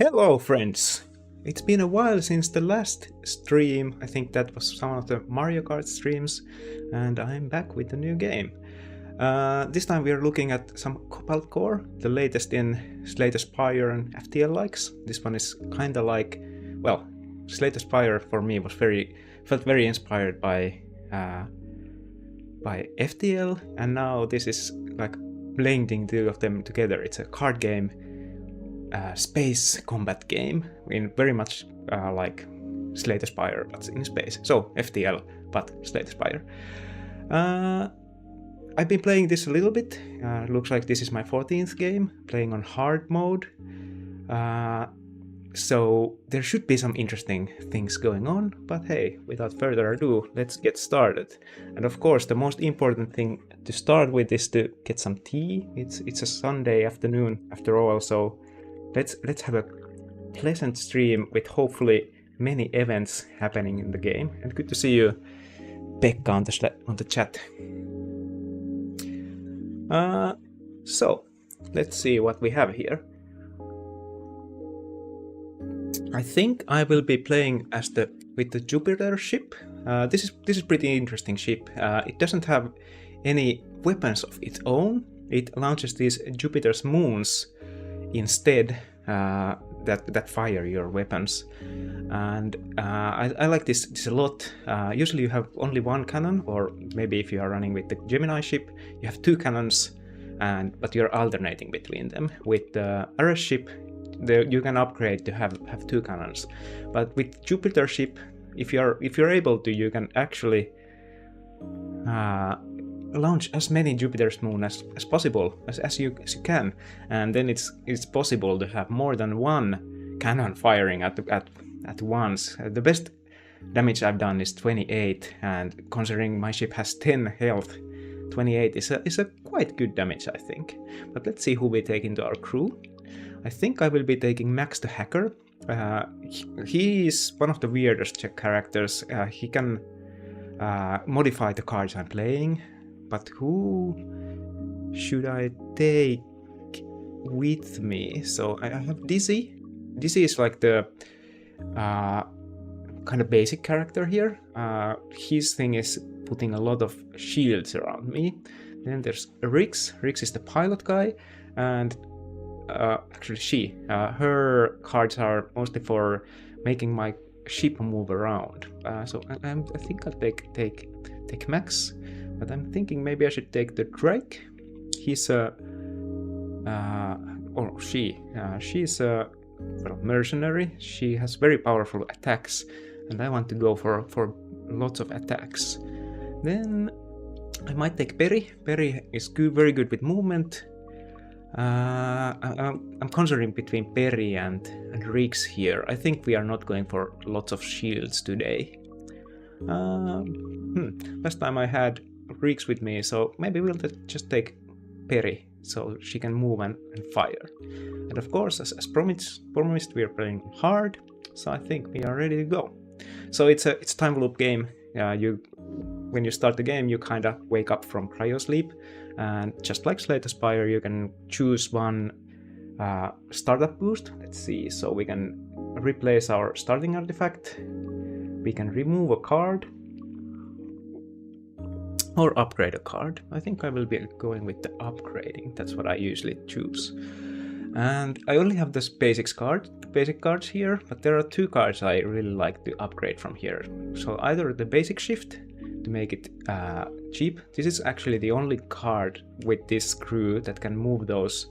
Hello friends! It's been a while since the last stream. I think that was some of the Mario Kart streams, and I'm back with a new game. This time we are looking at some Cobalt Core, the latest in Spire and FTL-likes. This one is kinda like, well, Spire for me was felt very inspired by FTL, and now this is like blending two of them together. It's a card game. Space combat game in very much like Spire, but in space. So FTL, but Spire. I've been playing this a little bit. Looks like this is my 14th game, playing on hard mode. So there should be some interesting things going on, but hey, without further ado, let's get started. And of course, the most important thing to start with is to get some tea. It's a Sunday afternoon after all, so let's have a pleasant stream with hopefully many events happening in the game. And good to see you, Pekka, on the chat. So let's see what we have here. I think I will be playing as with the Jupiter ship. This is pretty interesting ship. It doesn't have any weapons of its own. It launches these Jupiter's moons instead that fire your weapons, and I like this a lot. Usually you have only one cannon, or maybe if you are running with the Gemini ship you have two cannons, but you're alternating between them. With the Ares ship you can upgrade to have two cannons, but with Jupiter ship, if you're able to, you can actually launch as many Jupiter's moon as possible as you can, and then it's possible to have more than one cannon firing at once. The best damage I've done is 28, and considering my ship has 10 health, 28 is a quite good damage, I think. But let's see who we take into our crew. I think I will be taking Max the Hacker. He is one of the weirdest characters. He can modify the cards I'm playing. But who should I take with me? So I have Dizzy. Dizzy is like the kind of basic character here. His thing is putting a lot of shields around me. Then there's Rix. Rix is the pilot guy, and actually her cards are mostly for making my ship move around. So I think I'll take Max. But I'm thinking maybe I should take the Drake. He's a... or she's a mercenary. She has very powerful attacks, and I want to go for lots of attacks. Then I might take Perry. Perry is very good with movement. I'm considering between Perry and Riggs here. I think we are not going for lots of shields today. Last time I had Riggs with me, so maybe we'll just take Perry so she can move and fire. And of course, as promised, we are playing hard, so I think we are ready to go. So it's a time loop game. When you start the game, you kind of wake up from cryo sleep, and just like Spire, you can choose one startup boost. Let's see, so we can replace our starting artifact, we can remove a card, or upgrade a card. I think I will be going with the upgrading. That's what I usually choose. And I only have this basic cards here, but there are two cards I really like to upgrade from here. So either the basic shift to make it cheap. This is actually the only card with this crew that can move those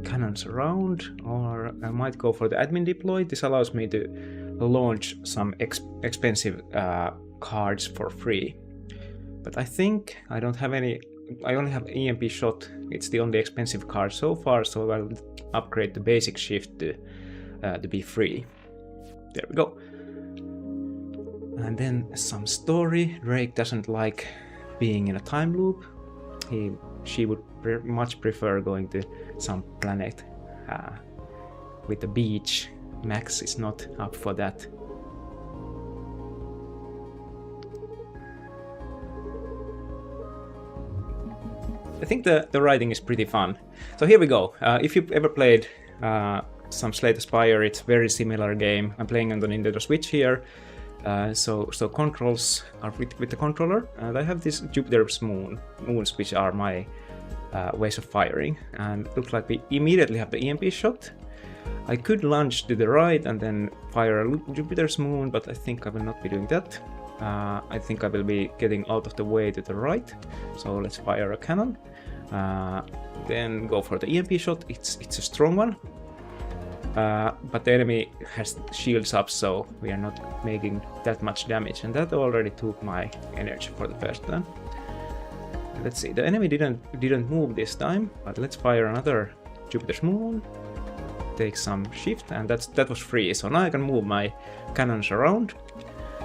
cannons around, or I might go for the admin deploy. This allows me to launch some expensive cards for free. But I think I don't have any. I only have EMP shot. It's the only expensive card so far, so I'll upgrade the basic shift to be free. There we go. And then some story. Drake doesn't like being in a time loop. She would much prefer going to some planet with a beach. Max is not up for that. I think the writing is pretty fun. So here we go. If you've ever played some Slay the Spire. It's very similar game. I'm playing on the Nintendo Switch here. So controls are with the controller, and I have these Jupiter's moons, which are my ways of firing. And it looks like we immediately have the EMP shot. I could launch to the right and then fire a Jupiter's moon, but I think I will not be doing that. I think I will be getting out of the way to the right. So let's fire a cannon. Then go for the EMP shot. It's a strong one. But the enemy has shields up, so we are not making that much damage, and that already took my energy for the first turn. Let's see, the enemy didn't move this time, but let's fire another Jupiter's moon, take some shift, and that was free, so now I can move my cannons around.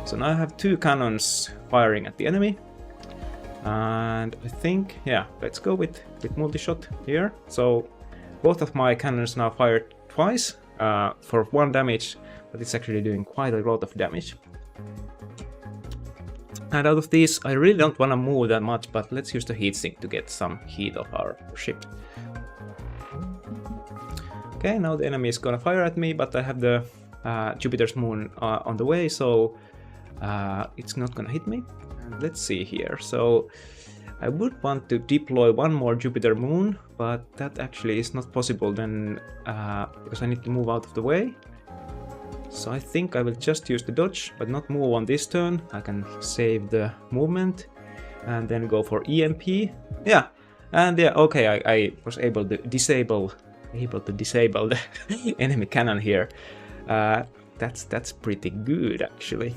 So now I have 2 cannons firing at the enemy, and I think, yeah, let's go with multi-shot here. So both of my cannons now fired twice for 1 damage, but it's actually doing quite a lot of damage. And out of these, I really don't want to move that much, but let's use the heatsink to get some heat off our ship. Okay, now the enemy is gonna fire at me, but I have the Jupiter's moon on the way, so it's not gonna hit me. And let's see here. So I would want to deploy 1 more Jupiter moon, but that actually is not possible then, because I need to move out of the way. So I think I will just use the dodge, but not move on this turn. I can save the movement and then go for EMP. Yeah, and yeah, okay, I was able to disable the enemy cannon here. That's pretty good actually.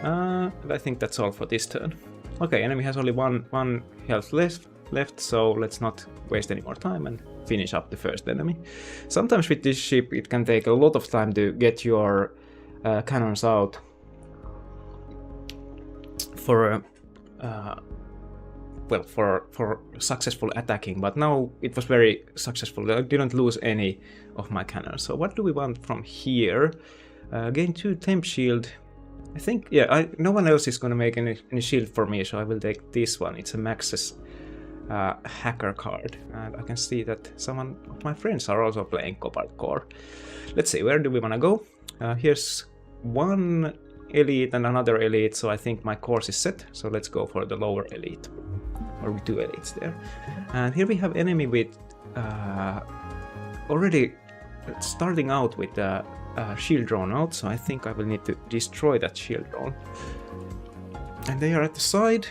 I think that's all for this turn. Okay, enemy has only one health left, so let's not waste any more time and finish up the first enemy. Sometimes with this ship it can take a lot of time to get your cannons out for successful attacking, but now it was very successful. I didn't lose any of my cannons. So what do we want from here? Gain 2 temp shield. I think, yeah, no one else is gonna make any shield for me, so I will take this one. It's a Max's hacker card, and I can see that some of my friends are also playing Cobalt Core. Let's see, where do we wanna go? Here's 1 elite and another elite, so I think my course is set. So let's go for the lower elite, or 2 elites there. And here we have enemy with already starting out with the shield drone out, so I think I will need to destroy that shield drone. And they are at the side.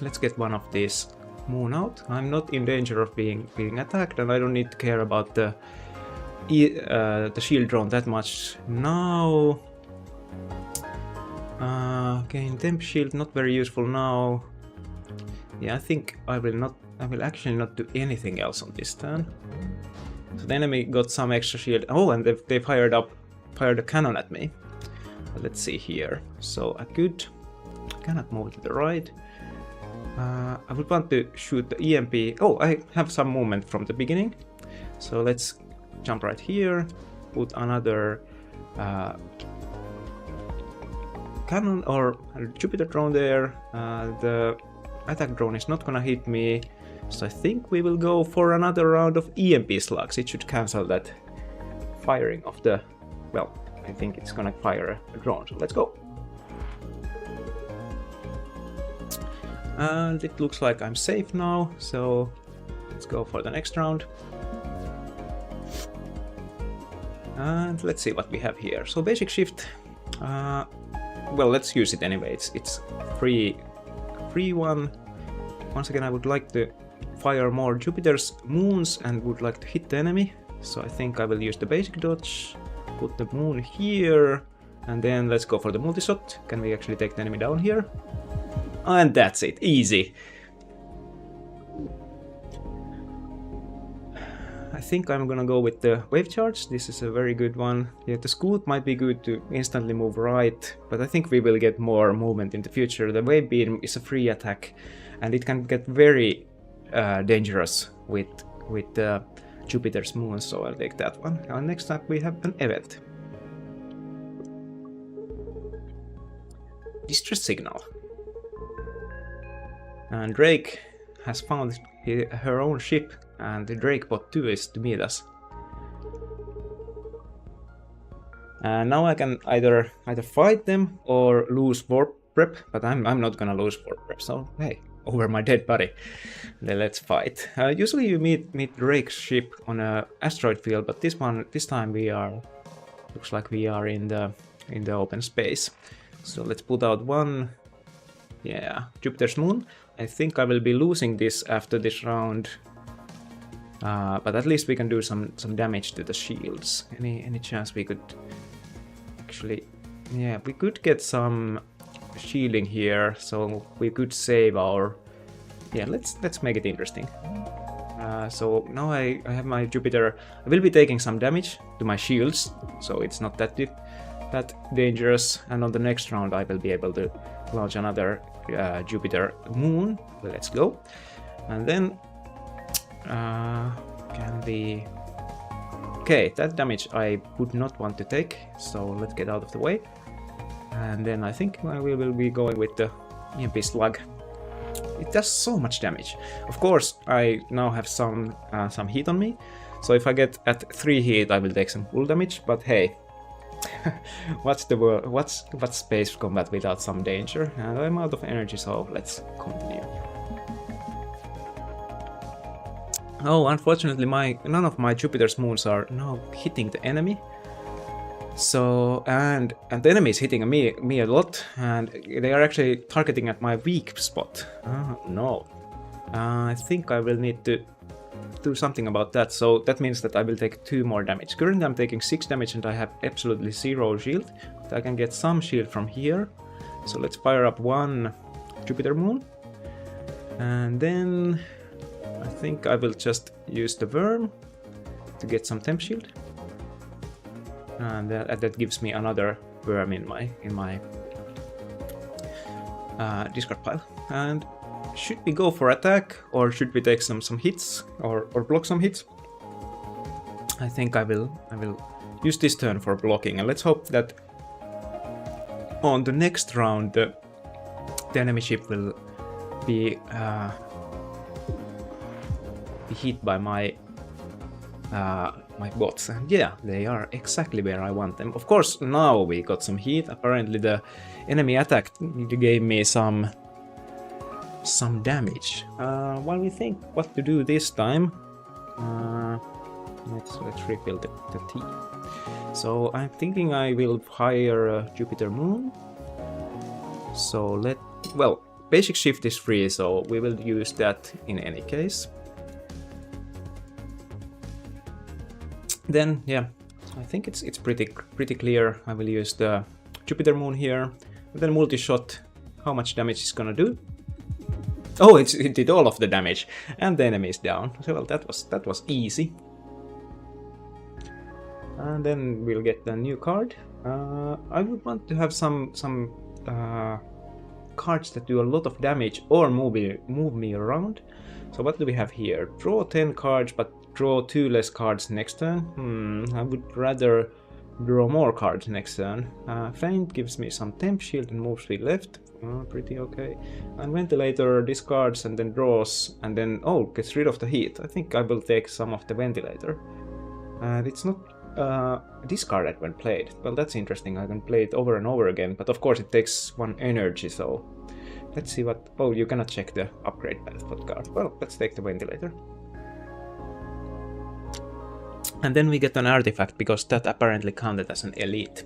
Let's get one of these moon out. I'm not in danger of being attacked, and I don't need to care about the shield drone that much now. Gain temp shield, not very useful now. Yeah, I think I will actually not do anything else on this turn. So the enemy got some extra shield. Oh, and they fired a cannon at me. But let's see here. So I cannot move to the right. I would want to shoot the EMP. Oh, I have some movement from the beginning. So let's jump right here. Put another cannon or Jupiter drone there. The attack drone is not gonna hit me. So I think we will go for another round of EMP slugs. It should cancel that firing of the... Well, I think it's gonna fire a drone, so let's go. And it looks like I'm safe now, so let's go for the next round. And let's see what we have here. So basic shift, well, let's use it anyway. It's free one. Once again, I would like to fire more Jupiter's moons and would like to hit the enemy. So I think I will use the basic dodge, put the moon here, and then let's go for the multi-shot. Can we actually take the enemy down here? And that's it, easy. I think I'm gonna go with the wave charge. This is a very good one. Yeah, the scoot might be good to instantly move right, but I think we will get more movement in the future. The wave beam is a free attack, and it can get very dangerous with Jupiter's moon, so I'll take that one. And next up we have an event. Distress signal. And Drake has found her own ship and the Drake bot 2 is to meet us. And now I can either fight them or lose warp prep, but I'm not gonna lose warp prep, so hey, over my dead body. Then let's fight. Usually you meet Drake's ship on a asteroid field, but this time looks like we are in the open space. So let's put out one, yeah, Jupiter's moon. I think I will be losing this after this round, but at least we can do some damage to the shields. Any chance we could actually, yeah, we could get some shielding here, so we could save our, yeah, let's make it interesting. So now I have my Jupiter. I will be taking some damage to my shields, so it's not that dangerous, and on the next round I will be able to launch another Jupiter moon. Let's go. And then can we, okay, that damage I would not want to take, so let's get out of the way. And then I think we will be going with the EMP slug. It does so much damage. Of course, I now have some heat on me, so if I get at 3 heat, I will take some full damage. But hey, what's space combat without some danger? And I'm out of energy, so let's continue. Oh, unfortunately, none of my Jupiter's moons are now hitting the enemy. So and the enemy is hitting me a lot, and they are actually targeting at my weak spot. No, I think I will need to do something about that. So that means that I will take 2 more damage. Currently I'm taking 6 damage and I have absolutely 0 shield. But I can get some shield from here. So let's fire up one Jupiter moon, and then I think I will just use the worm to get some temp shield. And that gives me another worm in my discard pile. And should we go for attack, or should we take some hits or block some hits? I think I will use this turn for blocking, and let's hope that on the next round the enemy ship will be hit by my bots, and yeah, they are exactly where I want them. Of course, now we got some heat. Apparently the enemy attack gave me some damage. While we think what to do this time, let's refill the tea. So I'm thinking I will hire a Jupiter moon. So well, basic shift is free, so we will use that in any case. Then, yeah, I think it's pretty clear. I will use the Jupiter moon here, and then multi-shot. How much damage it's gonna do? Oh, it did all of the damage, and the enemy is down. So well, that was easy. And then we'll get the new card. I would want to have some cards that do a lot of damage or move me around. So what do we have here? Draw 10 cards, but draw 2 less cards next turn. I would rather draw more cards next turn. Feint gives me some temp shield and move speed left. Pretty okay. And Ventilator discards and then draws, and then gets rid of the heat. I think I will take some of the Ventilator. And it's not discarded when played. Well, that's interesting. I can play it over and over again, but of course it takes 1 energy, so let's see what... Oh, you cannot check the upgrade path card. Well, let's take the Ventilator. And then we get an artifact, because that apparently counted as an elite.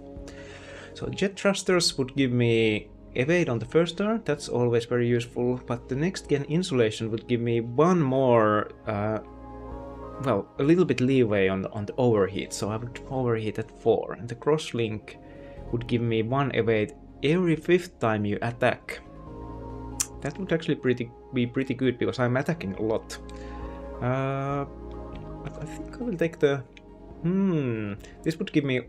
So Jet Thrusters would give me evade on the first turn, that's always very useful, but the next gen Insulation would give me 1 more, well, a little bit leeway on the overheat, so I would overheat at 4, and the Crosslink would give me 1 evade every 5th time you attack. That would actually be pretty good, because I'm attacking a lot. But I think I will take the... This would give me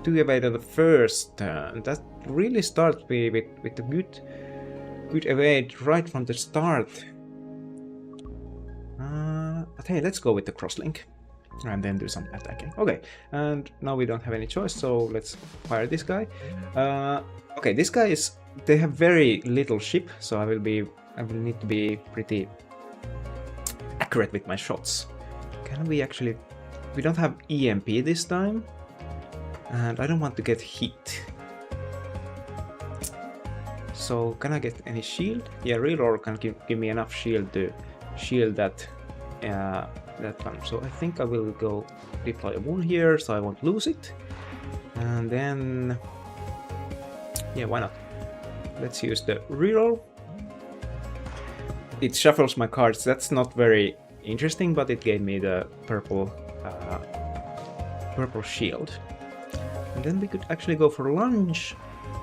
2 evade on the first turn. That really starts me with a good evade right from the start. But hey, let's go with the Crosslink. And then do some attacking. Okay, and now we don't have any choice, so let's fire this guy. Okay, this guy is... They have very little ship, so I will need to be pretty accurate with my shots. Can we actually... We don't have EMP this time. And I don't want to get hit. So can I get any shield? Yeah, reroll can give me enough shield to shield that that one. So I think I will go deploy a wound here so I won't lose it. And then... Yeah, why not? Let's use the reroll. It shuffles my cards. That's not very interesting, but it gave me the purple purple shield. And then we could actually go for lunge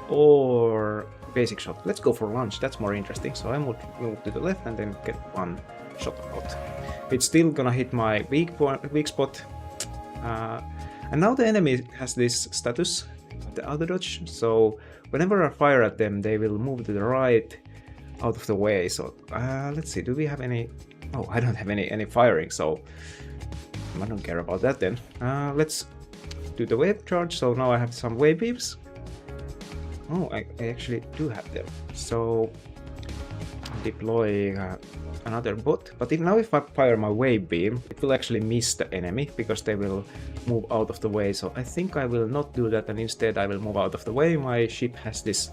or basic shot. Let's go for lunge. That's more interesting. So I move to the left and then get one shot out. It's still gonna hit my weak spot. And now the enemy has this status, the auto dodge. So whenever I fire at them, they will move to the right, out of the way. So let's see, do we have any... Oh, I don't have any firing, so I don't care about that then. Let's do the wave charge. So now I have some wave beams. Oh, I actually do have them. So deploy another bot. But now if I fire my wave beam, it will actually miss the enemy because they will move out of the way. So I think I will not do that, and instead I will move out of the way. My ship has this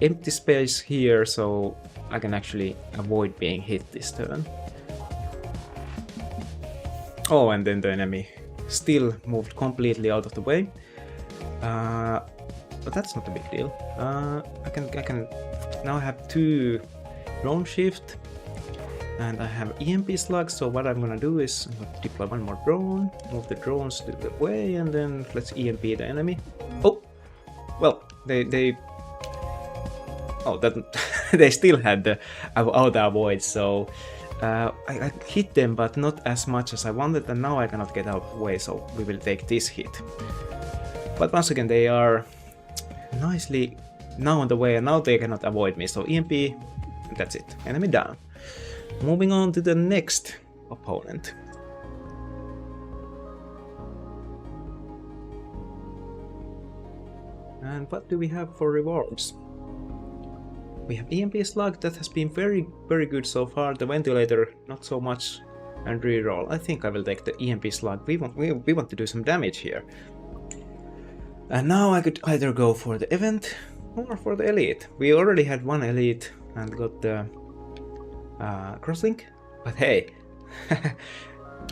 empty space here, so I can actually avoid being hit this turn. Oh, and then the enemy still moved completely out of the way. But that's not a big deal. I can now have 2 drone shift, and I have EMP slugs. So what I'm gonna do is deploy one more drone, move the drones to the way, and then let's EMP the enemy. Oh, well, they oh, that they still had the auto avoid. So I hit them, but not as much as I wanted, and now I cannot get out of the way. So we will take this hit. But once again, they are nicely now on the way, and now they cannot avoid me. So EMP, that's it. Enemy down. Moving on to the next opponent. And what do we have for rewards? We have EMP slug, that has been very good so far. The ventilator, not so much. And reroll. I think I will take the EMP slug. We want to do some damage here. And now I could either go for the event or for the elite. We already had one elite and got the crosslink, but hey,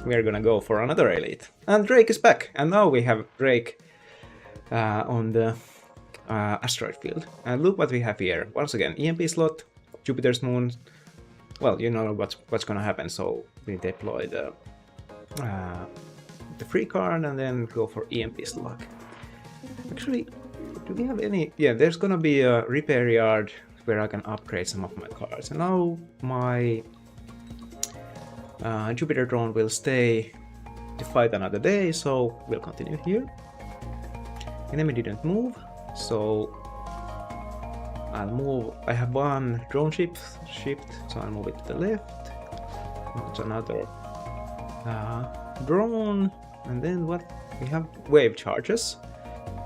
we are gonna go for another elite. And Drake is back, and now we have Drake on the asteroid field. And look what we have here. Once again, EMP slot, Jupiter's moon. Well, you know what's gonna happen, so we deploy the free card and then go for EMP slug. Actually, do we have any... Yeah, there's gonna be a repair yard where I can upgrade some of my cards. And now my Jupiter drone will stay to fight another day, so we'll continue here. Enemy didn't move, so I'll move. I have one drone shift, so I'll move it to the left. That's another drone, and then what? We have wave charges.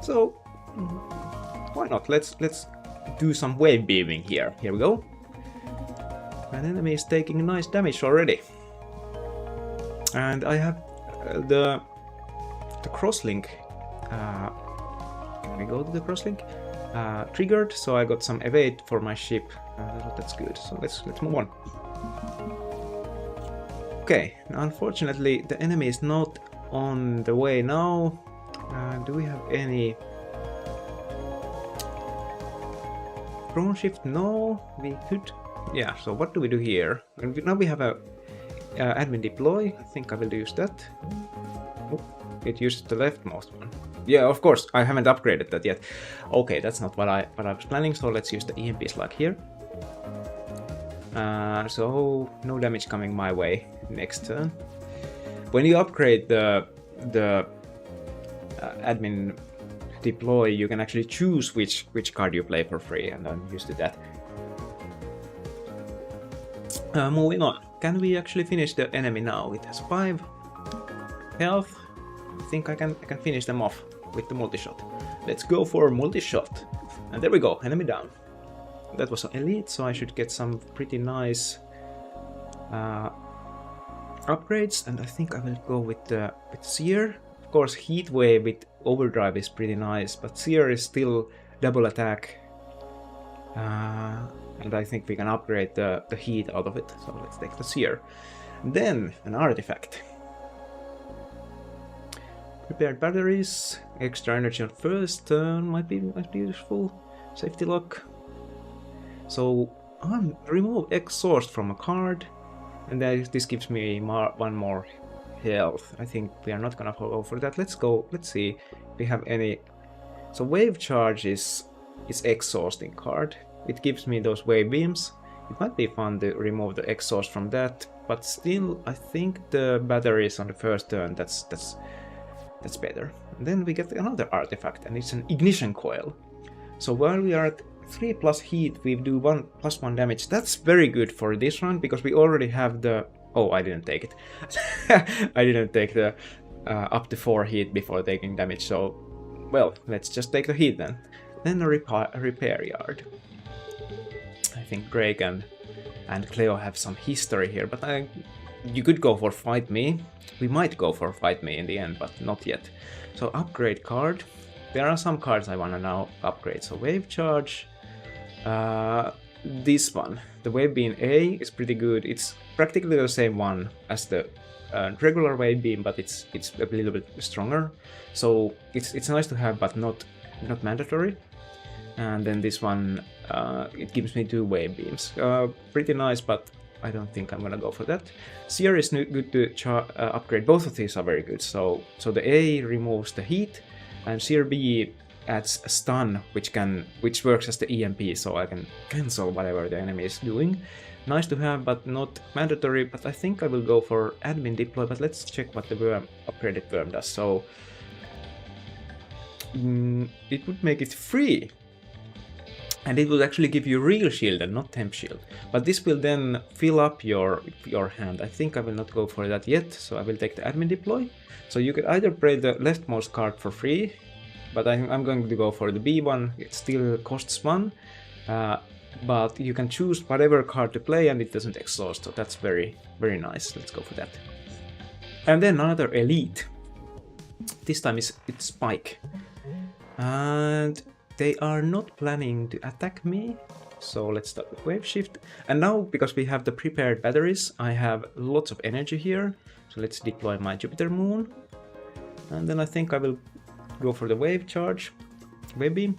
So why not? Let's do some wave beaming here. Here we go. An enemy is taking nice damage already. And I have the crosslink. Can we go to the crosslink? Triggered, so I got some evade for my ship. That's good. So let's move on. Okay. Unfortunately, the enemy is not on the way now. Do we have any drone shift? No, we could. Yeah, so what do we do here? And now we have a admin deploy. I think I will use that. Oh, it uses the leftmost one. Yeah, of course, I haven't upgraded that yet. Okay, that's not what I was planning, so let's use the EMP slug here. So no damage coming my way next turn. When you upgrade the admin deploy, you can actually choose which card you play for free, and I'm used to that. Moving on. Can we actually finish the enemy now? It has 5 health. I think I can finish them off with the multi-shot. Let's go for multi-shot. And there we go, enemy down. That was an elite, so I should get some pretty nice upgrades, and I think I will go with Seer. Of course, Heat Wave with Overdrive is pretty nice, but Seer is still double attack. And I think we can upgrade the heat out of it, so let's take the Seer. Then an artifact. Prepared batteries, extra energy on first turn might be useful. Safety lock. So remove exhaust from a card, and this gives me one more health. I think we are not gonna go for that. Let's see if we have any. So wave charge is exhausting card. It gives me those wave beams. It might be fun to remove the exhaust from that, but still I think the batteries on the first turn that's better. And then we get another artifact, and it's an ignition coil. So while we are at 3+ heat, we do 1+1 damage. That's very good for this run because we already have the. Oh, I didn't take it. I didn't take the up to 4 heat before taking damage. So, well, let's just take the heat then. Then a repair yard. I think Drake and Cleo have some history here, but you could go for Fight Me. We might go for Fight Me in the end, but not yet. So upgrade card. There are some cards I want to now upgrade. So Wave Charge. This one, the Wave Beam A, is pretty good. It's practically the same one as the regular Wave Beam, but it's a little bit stronger. So it's nice to have, but not mandatory. And then this one, it gives me 2 Wave Beams. Pretty nice, but I don't think I'm gonna go for that. Seer is good to upgrade. Both of these are very good. So the A removes the heat, and Seer B adds a stun, which works as the EMP, so I can cancel whatever the enemy is doing. Nice to have, but not mandatory. But I think I will go for admin deploy. But let's check what the upgraded worm does. So it would make it free. And it will actually give you real shield and not temp shield. But this will then fill up your hand. I think I will not go for that yet, so I will take the admin deploy. So you could either play the leftmost card for free, but I'm going to go for the B one. It still costs 1, but you can choose whatever card to play and it doesn't exhaust, so that's very, very nice. Let's go for that. And then another elite. This time it's Spike. And they are not planning to attack me, so let's start with Wave Shift. And now, because we have the prepared batteries, I have lots of energy here. So let's deploy my Jupiter Moon. And then I think I will go for the Wave Charge, Wave Beam.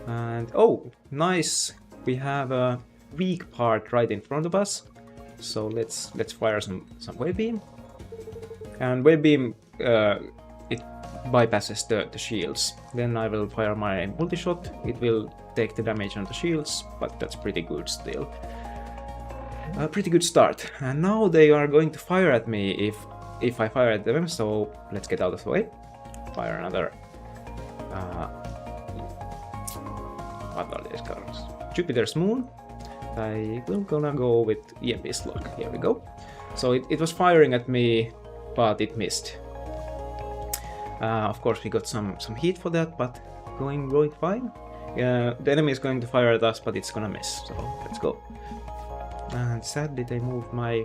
And oh, nice! We have a weak part right in front of us. So let's fire some Wave Beam. And Wave Beam, it bypasses the shields. Then I will fire my multi-shot. It will take the damage on the shields, but that's pretty good still. A pretty good start. And now they are going to fire at me if I fire at them, so let's get out of the way. Fire another... what are these cards? Jupiter's Moon. I will gonna go with EMP Slug. Here we go. So it was firing at me, but it missed. Of course we got some heat for that, but going fine. The enemy is going to fire at us, but it's gonna miss, so let's go. And sadly they moved my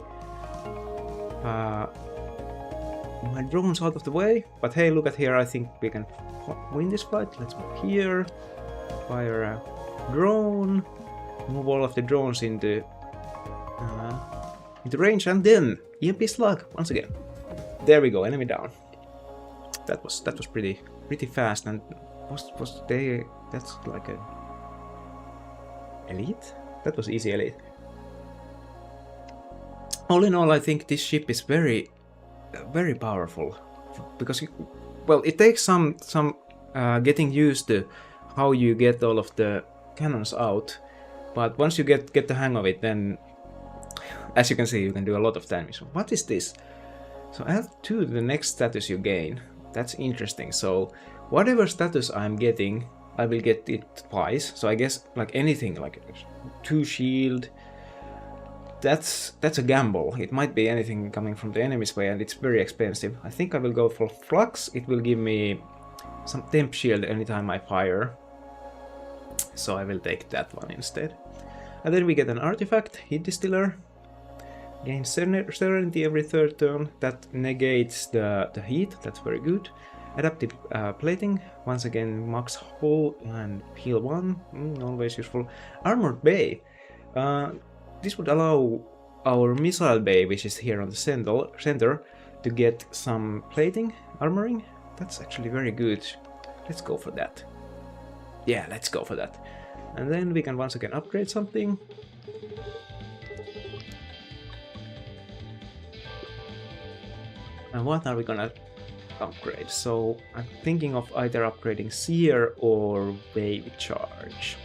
my drones out of the way, but hey, look at here, I think we can win this fight. Let's move here, fire a drone, move all of the drones into range, and then EMP Slug once again. There we go, enemy down. That was pretty fast, and was they? That's like a elite. That was easy elite. All in all, I think this ship is very powerful, because it takes some getting used to how you get all of the cannons out, but once you get the hang of it, then as you can see, you can do a lot of damage. So what is this? So add 2 to the next status you gain. That's interesting. So whatever status I'm getting, I will get it twice. So I guess like anything, like 2 shield, that's a gamble. It might be anything coming from the enemy's way, and it's very expensive. I think I will go for Flux. It will give me some temp shield anytime I fire. So I will take that one instead. And then we get an artifact, Heat Distiller. Gain serenity every third turn. That negates the heat. That's very good. Adaptive plating. Once again, max hull and heal 1. Always useful. Armored bay. This would allow our missile bay, which is here on the center, to get some plating, armoring. That's actually very good. Let's go for that. Yeah, let's go for that. And then we can once again upgrade something. And what are we gonna upgrade? So I'm thinking of either upgrading Seer or Wave Charge.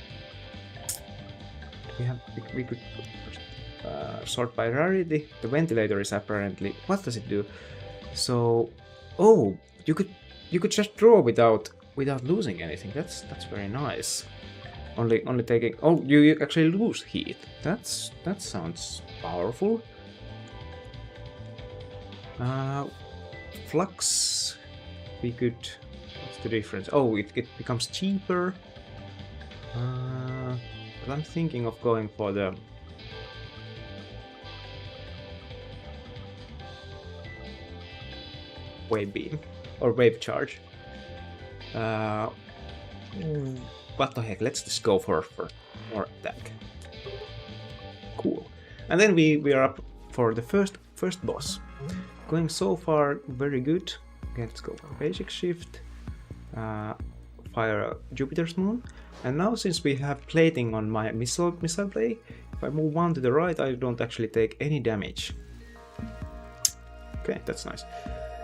We could sort by rarity. The ventilator is apparently, what does it do? So, oh, you could just draw without losing anything. That's very nice. Only taking, oh, you actually lose heat. That sounds powerful. Flux, we could, what's the difference? Oh, it becomes cheaper. But I'm thinking of going for the wave beam or wave charge. What the heck, let's just go for more attack. Cool. And then we are up for the first boss. Going so far very good. Okay, let's go for basic shift. Fire Jupiter's moon. And now since we have plating on my missile blade, if I move one to the right, I don't actually take any damage. Okay, that's nice.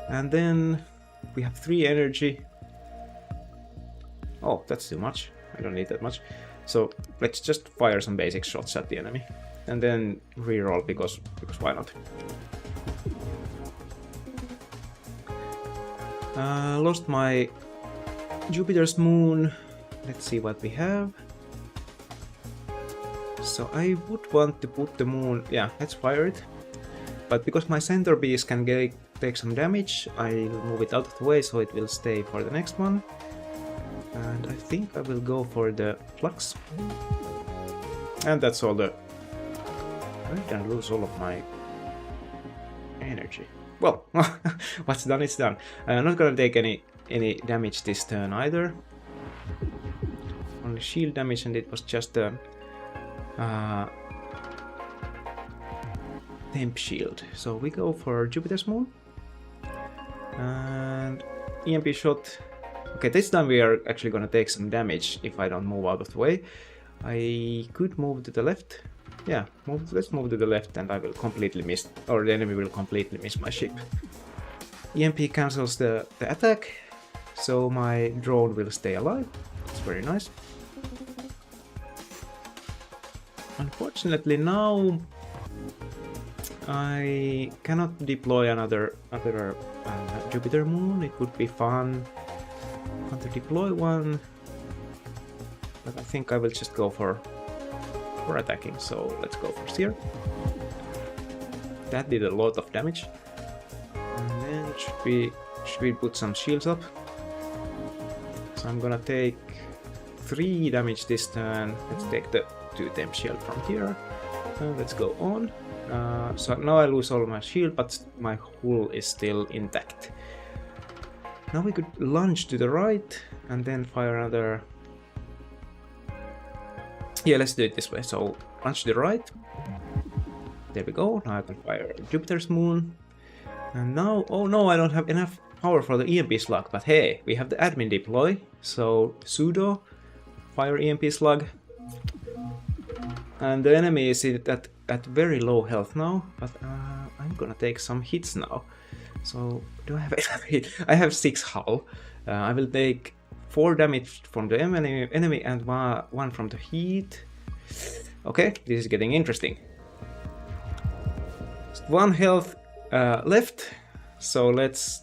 And then we have 3 energy. Oh, that's too much. I don't need that much. So let's just fire some basic shots at the enemy. And then reroll because why not? Lost my Jupiter's moon. Let's see what we have. So I would want to put the moon, yeah, let's fire it. But because my center piece can take some damage, I'll move it out of the way so it will stay for the next one. And I think I will go for the flux. And that's all the... I can lose all of my energy. Well, what's done is done. I'm not gonna take any damage this turn either. Only shield damage, and it was just a temp shield. So we go for Jupiter's moon. And EMP shot. Okay, this time we are actually gonna take some damage if I don't move out of the way. I could move to the left. Yeah, let's move to the left and I will completely miss, or the enemy will completely miss my ship. EMP cancels the attack, so my drone will stay alive. It's very nice. Unfortunately now I cannot deploy another Jupiter moon. It would be fun to deploy one, but I think I will just go for attacking, so let's go for Seer. That did a lot of damage. And then should we put some shields up? So I'm gonna take 3 damage this turn. Let's take the 2 temp shield from here. Let's go on. So now I lose all of my shield, but my hull is still intact. Now we could lunge to the right and then fire another. Yeah, let's do it this way. So lunge to the right. There we go. Now I can fire Jupiter's moon. And now, oh no, I don't have enough power for the EMP slug. But hey, we have the admin deploy. So pseudo fire EMP slug. And the enemy is at very low health now. But I'm gonna take some hits now. So do I have enough hit? I have 6 hull. I will take 4 damage from the enemy and 1 from the heat. Okay, this is getting interesting. Just 1 health left, so let's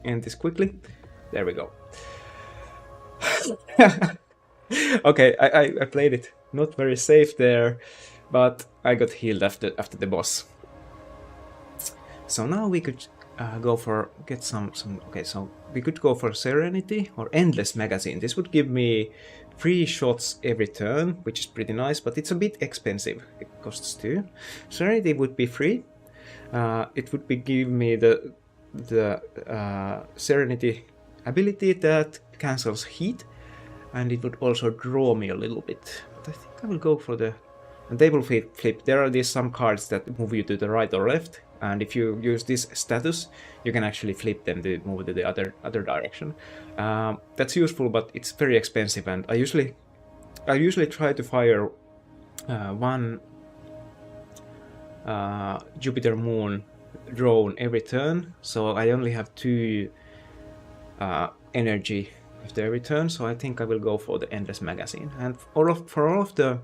end this quickly. There we go. Okay, I played it not very safe there, but I got healed after the boss. So now we could get some. Okay, so we could go for Serenity or Endless Magazine. This would give me 3 shots every turn, which is pretty nice, but it's a bit expensive. It costs 2. Serenity would be free. It would be give me the Serenity ability that cancels heat, and it would also draw me a little bit. But I think I will go for the table flip. There are some cards that move you to the right or left, and if you use this status, you can actually flip them to move to the other direction. That's useful, but it's very expensive, and I usually try to fire one Jupiter Moon drone every turn, so I only have 2 energy after every turn. So I think I will go for the Endless Magazine, and for all of the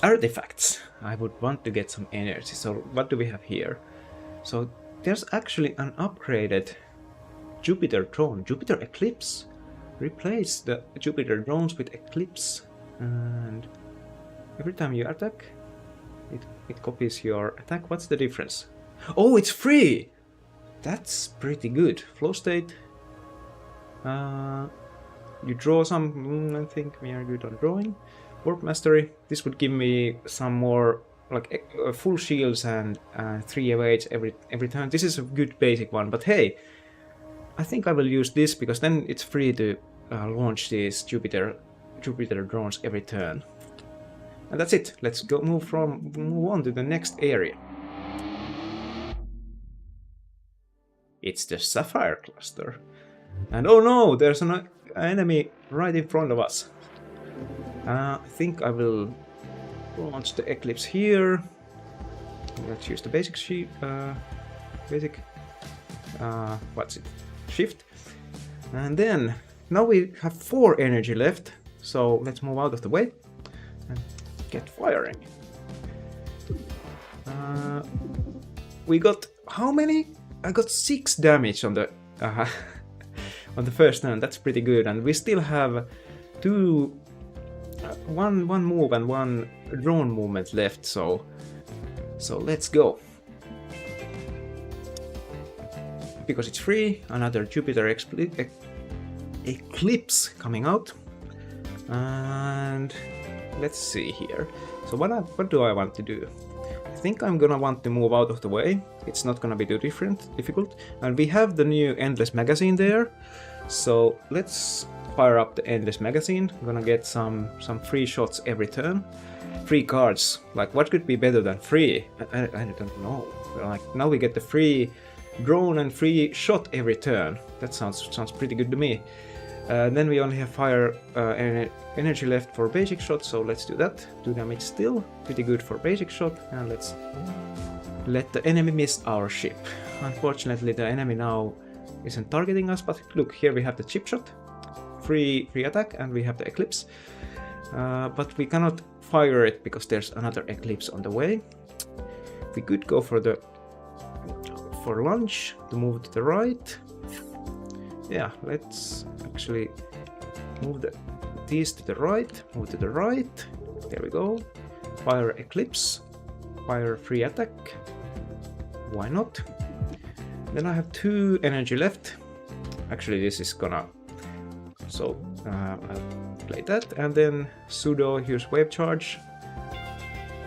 artifacts, I would want to get some energy. So what do we have here? So there's actually an upgraded Jupiter drone, Jupiter Eclipse. Replace the Jupiter drones with Eclipse, and every time you attack, it copies your attack. What's the difference? Oh, it's free! That's pretty good. Flow state. You draw some. I think we are good on drawing. Warp Mastery. This would give me some more, like full shields and 3 evades every turn. This is a good basic one, but hey, I think I will use this because then it's free to launch these Jupiter drones every turn. And that's it. Let's go move on to the next area. It's the Sapphire cluster. And oh no, there's an enemy right in front of us. I think I will launch the Eclipse here. Let's use the basic what's it? Shift. And then now we have 4 energy left. So let's move out of the way and get firing. We got how many? I got 6 damage on the on the first turn. That's pretty good, and we still have one move and 1 drone movement left. So let's go. Because it's free, another Jupiter Eclipse coming out, and let's see here. So what do I want to do? I think I'm gonna want to move out of the way. It's not gonna be too difficult, and we have the new Endless Magazine there. So let's fire up the Endless Magazine. I'm gonna get some free shots every turn. Free cards. Like, what could be better than free? I don't know. Like, now we get the free drone and free shot every turn. That sounds pretty good to me. Then we only have fire energy left for basic shot, so let's do that. 2 damage still, pretty good for basic shot, and let's let the enemy miss our ship. Unfortunately, the enemy now isn't targeting us, but look, here we have the chip shot, free attack, and we have the Eclipse. But we cannot fire it because there's another Eclipse on the way. We could go for lunge to move to the right. Yeah, let's actually move these to the right, move to the right. There we go. Fire Eclipse, fire free attack. Why not? Then I have 2 energy left. Actually, this is gonna. So I'll play that, and then pseudo. Here's wave charge,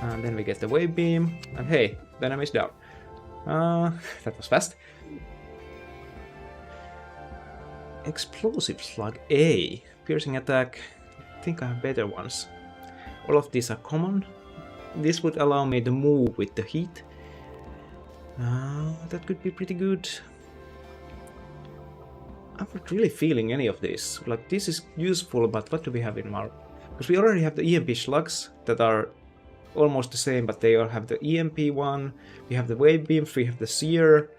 and then we get the wave beam. And hey, the enemy is down. That was fast. Explosive slug A, piercing attack. I think I have better ones. All of these are common. This would allow me to move with the heat. That could be pretty good. I'm not really feeling any of this. Like, this is useful, but what do we have in our... Because we already have the EMP slugs that are almost the same, but they all have the EMP one. We have the wave beams, we have the seer.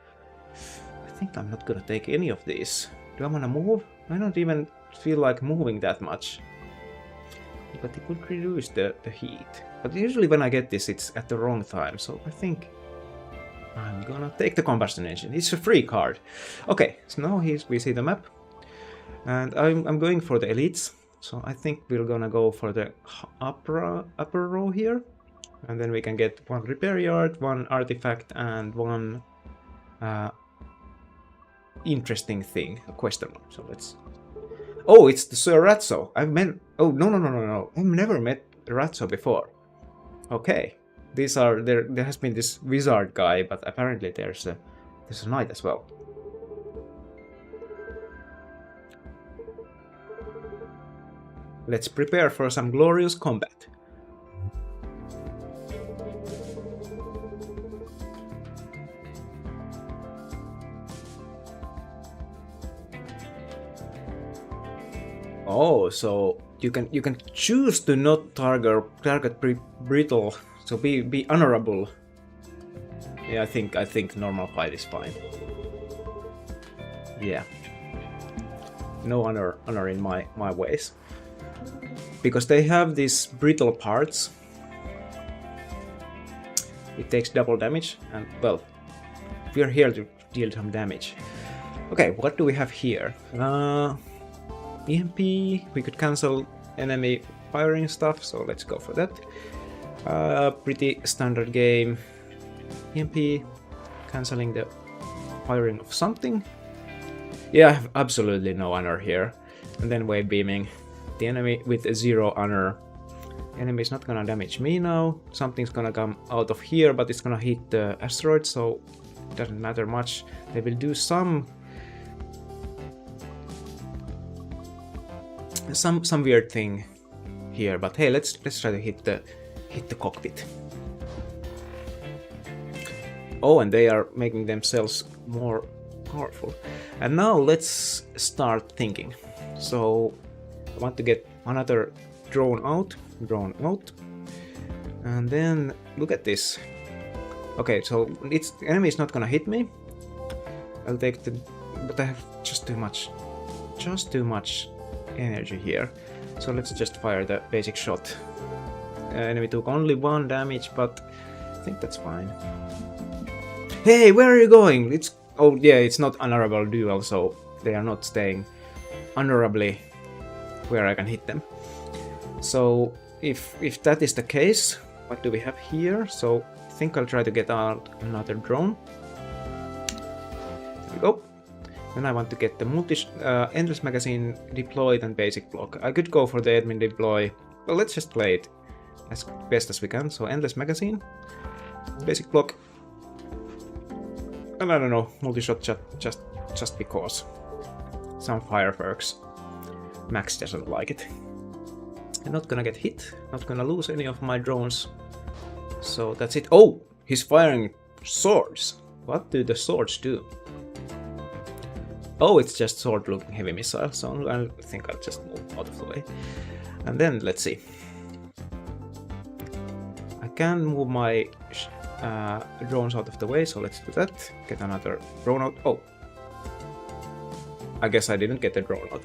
I think I'm not gonna take any of these. Do I wanna move? I don't even feel like moving that much. But it would reduce the heat. But usually when I get this, it's at the wrong time, so I think I'm gonna take the combustion engine. It's a free card. Okay, so now we see the map. And I'm going for the elites. So I think we're gonna go for the upper row here. And then we can get one repair yard, one artifact, and one interesting thing, a question mark. So let's... Oh, it's the Sir Ratso. I've met... Oh, no. I've never met Ratso before. Okay. These are... There has been this wizard guy, but apparently there's a knight as well. Let's prepare for some glorious combat. Oh, so you can choose to not target brittle, so be honorable. Yeah, I think normal fight is fine. Yeah. No honor in my ways. Because they have these brittle parts. It takes double damage, and well, we're here to deal some damage. Okay, what do we have here? EMP, we could cancel enemy firing stuff, so let's go for that. Pretty standard game. EMP, cancelling the firing of something. Yeah, I have absolutely no honor here. And then wave beaming. The enemy with 0 honor. Enemy is not gonna damage me now. Something's gonna come out of here, but it's gonna hit the asteroid, so it doesn't matter much. They will do some weird thing here, but hey, let's try to hit the cockpit. Oh, and they are making themselves more powerful. And now let's start thinking. So I want to get another drone out, and then look at this. Okay, so the enemy is not gonna hit me. I'll take but I have just too much energy here. So let's just fire the basic shot. Enemy took only 1 damage, but I think that's fine. Hey, where are you going? Oh yeah, it's not honorable duel, so they are not staying honorably where I can hit them. So if that is the case, what do we have here? So I think I'll try to get out another drone. There we go. Then I want to get the endless magazine deployed and basic block. I could go for the admin deploy. Well, let's just play it as best as we can. So endless magazine, basic block, and I don't know, multi-shot just because. Some fireworks. Max doesn't like it. I'm not gonna get hit, not gonna lose any of my drones. So that's it. Oh, he's firing swords. What do the swords do? Oh, it's just sword-looking heavy missile, so I think I'll just move out of the way. And then, let's see. I can move my drones out of the way, so let's do that. Get another drone out. Oh. I guess I didn't get the drone out.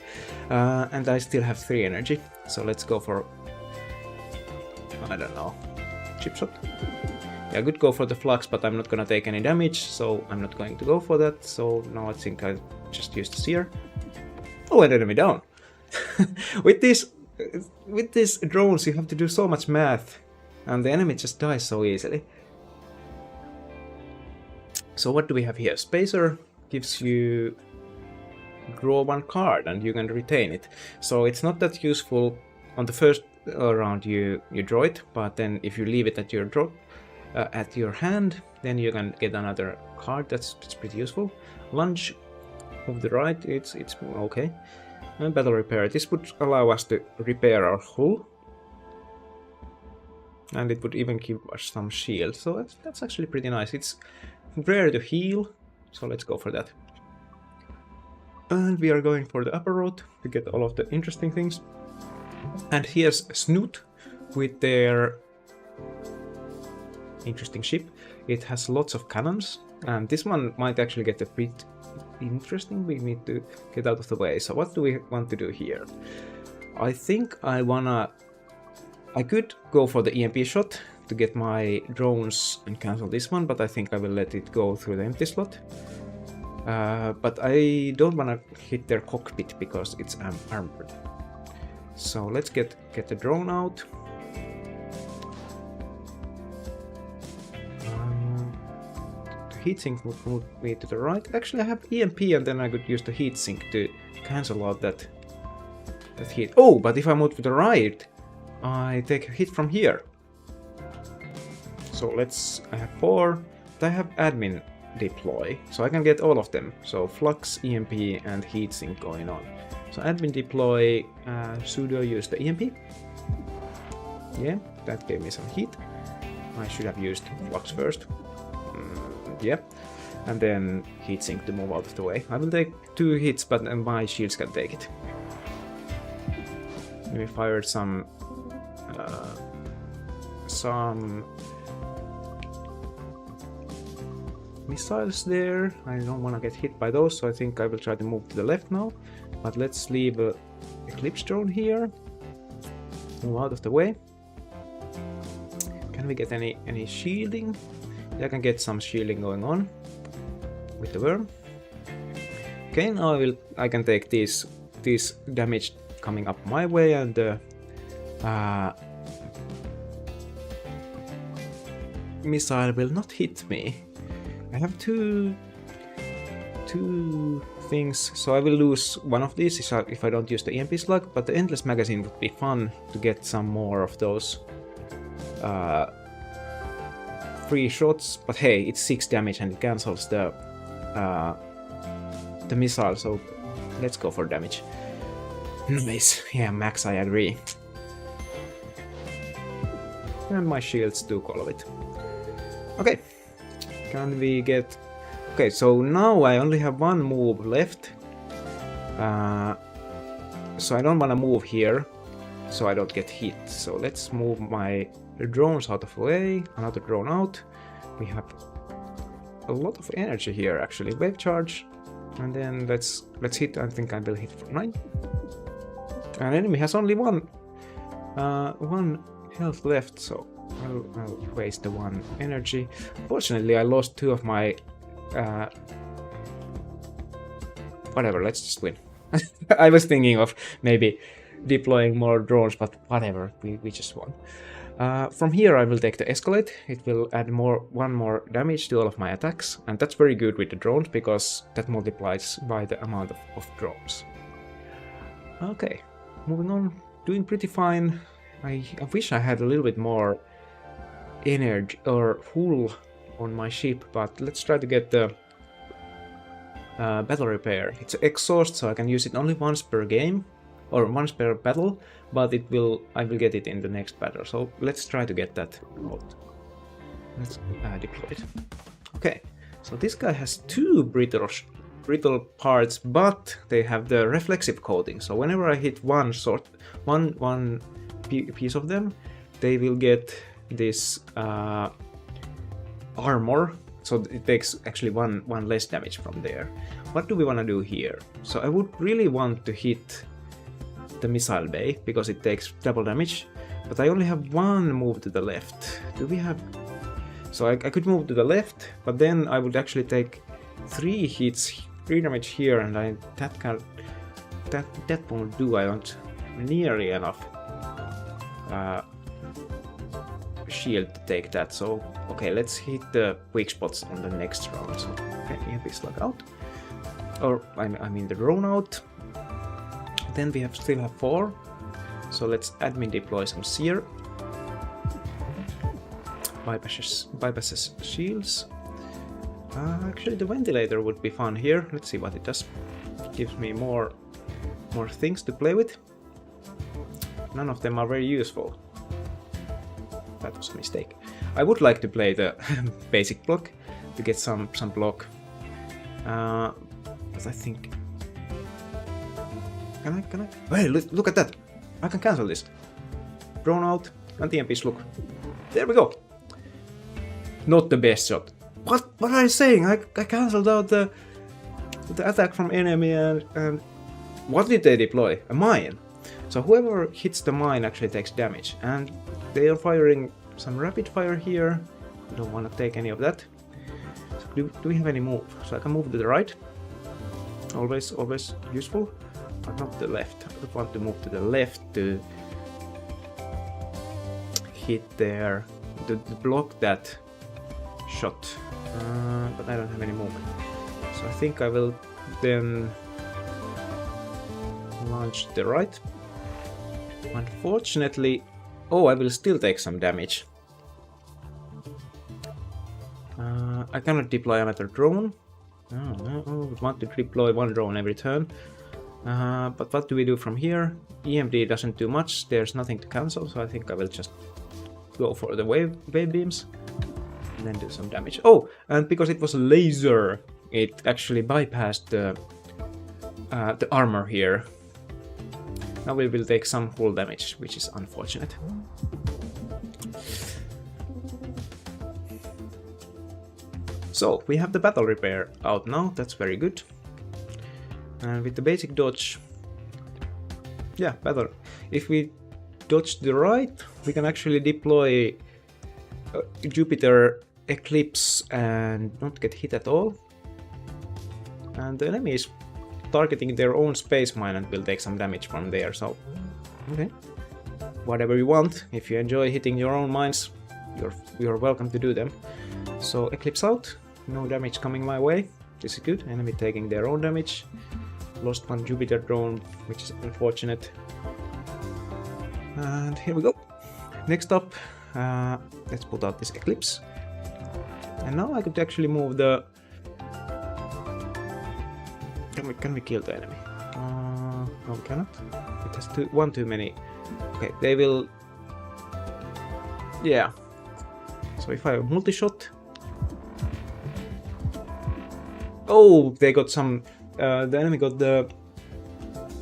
And I still have 3 energy, so let's go for... I don't know. Chip shot? Yeah, I could go for the flux, but I'm not gonna take any damage, so I'm not going to go for that. So now I think I just use the seer. Oh, and enemy down. With these drones, you have to do so much math, and the enemy just dies so easily. So what do we have here? Spacer gives you draw 1 card, and you can retain it. So it's not that useful on the first round you draw it, but then if you leave it at your draw. At your hand, then you can get another card. That's pretty useful. Lunge of the right, it's okay. And battle repair. This would allow us to repair our hull, and it would even give us some shield. So that's actually pretty nice. It's rare to heal, so let's go for that. And we are going for the upper road to get all of the interesting things. And here's Snoot with their interesting ship. It has lots of cannons, and this one might actually get a bit interesting. We need to get out of the way. So what do we want to do here? I think I could go for the EMP shot to get my drones and cancel this one, but I think I will let it go through the empty slot. But I don't want to hit their cockpit because it's armored. So let's get the drone out. heatsink would move me to the right. Actually, I have EMP, and then I could use the heatsink to cancel out that heat. Oh, but if I move to the right, I take a hit from here. So I have 4. I have admin deploy, so I can get all of them. So flux, EMP, and heatsink going on. So admin deploy, sudo use the EMP. Yeah, that gave me some heat. I should have used flux first. Yeah, and then heatsink to move out of the way. I will take 2 hits, but my shields can take it. We fired some missiles there. I don't want to get hit by those, so I think I will try to move to the left now. But let's leave a eclipse drone here. Move out of the way. Can we get any shielding? Yeah, I can get some shielding going on with the worm. Okay, now I can take this damage coming up my way, and missile will not hit me. I have two things, so I will lose one of these if I don't use the EMP slug, but the endless magazine would be fun to get some more of those free shots. But hey, it's 6 damage and it cancels the missile, so let's go for damage. Nice, yeah, max, I agree. And my shields do all of it. Okay, can we get... Okay, so now I only have 1 move left. So I don't want to move here, so I don't get hit. So let's move my drones out of the way, another drone out. We have a lot of energy here actually. Wave charge, and then let's hit. I think I will hit for 9. An enemy has only one health left, so I'll waste the 1 energy. Fortunately, I lost 2 of my whatever, let's just win. I was thinking of maybe deploying more drones, but whatever, we just won. From here I will take the escalate. It will add 1 more damage to all of my attacks, and that's very good with the drones because that multiplies by the amount of drones. Okay, moving on, doing pretty fine. I wish I had a little bit more energy or hull on my ship, but let's try to get the battle repair. It's exhaust, so I can use it only once per game or once per battle, but I will get it in the next battle. So let's try to get that out. Let's deploy it. Okay, so this guy has 2 brittle parts, but they have the reflexive coating. So whenever I hit one piece of them, they will get this armor. So it takes actually one less damage from there. What do we want to do here? So I would really want to hit the missile bay because it takes double damage, but I only have 1 move to the left. Do we have... So I could move to the left, but then I would actually take 3 hits, 3 damage here, and that won't do. I don't nearly enough shield to take that. So okay, let's hit the weak spots on the next round. So okay, EMP slug out, or I mean the drone out. Then we still have 4, so let's admin deploy some seer. Bypasses shields. Actually the ventilator would be fun here. Let's see what it does. It gives me more things to play with. None of them are very useful. That was a mistake. I would like to play the basic block to get some block. But I think... Can I? Hey, look at that! I can cancel this. Drone out, and TMPs, look. There we go! Not the best shot. What are you saying? I cancelled out the attack from enemy, and what did they deploy? A mine. So whoever hits the mine actually takes damage, and they are firing some rapid fire here. I don't want to take any of that. So do we have any move? So I can move to the right. Always useful, but not the left. I would want to move to the left to hit there, to block that shot. But I don't have any movement. So I think I will then launch the right. Unfortunately, oh, I will still take some damage. I cannot deploy another drone. I want to deploy one drone every turn. But what do we do from here? EMD doesn't do much, there's nothing to cancel, so I think I will just go for the wave beams and then do some damage. Oh, and because it was a laser, it actually bypassed the armor here. Now we will take some hull damage, which is unfortunate. So, we have the battle repair out now, that's very good. And with the basic dodge, yeah, battle. If we dodge the right, we can actually deploy Jupiter Eclipse and not get hit at all. And the enemy is targeting their own space mine and will take some damage from there, so okay. Whatever you want, if you enjoy hitting your own mines, you're welcome to do them. So Eclipse out, no damage coming my way, this is good. Enemy taking their own damage. Lost one Jupiter drone, which is unfortunate. And here we go. Next up, let's put out this Eclipse. And now I could actually move the... Can we kill the enemy? No, we cannot. It has one too many. Okay, they will... Yeah. So if I multi-shot... Oh, they got some... the enemy got the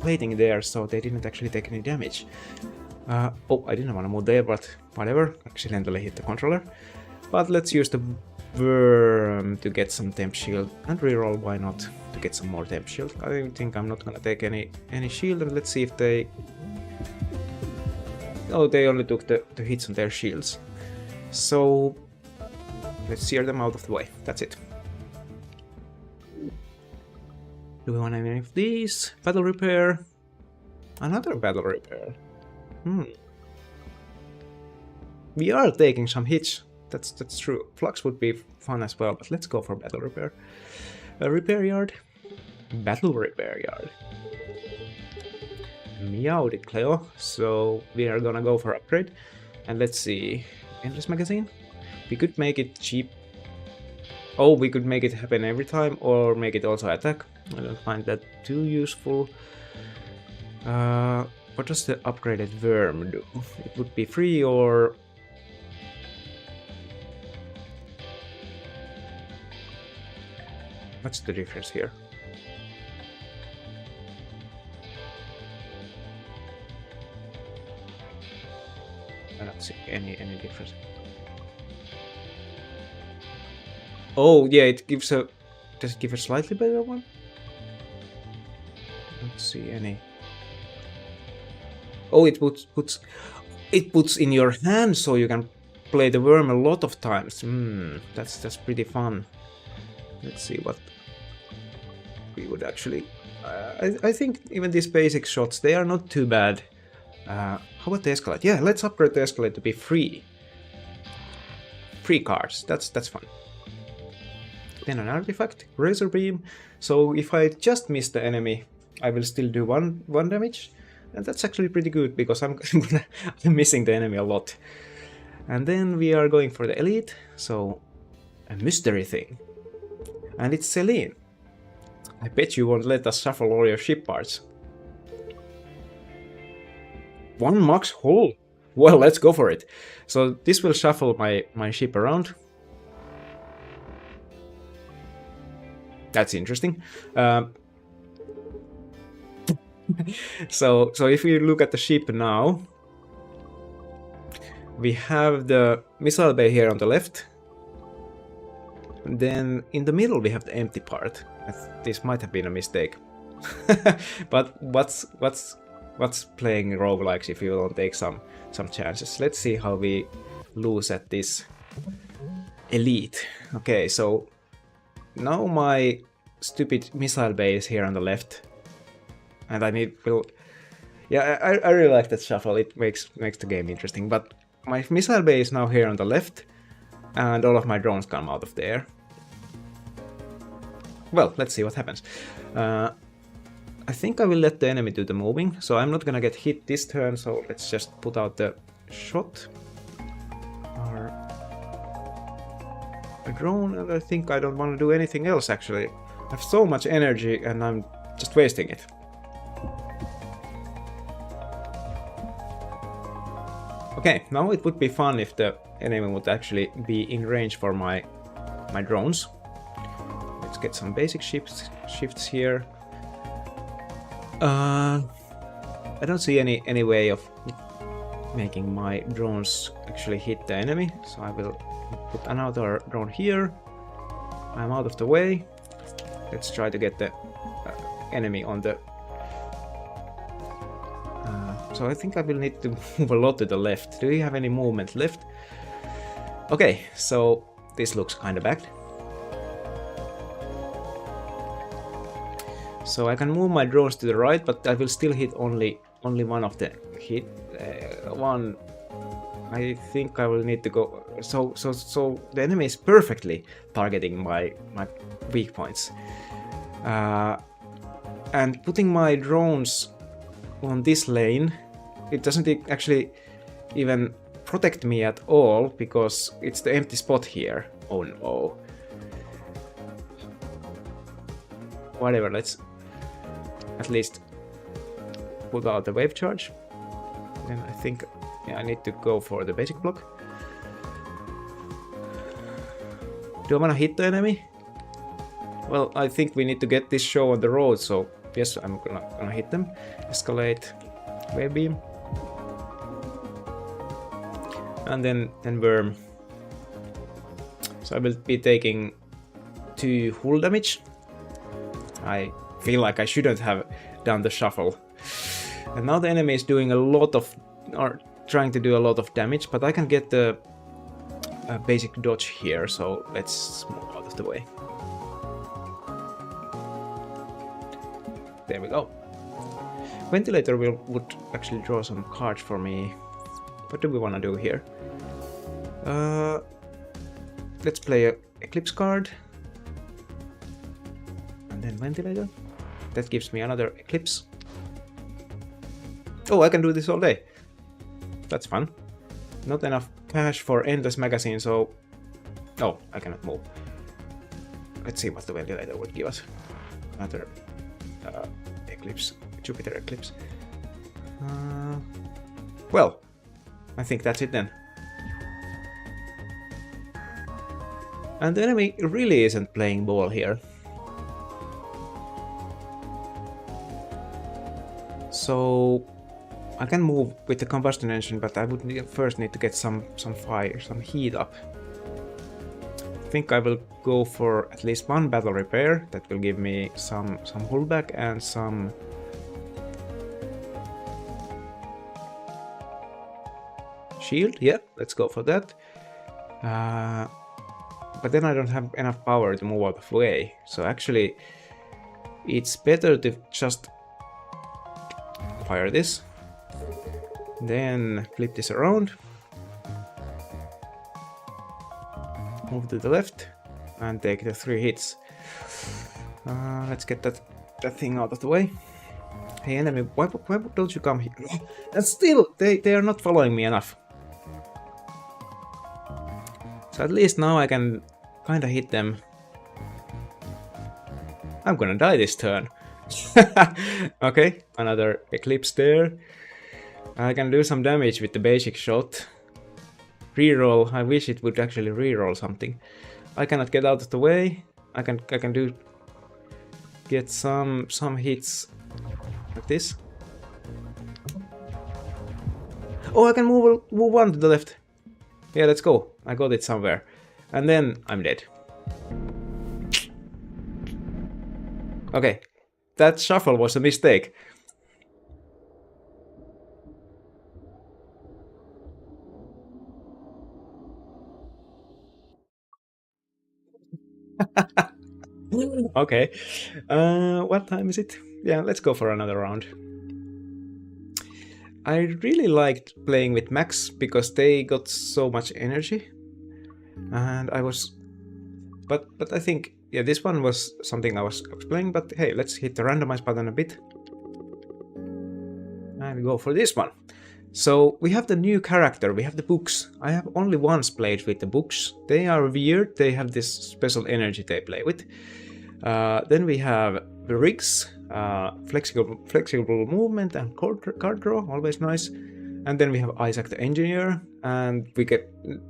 plating there, so they didn't actually take any damage. Oh, I didn't want to move there, but whatever. Accidentally hit the controller. But let's use the worm to get some temp shield and reroll. Why not? To get some more temp shield. I think I'm not gonna take any shield, and let's see if they... Oh, they only took the hits on their shields. So let's sear them out of the way. That's it. Do we want any of these? Battle repair. Another battle repair. We are taking some hits. That's true. Flux would be fun as well, but let's go for battle repair. A repair yard. Battle repair yard. Meowed, Cleo. So we are gonna go for upgrade. And let's see. Endless magazine. We could make it cheap. Oh, we could make it happen every time, or make it also attack. I don't find that too useful. What does the upgraded worm do? It would be free, or... What's the difference here? I don't see any difference. Oh, yeah, it gives a... Does it give a slightly better one? Don't see any. Oh, it puts in your hand, so you can play the worm a lot of times. That's pretty fun. Let's see what we would actually... I think even these basic shots, they are not too bad. How about the Escalade? Yeah, let's upgrade the Escalade to be free. Free cards, that's fun. Then an artifact, Razor Beam. So if I just miss the enemy, I will still do one damage. And that's actually pretty good, because I'm missing the enemy a lot. And then we are going for the Elite, so a mystery thing. And it's Celine. I bet you won't let us shuffle all your ship parts. 1 max hull. Well, let's go for it. So this will shuffle my ship around. That's interesting. So if we look at the ship now, we have the missile bay here on the left. And then in the middle we have the empty part. This might have been a mistake. But what's playing roguelikes if you don't take some chances? Let's see how we lose at this Elite. Okay, so now my stupid missile bay is here on the left. And I need... Well, yeah, I really like that shuffle. It makes the game interesting. But my missile bay is now here on the left. And all of my drones come out of there. well, let's see what happens. I think I will let the enemy do the moving, so I'm not gonna get hit this turn, so let's just put out the shot. Or a drone, and I think I don't want to do anything else actually. I have so much energy and I'm just wasting it. Okay, now it would be fun if the enemy would actually be in range for my drones. Let's get some basic shifts here. I don't see any way of making my drones actually hit the enemy, so I will put another drone here. I'm out of the way. Let's try to get the enemy on the... so I think I will need to move a lot to the left. Do we have any movement left? Okay, so this looks kind of bad. So I can move my drones to the right, but I will still hit only one of the hit. One. I think I will need to go. So the enemy is perfectly targeting my weak points. And putting my drones on this lane, it doesn't actually even protect me at all because it's the empty spot here. Oh no. Whatever, let's at least put out the wave charge. Then I think I need to go for the basic block. Do I want to hit the enemy? Well, I think we need to get this show on the road, so yes, I'm gonna hit them. Escalate, wave beam, and then worm. So I will be taking 2 hull damage. I feel like I shouldn't have done the shuffle. And now the enemy is doing a lot of, or trying to do a lot of damage, but I can get the basic dodge here, so let's move out of the way. There we go. Ventilator would actually draw some cards for me. What do we want to do here? Let's play a Eclipse card. And then Ventilator. That gives me another Eclipse. Oh, I can do this all day. That's fun. Not enough cash for endless magazine, so... Oh, I cannot move. Let's see what the Ventilator would give us. Another Eclipse. Jupiter Eclipse. Well, I think that's it then. And the enemy really isn't playing ball here. So I can move with the combustion engine, but I would first need to get some fire, some heat up. I think I will go for at least one battle repair. That will give me some hullback and some shield. Yeah, let's go for that. But then I don't have enough power to move out of the way. So actually, it's better to just fire this. Then flip this around. Move to the left and take the 3 hits. Let's get that thing out of the way. Hey enemy, why don't you come here? And still, they are not following me enough. So at least now I can kinda hit them. I'm gonna die this turn. Okay, another Eclipse there. I can do some damage with the basic shot. Reroll, I wish it would actually reroll something. I cannot get out of the way. I can get some hits like this. Oh, I can move one to the left. Yeah, let's go. I got it somewhere. And then I'm dead. Okay, that shuffle was a mistake. Okay, what time is it? Yeah, let's go for another round. I really liked playing with Max because they got so much energy, and I was, but I think yeah, this one was something I was playing, but hey, let's hit the randomize button a bit. And go for this one. So we have the new character, we have the books. I have only once played with the books. They are weird, they have this special energy they play with. Then we have the rigs, flexible movement and card draw, always nice. And then we have Isaac the engineer, and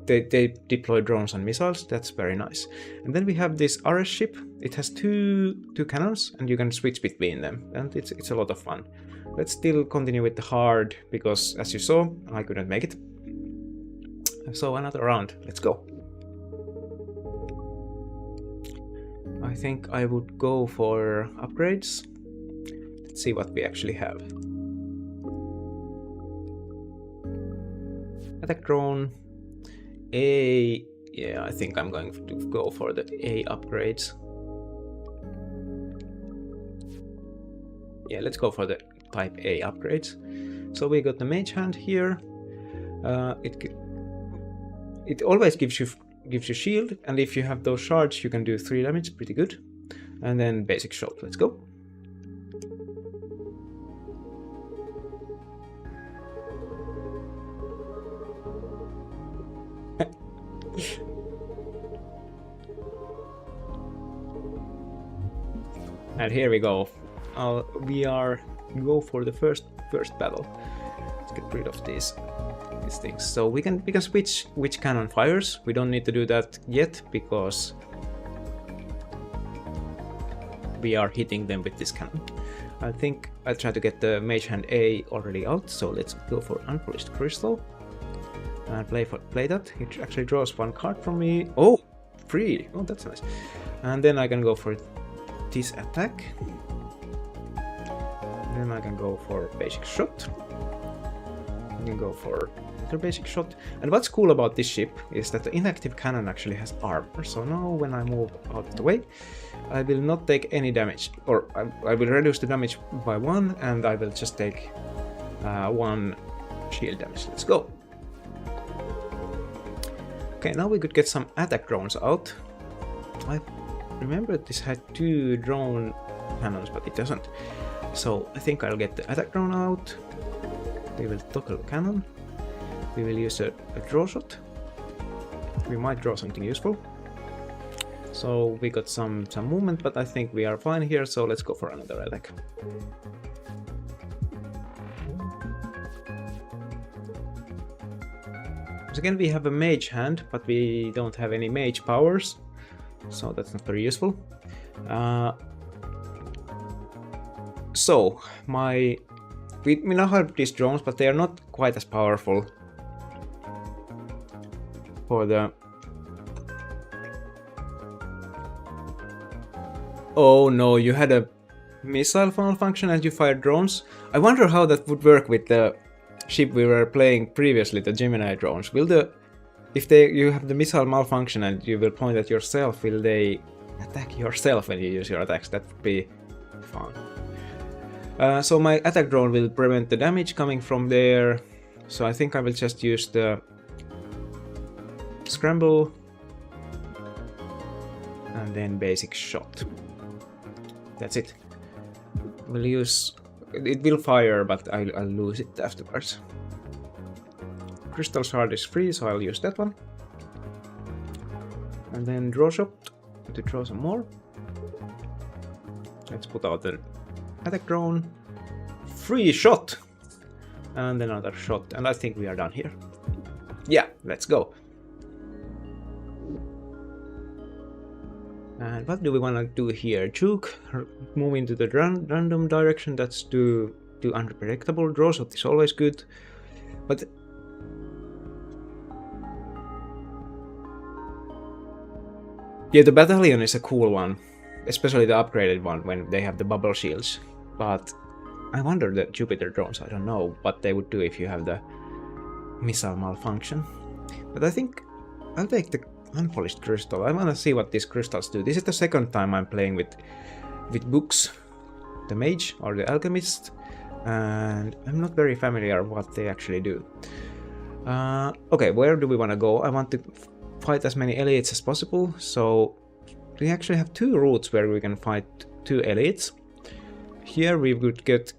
they deploy drones and missiles. That's very nice. And then we have this RS ship. It has two cannons, and you can switch between them, and it's a lot of fun. Let's still continue with the hard, because as you saw, I couldn't make it. So another round, let's go. I think I would go for upgrades. Let's see what we actually have. Attack drone, A, yeah, I think I'm going to go for the A upgrades. Yeah, let's go for the type A upgrades. So we got the mage hand here. It always gives you shield, and if you have those shards, you can do 3 damage, pretty good. And then basic shot. Let's go. And here we go. We go for the first battle. Let's get rid of these things. So we can switch which cannon fires. We don't need to do that yet because we are hitting them with this cannon. I think I'll try to get the mage hand A already out. So let's go for unpolished crystal and play that. It actually draws 1 card from me. Oh, 3. Oh, that's nice. And then I can go for this attack. Then I can go for basic shot. I can go for another basic shot. And what's cool about this ship is that the inactive cannon actually has armor. So now when I move out of the way, I will not take any damage. Or I will reduce the damage by 1, and I will just take 1 shield damage. Let's go. Okay, now we could get some attack drones out. I remember this had 2 drone cannons, but it doesn't. So I think I'll get the attack drone out. We will toggle cannon. We will use a draw shot. We might draw something useful. So we got some movement, but I think we are fine here, so let's go for another attack. So again, we have a mage hand, but we don't have any mage powers, so that's not very useful. So we now have these drones, but they are not quite as powerful for the... Oh no, you had a missile malfunction and you fired drones? I wonder how that would work with the ship we were playing previously, the Gemini drones. If you have the missile malfunction and you will point at yourself, will they attack yourself when you use your attacks? That would be fun. So my attack drone will prevent the damage coming from there. So I think I will just use the scramble and then basic shot. That's it. It will fire, but I'll lose it afterwards. Crystal shard is free, so I'll use that one. And then draw shot to draw some more. Let's put out the attack drone. Free shot! And another shot, and I think we are done here. Yeah, let's go. And what do we want to do here? Juke, move into the random direction. That's too unpredictable. Draw shot is always good. But yeah, the battalion is a cool one. Especially the upgraded one when they have the bubble shields. But I wonder the Jupiter drones, I don't know what they would do if you have the missile malfunction. But I think I'll take the unpolished crystal. I want to see what these crystals do. This is the second time I'm playing with books, the mage or the alchemist, and I'm not very familiar what they actually do. Okay, where do we want to go? I want to fight as many elites as possible, so we actually have two routes where we can fight two elites. Here we would get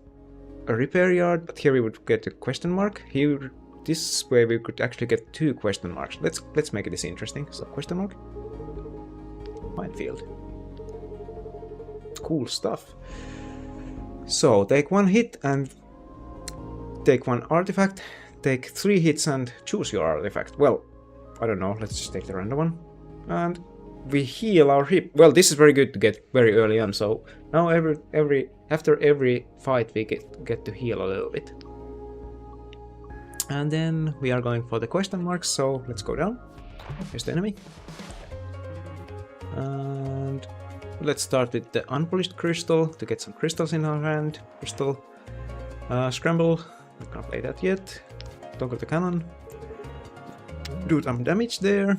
a repair yard, but here we would get a question mark. Here, this way we could actually get two question marks. Let's make this interesting. So question mark, minefield. Cool stuff. So take one hit and take one artifact. Take 3 hits and choose your artifact. Well, I don't know. Let's just take the random one. And we heal our hip. Well, this is very good to get very early on. So now after every fight we get to heal a little bit. And then we are going for the question marks. So let's go down. Here's the enemy. And let's start with the unpolished crystal to get some crystals in our hand. Crystal. Scramble. Not gonna play that yet. Toggle the cannon. Do some damage there.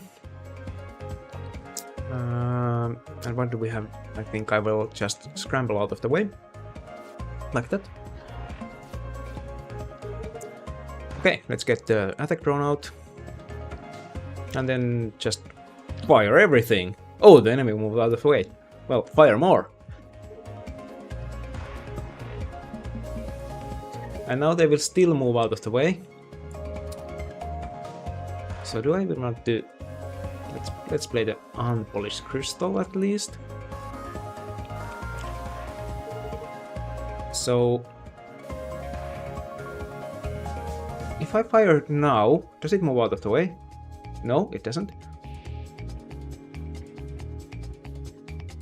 And what do we have? I think I will just scramble out of the way. Like that. Okay, let's get the attack drone out. And then just fire everything. Oh, the enemy moved out of the way. Well, fire more. And now they will still move out of the way. So do I even want to... Let's play the unpolished crystal at least. So... if I fire it now, does it move out of the way? No, it doesn't.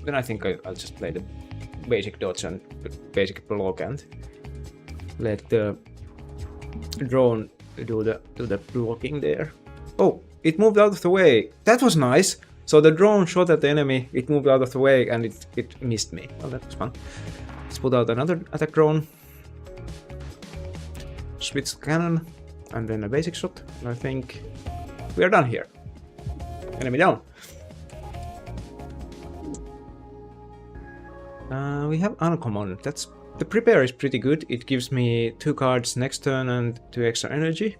Then I think I'll just play the basic dodge and basic block and let the drone do the blocking there. Oh, it moved out of the way. That was nice. So the drone shot at the enemy, it moved out of the way and it missed me. Well, that was fun. Let's put out another attack drone. Switch cannon and then a basic shot. And I think we are done here. Enemy down. We have uncommon. The prepare is pretty good. It gives me 2 cards next turn and 2 extra energy.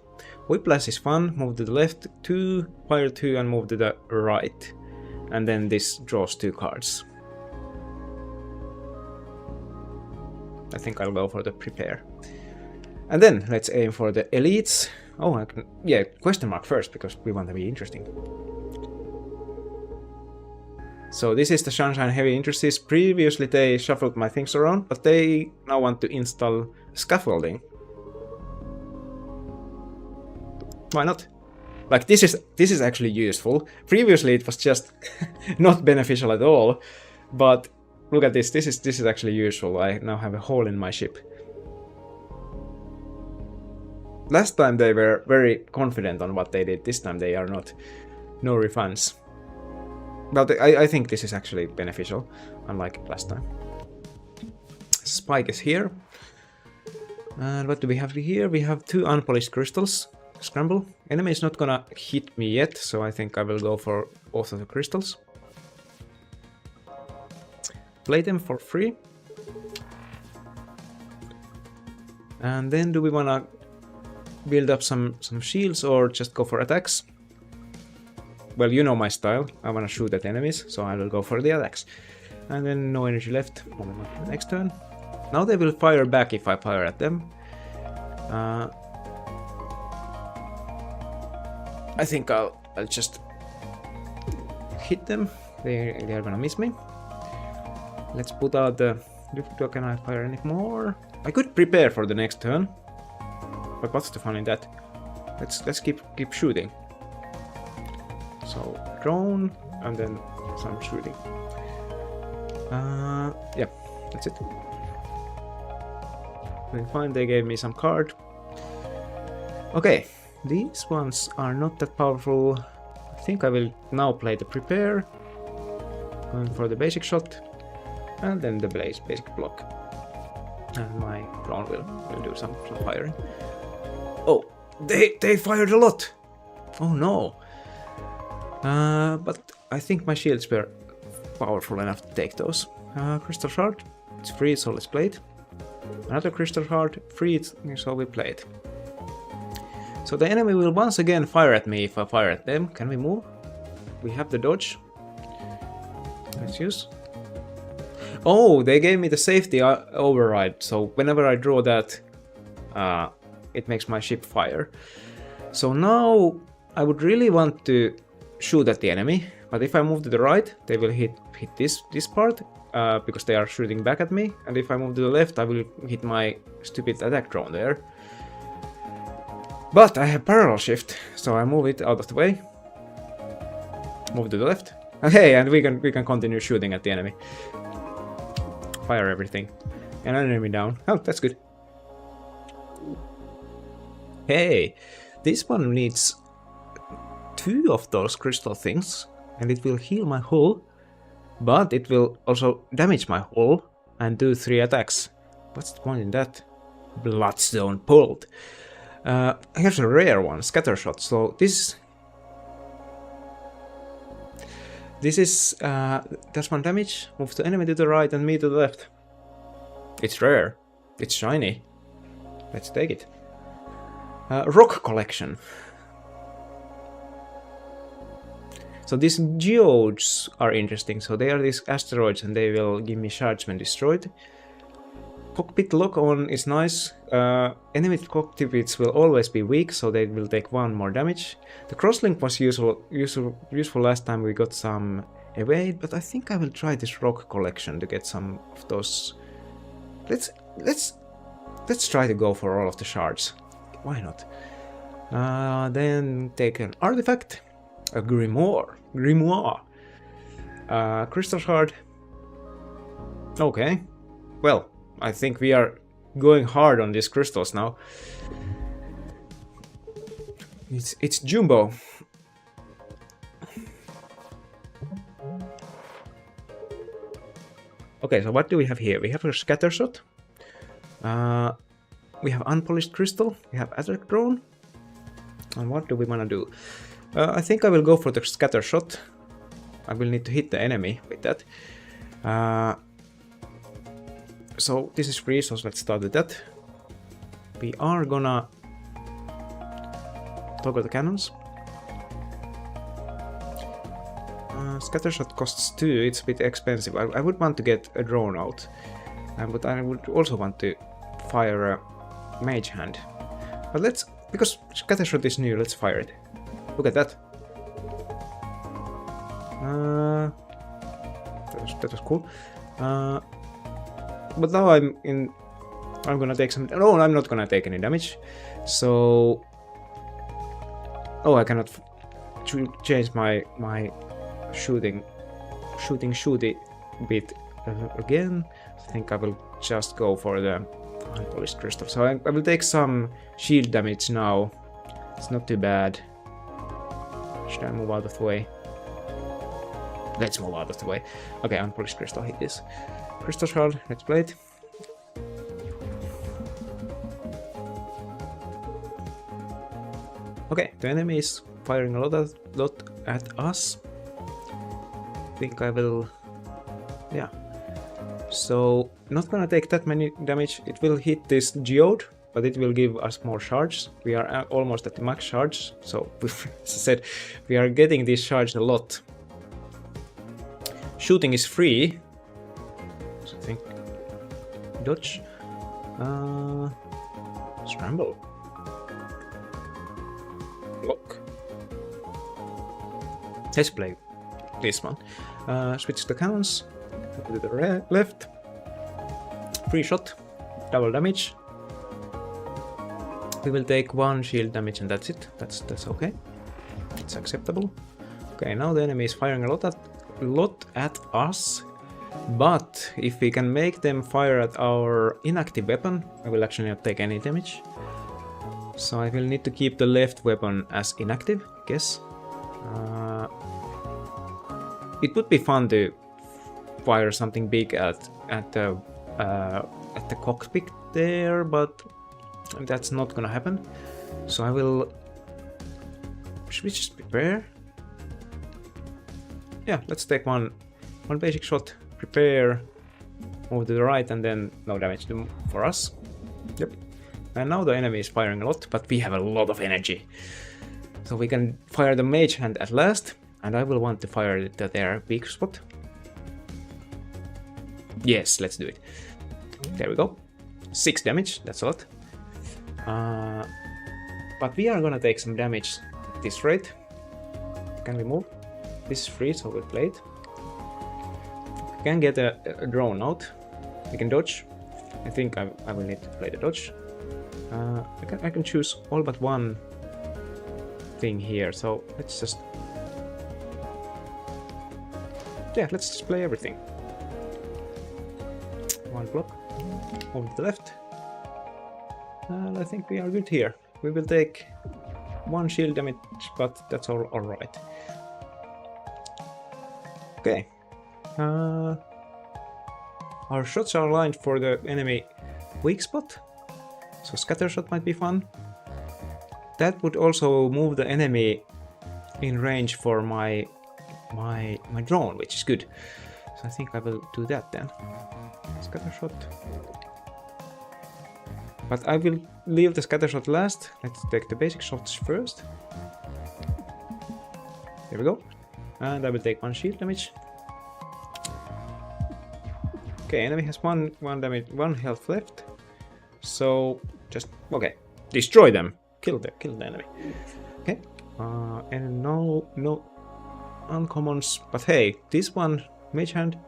Whiplash is fun. Move to the left 2, fire 2 and move to the right. And then this draws 2 cards. I think I'll go for the prepare. And then let's aim for the elites. Oh, I can... yeah, question mark first because we want to be interesting. So this is the Sunshine Heavy Industries. Previously they shuffled my things around, but they now want to install scaffolding. Why not? Like this is actually useful. Previously it was just not beneficial at all. But look at this. This is actually useful. I now have a hole in my ship. Last time they were very confident on what they did. This time they are not. No refunds. But I think this is actually beneficial, unlike last time. Spike is here. And what do we have here? We have 2 unpolished crystals. Scramble. Enemy is not gonna hit me yet, so I think I will go for both of the crystals. Play them for free. And then do we wanna build up some shields or just go for attacks? Well, you know my style. I want to shoot at enemies, so I will go for the attacks. And then no energy left. Moving on to the next turn. Now they will fire back if I fire at them. I think I'll just hit them. They are gonna miss me. Let's put out the... Can I fire any more? I could prepare for the next turn. But what's the fun in that? Let's keep shooting. So drone and then some shooting. Yeah, that's it. Doing fine. They gave me some card. Okay, these ones are not that powerful. I think I will now play the prepare. Going for the basic shot, and then the basic block. And my drone will do some firing. Oh, they fired a lot. Oh no. But I think my shields were powerful enough to take those. Crystal shard, it's free, so let's play it. Another crystal shard, free, so we play it. So the enemy will once again fire at me if I fire at them. Can we move? We have the dodge. Let's use. Oh, they gave me the safety override, so whenever I draw that, it makes my ship fire. So now I would really want to shoot at the enemy, but if I move to the right, they will hit this part, because they are shooting back at me, and if I move to the left, I will hit my stupid attack drone there. But I have parallel shift, so I move it out of the way. Move to the left. Okay, and we can continue shooting at the enemy. Fire everything. And an enemy down. Oh, that's good. Hey, this one needs 2 of those crystal things, and it will heal my hull, but it will also damage my hull and do 3 attacks. What's the point in that? Bloodstone pulled. Here's a rare one, scatter shot. So this is does 1 damage, moves the enemy to the right and me to the left. It's rare. It's shiny. Let's take it. Rock collection. So these geodes are interesting. So they are these asteroids and they will give me shards when destroyed. Cockpit lock on is nice. Enemy cockpits will always be weak, so they will take 1 more damage. The crosslink was useful last time we got some evade, but I think I will try this rock collection to get some of those. Let's try to go for all of the shards. Why not? Then take an artifact, a grimoire, crystal shard. Okay, well. I think we are going hard on these crystals now. It's Jumbo. Okay, so what do we have here? We have a scatter shot. We have unpolished crystal. We have attack drone. And what do we want to do? I think I will go for the scatter shot. I will need to hit the enemy with that. So this is free, so let's start with that. We are gonna toggle the cannons. Scattershot costs 2, it's a bit expensive. I would want to get a drone out, but I would also want to fire a mage hand. But let's, because Scattershot is new, let's fire it. Look at that. That was cool. But now I'm gonna take some. No, I'm not gonna take any damage. So, oh, I cannot change my shooting bit again. I think I will just go for the unpolished crystal. So I will take some shield damage now. It's not too bad. Should I move out of the way? Let's move out of the way. Okay, unpolished crystal, hit this. Crystal shard, let's play it. Okay, the enemy is firing a lot at us. I think I will... yeah. So, not gonna take that many damage. It will hit this geode, but it will give us more shards. We are almost at the max shards, so as I said, we are getting these shards a lot. Shooting is free. So I think dodge, scramble, block. Let's play this one. Switch the cannons to the left. Free shot, double damage. We will take 1 shield damage and that's it. That's okay. It's acceptable. Okay, now the enemy is firing a lot at us. But if we can make them fire at our inactive weapon, I will actually not take any damage. So I will need to keep the left weapon as inactive, I guess. It would be fun to fire something big at the cockpit there, but that's not gonna happen. So I will... should we just prepare? Yeah, let's take one basic shot. Prepare, move to the right, and then no damage for us. Yep. And now the enemy is firing a lot, but we have a lot of energy. So we can fire the mage hand at last, and I will want to fire it at their weak spot. Yes, let's do it. There we go. 6 damage, that's a lot. But we are gonna take some damage at this rate. Can we move? This is free, so we'll play it. We can get a drone out. We can dodge. I think I will need to play the dodge. I can choose all but one thing here, so let's just... Yeah, let's just play everything. One block, over to the left. And I think we are good here. We will take 1 shield damage, but that's alright. Okay. Our shots are aligned for the enemy weak spot, so scatter shot might be fun. That would also move the enemy in range for my drone, which is good. So I think I will do that then. Scatter shot. But I will leave the scatter shot last. Let's take the basic shots first. There we go. And I will take 1 shield damage. Okay, enemy has one damage, 1 health left. So just destroy them. Kill the enemy. Okay. And no uncommons. But hey, this one, Mage Hand,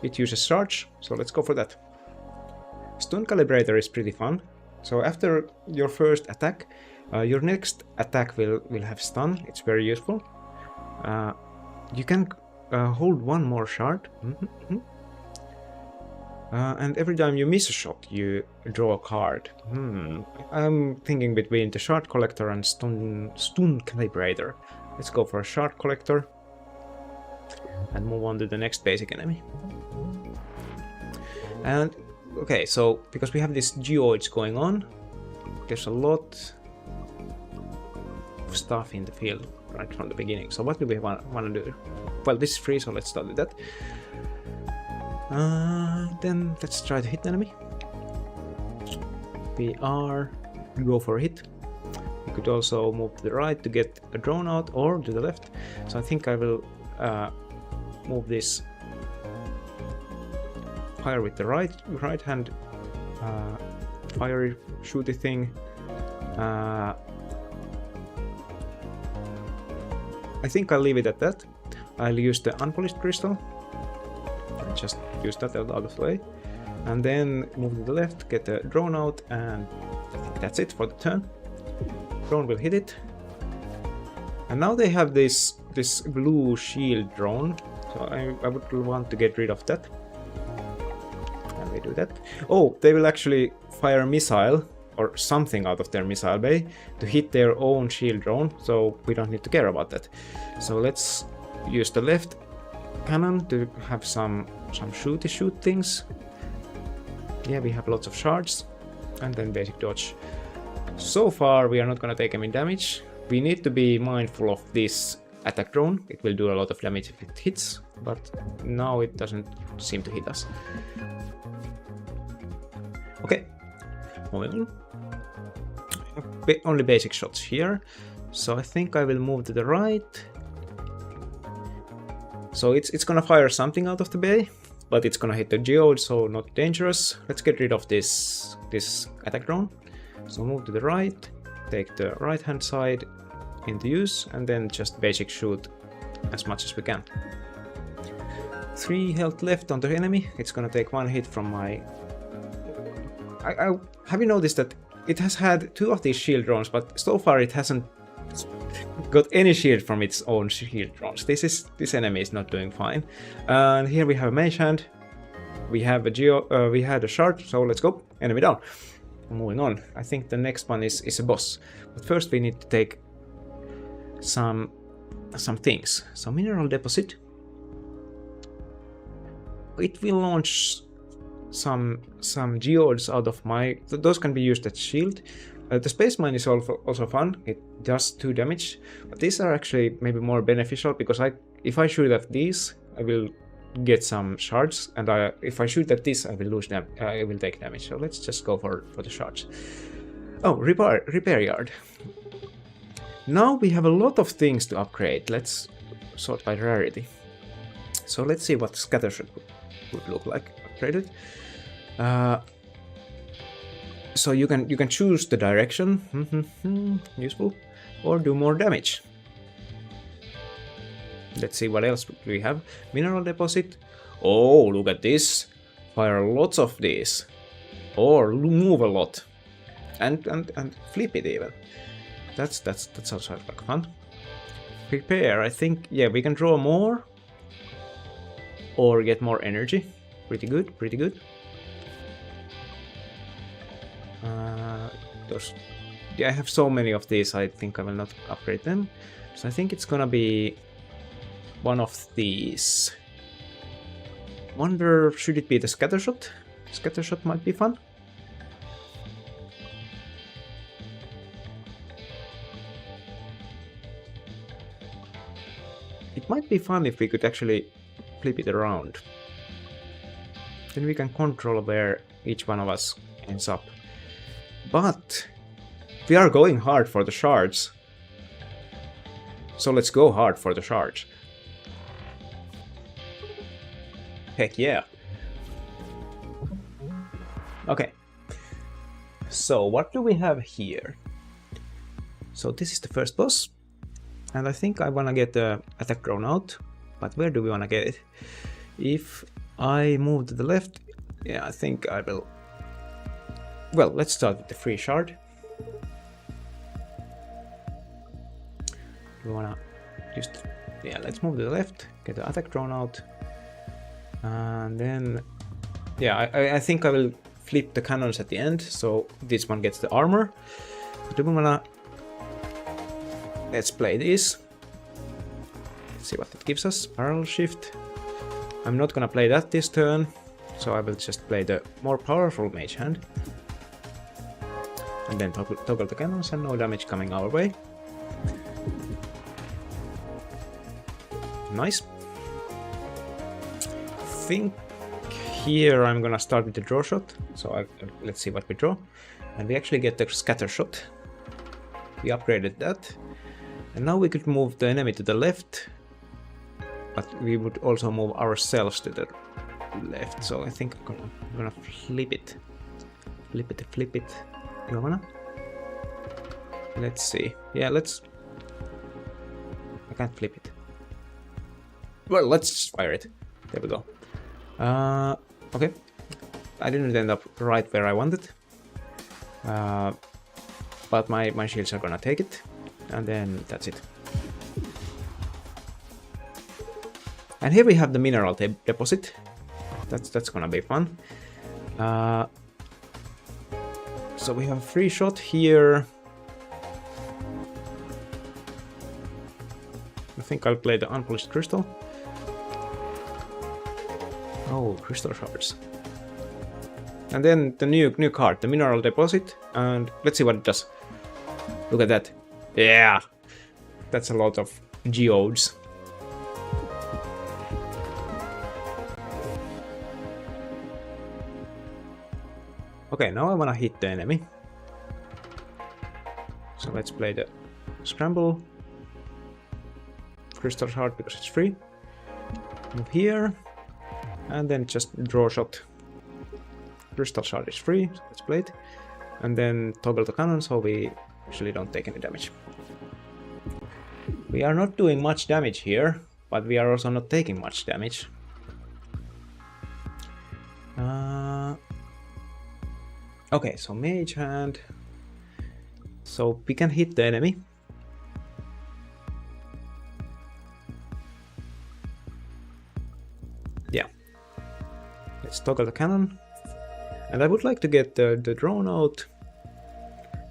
it uses charge, so let's go for that. Stun Calibrator is pretty fun. So after your first attack, your next attack will have stun. It's very useful. You can hold 1 more shard. And every time you miss a shot, you draw a card. I'm thinking between the shard collector and stun calibrator. Let's go for a shard collector and move on to the next basic enemy. And okay, so because we have these geoids going on, there's a lot of stuff in the field right from the beginning. So what do we want to do? Well, this is free, so let's start with that. Then let's try to hit the enemy. Go for a hit. You could also move to the right to get a drone out, or to the left. So I think I will move this fire with the right hand fire shooty thing. I think I'll leave it at that. I'll use the unpolished crystal. Just use that out of the way, and then move to the left, get the drone out, and I think that's it for the turn. Drone will hit it, and now they have this blue shield drone, so I would want to get rid of that. And we do that. Oh, they will actually fire a missile or something out of their missile bay to hit their own shield drone, so we don't need to care about that. So let's use the left cannon to have some shoot things. Yeah, we have lots of shards, and then basic dodge. So far we are not gonna take any damage. We need to be mindful of this attack drone. It will do a lot of damage if it hits, but now it doesn't seem to hit us. Okay, moving on. Only basic shots here, so I think I will move to the right. So it's gonna fire something out of the bay, but it's gonna hit the geode, so not dangerous. Let's get rid of this attack drone. So move to the right, take the right hand side into use, and then just basic shoot as much as we can. 3 health left on the enemy. It's gonna take 1 hit from my... Have you noticed that it has had 2 of these shield drones, but so far it hasn't got any shield from its own shield drones. This enemy is not doing fine. And here we have a mage hand. We have a we had a shard, so let's go. Enemy down. Moving on. I think the next one is a boss. But first we need to take some things. So mineral deposit. It will launch some geodes out of my... Those can be used as shield. The space mine is also fun. It does 2 damage, but these are actually maybe more beneficial because if I shoot at these, I will get some shards, and if I shoot at this, I will lose them. I will take damage. So let's just go for the shards. Oh, repair yard. Now we have a lot of things to upgrade. Let's sort by rarity. So let's see what scatter shot would look like. upgraded. So you can choose the direction, useful, or do more damage. Let's see what else we have. Mineral deposit. Oh, look at this! Fire lots of these, or move a lot, and flip it even. That sounds like fun. Prepare. I think we can draw more, or get more energy. Pretty good. Pretty good. I have so many of these, I think I will not upgrade them. So I think it's gonna be one of these. Wonder, should it be the scattershot? Scattershot might be fun. It might be fun if we could actually flip it around. Then we can control where each one of us ends up. But we are going hard for the shards. So let's go hard for the shards. Heck yeah. Okay. So what do we have here? So this is the first boss. And I think I wanna get the attack drone out. But where do we wanna get it? If I move to the left, yeah, I think I will. Well, let's start with the free shard. We wanna just, let's move to the left, get the attack drone out, and then, I think I will flip the cannons at the end, so this one gets the armor. Do we wanna, let's play this. Let's see what it gives us. Parallel shift. I'm not gonna play that this turn, so I will just play the more powerful mage hand. And then toggle the cannons and no damage coming our way. Nice. I think here I'm gonna start with the draw shot. So let's see what we draw. And we actually get the scatter shot. We upgraded that. And now we could move the enemy to the left. But we would also move ourselves to the left. So I think I'm gonna flip it. Flip it. You wanna? Let's see. Yeah, let's. I can't flip it. Well, let's just fire it. There we go. Okay. I didn't end up right where I wanted. But my shields are gonna take it. And then that's it. And here we have the mineral deposit. That's gonna be fun. So we have a free shot here. I think I'll play the unpolished crystal. Oh, crystal shards. And then the new card, the mineral deposit, and let's see what it does. Look at that. Yeah! That's a lot of geodes. Okay, now I wanna hit the enemy. So let's play the scramble. Crystal shard because it's free. Move here. And then just draw shot. Crystal shard is free, so let's play it. And then toggle the cannon so we actually don't take any damage. We are not doing much damage here, but we are also not taking much damage. Okay, so mage hand. So we can hit the enemy. Yeah. Let's toggle the cannon. And I would like to get the drone out,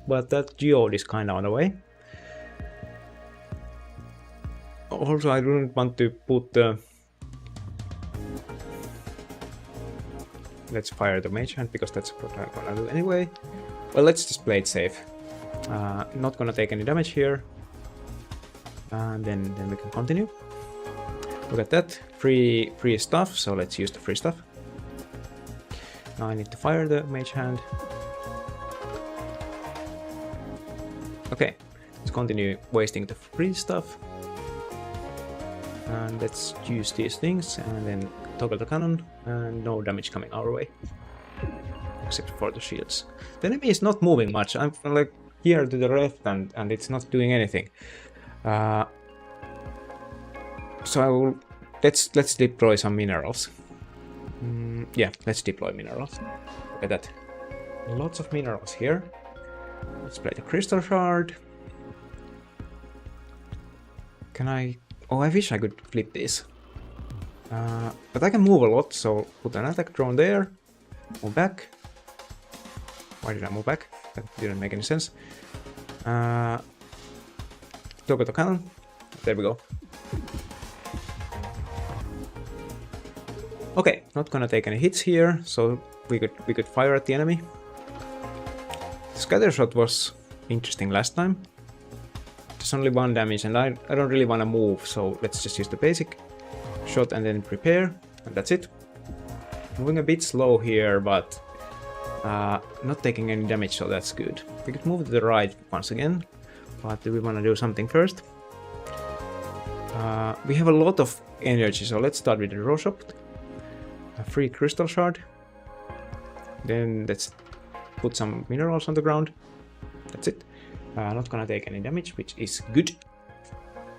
but that geode is kinda on the way. Also, I don't want to put the... Let's fire the mage hand, because that's what I'm gonna do anyway. Well, let's just play it safe. Not gonna take any damage here. And then we can continue. Look at that, free stuff, so let's use the free stuff. Now I need to fire the mage hand. Okay, let's continue wasting the free stuff. And let's use these things and then toggle the cannon, and no damage coming our way. Except for the shields. The enemy is not moving much. I'm like here to the left and it's not doing anything. So I will... Let's deploy some minerals. Yeah, let's deploy minerals. Look at that. Lots of minerals here. Let's play the crystal shard. Can I... Oh, I wish I could flip this. But I can move a lot, so put an attack drone there. Move back. Why did I move back? That didn't make any sense. Toggle the cannon. There we go. Okay, not gonna take any hits here, so we could fire at the enemy. The scatter shot was interesting last time. There's only 1 damage, and I don't really want to move, so let's just use the basic shot and then prepare, and that's it. Moving a bit slow here, but not taking any damage, so that's good. We could move to the right once again, but do we want to do something first? We have a lot of energy, so let's start with the draw shot. A free crystal shard. Then let's put some minerals on the ground. That's it. Not gonna take any damage, which is good.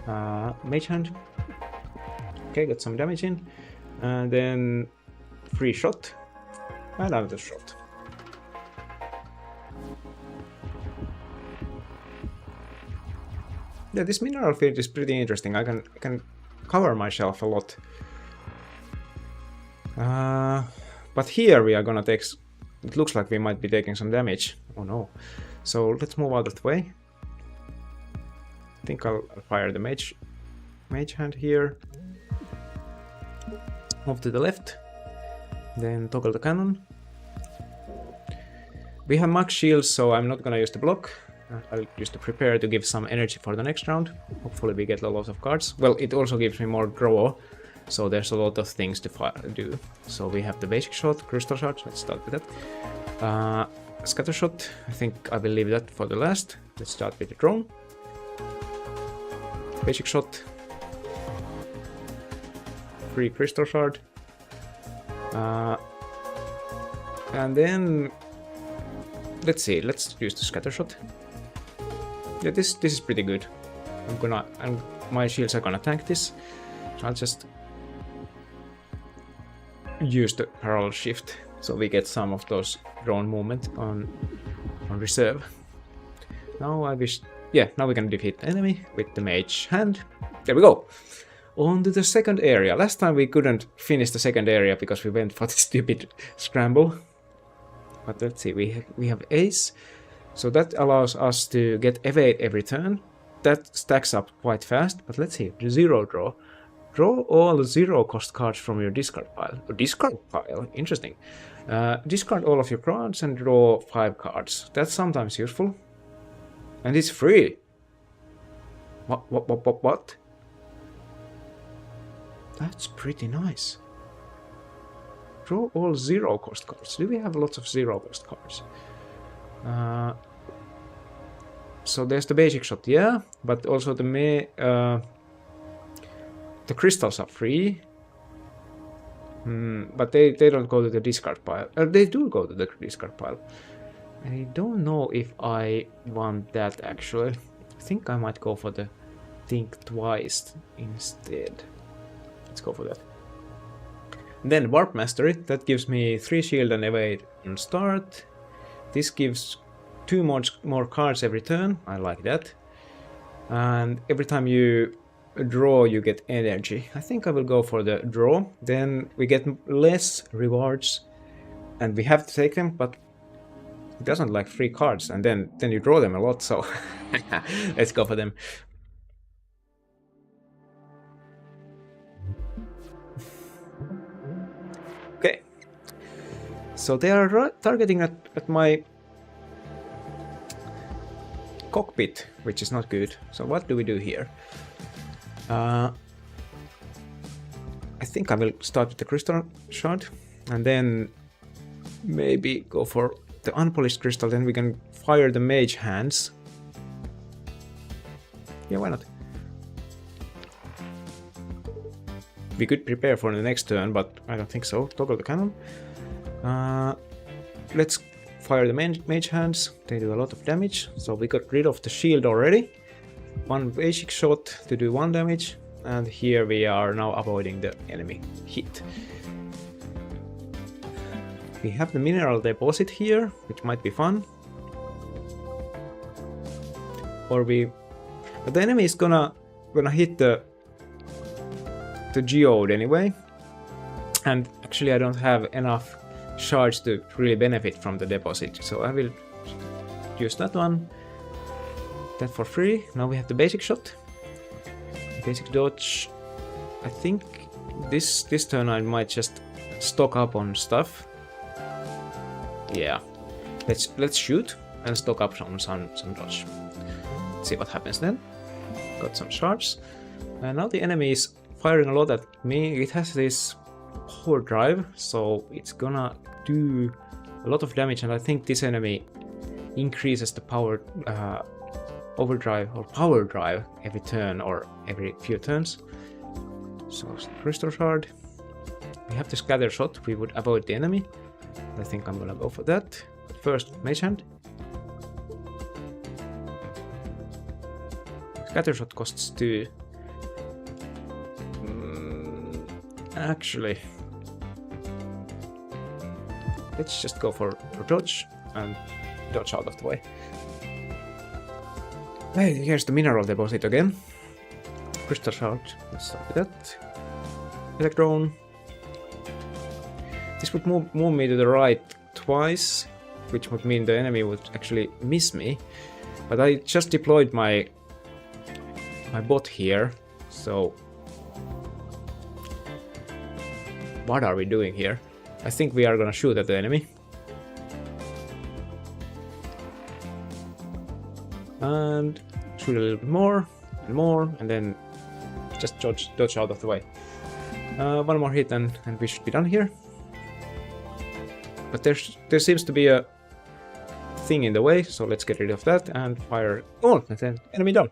Mage hand. Okay, got some damage in. And then free shot. And another shot. Yeah, this mineral field is pretty interesting. I can cover myself a lot. But here we are gonna take... It looks like we might be taking some damage. Oh no. So let's move out of the way. I think I'll fire the mage hand here. Move to the left. Then toggle the cannon. We have max shields, so I'm not gonna use the block. I'll use the prepare to give some energy for the next round. Hopefully we get a lot of cards. Well, it also gives me more draw. So there's a lot of things to do. So we have the basic shot, crystal shot, let's start with that. Scatter shot, I think I will leave that for the last. Let's start with the drone. Basic shot. Free crystal shard. And then, let's see, let's use the scatter shot. Yeah, this is pretty good. My shields are gonna tank this. So I'll just use the parallel shift so we get some of those drone movement on reserve. Now I wish... Yeah, now we can defeat the enemy with the mage hand. There we go! On to the second area. Last time we couldn't finish the second area because we went for the stupid scramble. But let's see, we have ace. So that allows us to get evade every turn. That stacks up quite fast, but let's see, the zero draw. Draw all 0 cost cards from your discard pile. Discard pile? Interesting. Discard all of your cards and draw 5 cards. That's sometimes useful. And it's free. What? That's pretty nice. Draw all 0 cost cards. Do we have lots of 0 cost cards? So there's the basic shot, yeah, but also the crystals are free. But they don't go to the discard pile. They do go to the discard pile. I don't know if I want that actually. I think I might go for the think twice instead. Let's go for that. Then Warp Mastery, that gives me 3 shield and evade on start. This gives 2 more cards every turn, I like that. And every time you draw you get energy. I think I will go for the draw, then we get less rewards and we have to take them, but it doesn't like free cards, and then you draw them a lot, so let's go for them. Okay, so they are targeting at my cockpit, which is not good. So what do we do here? I think I will start with the crystal shard and then maybe go for the unpolished crystal, then we can fire the mage hands. Yeah, why not? We could prepare for the next turn, but I don't think so. Toggle the cannon. Let's fire the mage hands. They do a lot of damage. So we got rid of the shield already. One basic shot to do 1 damage. And here we are now avoiding the enemy hit. We have the mineral deposit here, which might be fun. But the enemy is gonna hit the geode anyway. And actually I don't have enough shards to really benefit from the deposit, so I will use that one. That for free. Now we have the basic shot. Basic dodge. I think this turn I might just stock up on stuff. Yeah. Let's shoot and stock up on some dodge. Let's see what happens then. Got some shards. And now the enemy is firing a lot at me. It has this power drive, so it's gonna do a lot of damage, and I think this enemy increases the power overdrive or power drive every turn or every few turns. So crystal shard. We have the scatter shot. We would avoid the enemy. I think I'm gonna go for that. But first, mage hand. Scatter shot costs 2. Actually, let's just go for dodge and dodge out of the way. Hey, here's the mineral deposit again. Crystal shard. Let's start with that. Electron. This would move me to the right twice, which would mean the enemy would actually miss me. But I just deployed my bot here, so what are we doing here? I think we are gonna shoot at the enemy. And shoot a little bit more and more, and then just dodge out of the way. One more hit and we should be done here. But there seems to be a thing in the way, so let's get rid of that and fire. Oh, and then enemy down.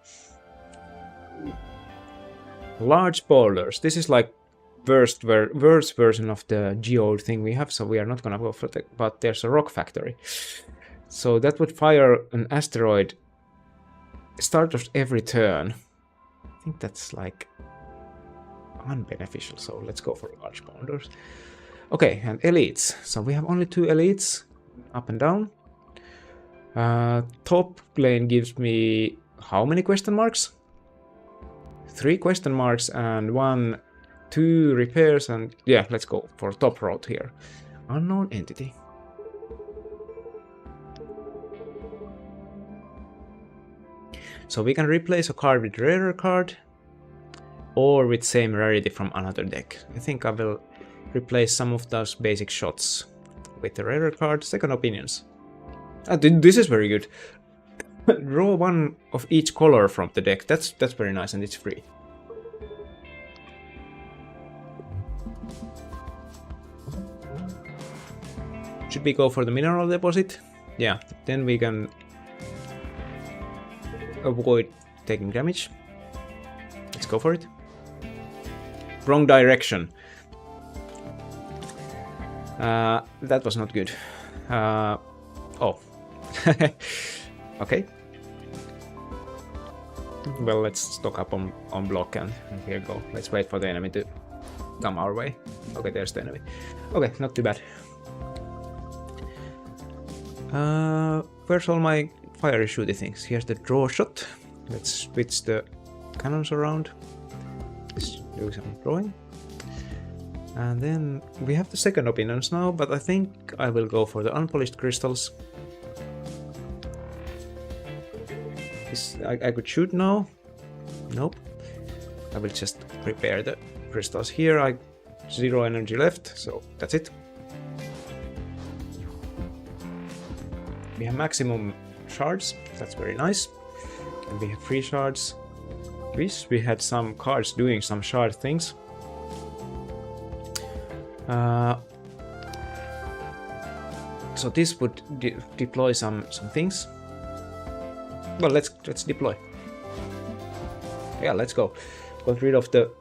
Large boulders. This is like worst version of the geode thing we have, so we are not gonna go for that. But there's a rock factory, so that would fire an asteroid start of every turn. I think that's like unbeneficial, so let's go for large boulders. Okay, and elites. So we have only 2 elites, up and down. Top lane gives me how many question marks? 3 question marks and 2 repairs, and yeah, let's go for top road here. Unknown entity. So we can replace a card with rarer card or with same rarity from another deck. I think I will replace some of those basic shots with the rarer card. Second opinions. This is very good. Draw 1 of each color from the deck. That's very nice, and it's free. Should we go for the mineral deposit? Yeah, then we can avoid taking damage. Let's go for it. Wrong direction. That was not good. Oh. Okay. Well, let's stock up on block and here go. Let's wait for the enemy to come our way. Okay, there's the enemy. Okay, not too bad. Where's all my fiery shooty things? Here's the draw shot. Let's switch the cannons around. Let's do some drawing. And then we have the second opinions now, but I think I will go for the unpolished crystals. I could shoot now. Nope. I will just prepare the crystals here. I 0 energy left, so that's it. We have maximum shards. That's very nice. And we have 3 shards. Wish we had some cards doing some shard things. So this would deploy some things. Well, let's deploy. Yeah, let's go. Got rid of the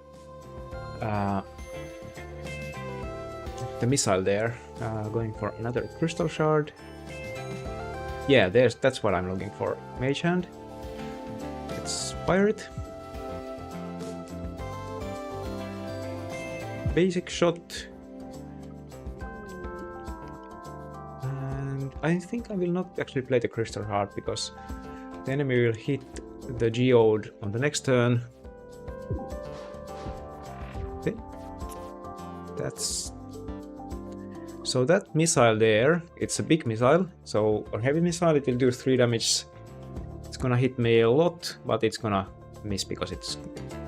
the missile there. Going for another crystal shard. Yeah, that's what I'm looking for. Mage hand. Let's Spire it. Basic shot. And I think I will not actually play the crystal shard because the enemy will hit the geode on the next turn. Okay. That's... So that missile there, it's a big missile, so a heavy missile, it will do 3 damage. It's gonna hit me a lot, but it's gonna miss because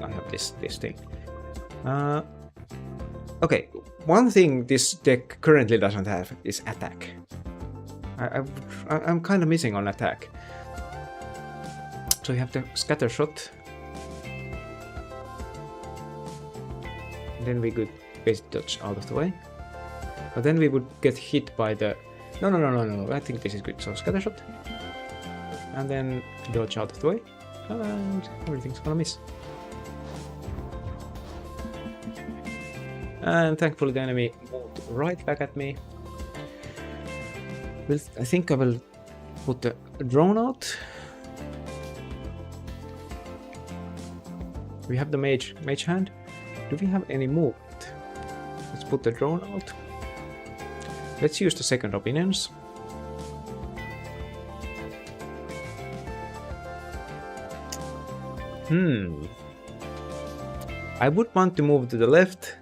I have this thing. Okay, one thing this deck currently doesn't have is attack. I'm kind of missing on attack. So you have the scatter shot. Then we could basic dodge out of the way. But then we would get hit by the... No, I think this is good. So scatter shot. And then dodge out of the way. And everything's gonna miss. And thankfully the enemy moved right back at me. I think I will put the drone out. We have the mage hand. Do we have any movement? Let's put the drone out. Let's use the second opinions. I would want to move to the left.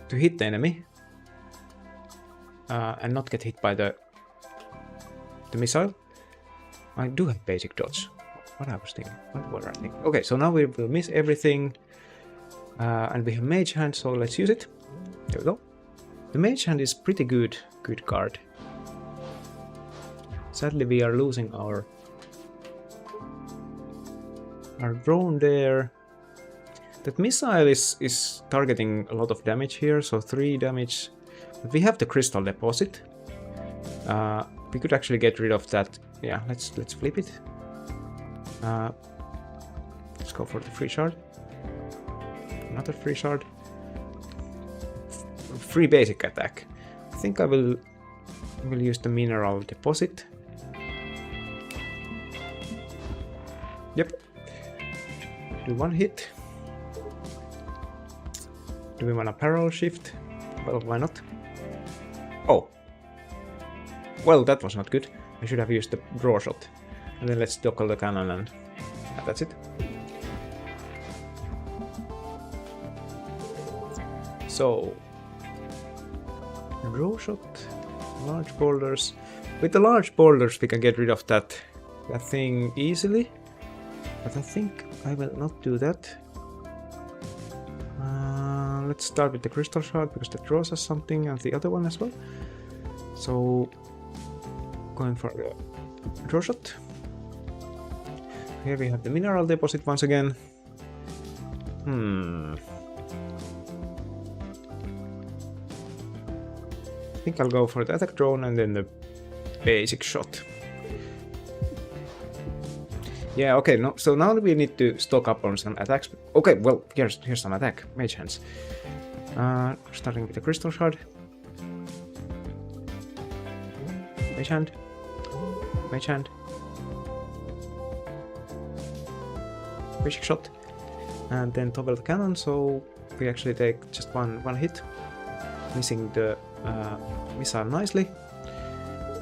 To hit the enemy. And not get hit by the missile. I do have basic dodge. What I was thinking. What was I thinking? Okay, so now we will miss everything. And we have mage hand, so let's use it. There we go. The mage hand is pretty good card. Sadly we are losing our drone there. That missile is targeting a lot of damage here, so 3 damage. But we have the crystal deposit. We could actually get rid of that. Yeah, let's flip it. Let's go for the free shard. Another free shard. Free basic attack. I think I will use the mineral deposit. Yep. Do 1 hit. Do we want a parallel shift? Well, why not? Oh. Well, that was not good. I should have used the draw shot. And then let's toggle the cannon and that's it. So, draw shot, large boulders. With the large boulders we can get rid of that thing easily. But I think I will not do that. Let's start with the crystal shard because that draws us something, and the other one as well. So, going for the draw shot. Here we have the mineral deposit once again. I think I'll go for the attack drone and then the basic shot. Yeah, okay, no, so now we need to stock up on some attacks. Okay, well, here's some attack. Mage hands. Starting with the crystal shard. Mage hand. Mage hand. Basic shot. And then toggle the cannon, so we actually take just one hit. Missing the missile nicely.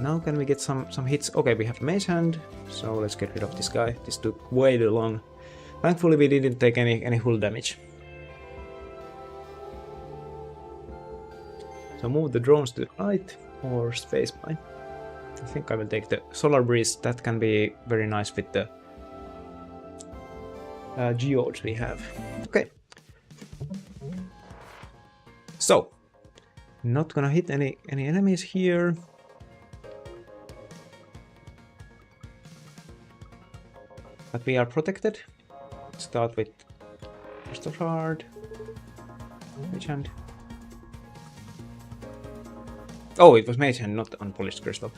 Now can we get some hits? Okay, we have mage hand, so let's get rid of this guy. This took way too long. Thankfully we didn't take any hull damage. So move the drones to the right or space mine. I think I will take the solar breeze. That can be very nice with the geodes we have. Okay. So, not gonna hit any enemies here. But we are protected. Let's start with crystal shard. Mage hand. Oh, it was mage hand, not unpolished crystal.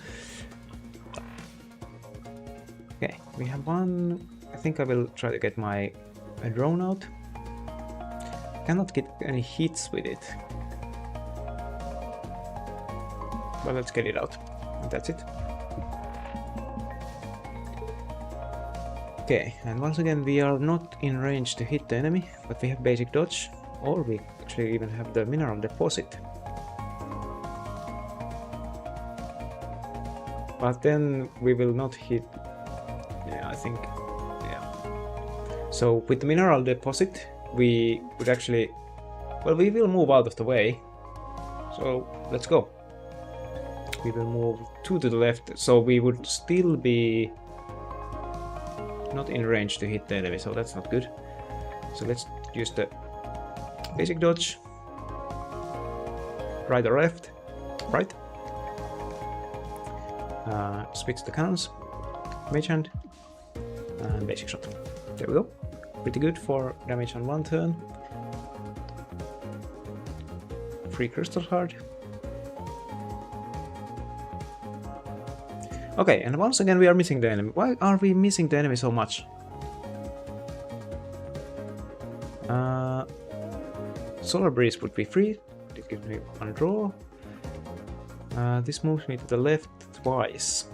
Okay, we have one I think I will try to get my drone out. Cannot get any hits with it. But let's get it out. And that's it. Okay, and once again we are not in range to hit the enemy, but we have basic dodge, or we actually even have the mineral deposit. But then we will not hit. Yeah, I think. Yeah. So with the mineral deposit, we would actually. Well, we will move out of the way. So let's go. We will move 2 to the left, so we would still be not in range to hit the enemy, so that's not good. So let's use the basic dodge. Right or left? Right. Switch the cannons. Mage hand. And basic shot. There we go. Pretty good for damage on 1 turn. 3 crystal heart. Okay, and once again we are missing the enemy. Why are we missing the enemy so much? Solar Breeze would be free. It gives me 1 draw. This moves me to the left twice.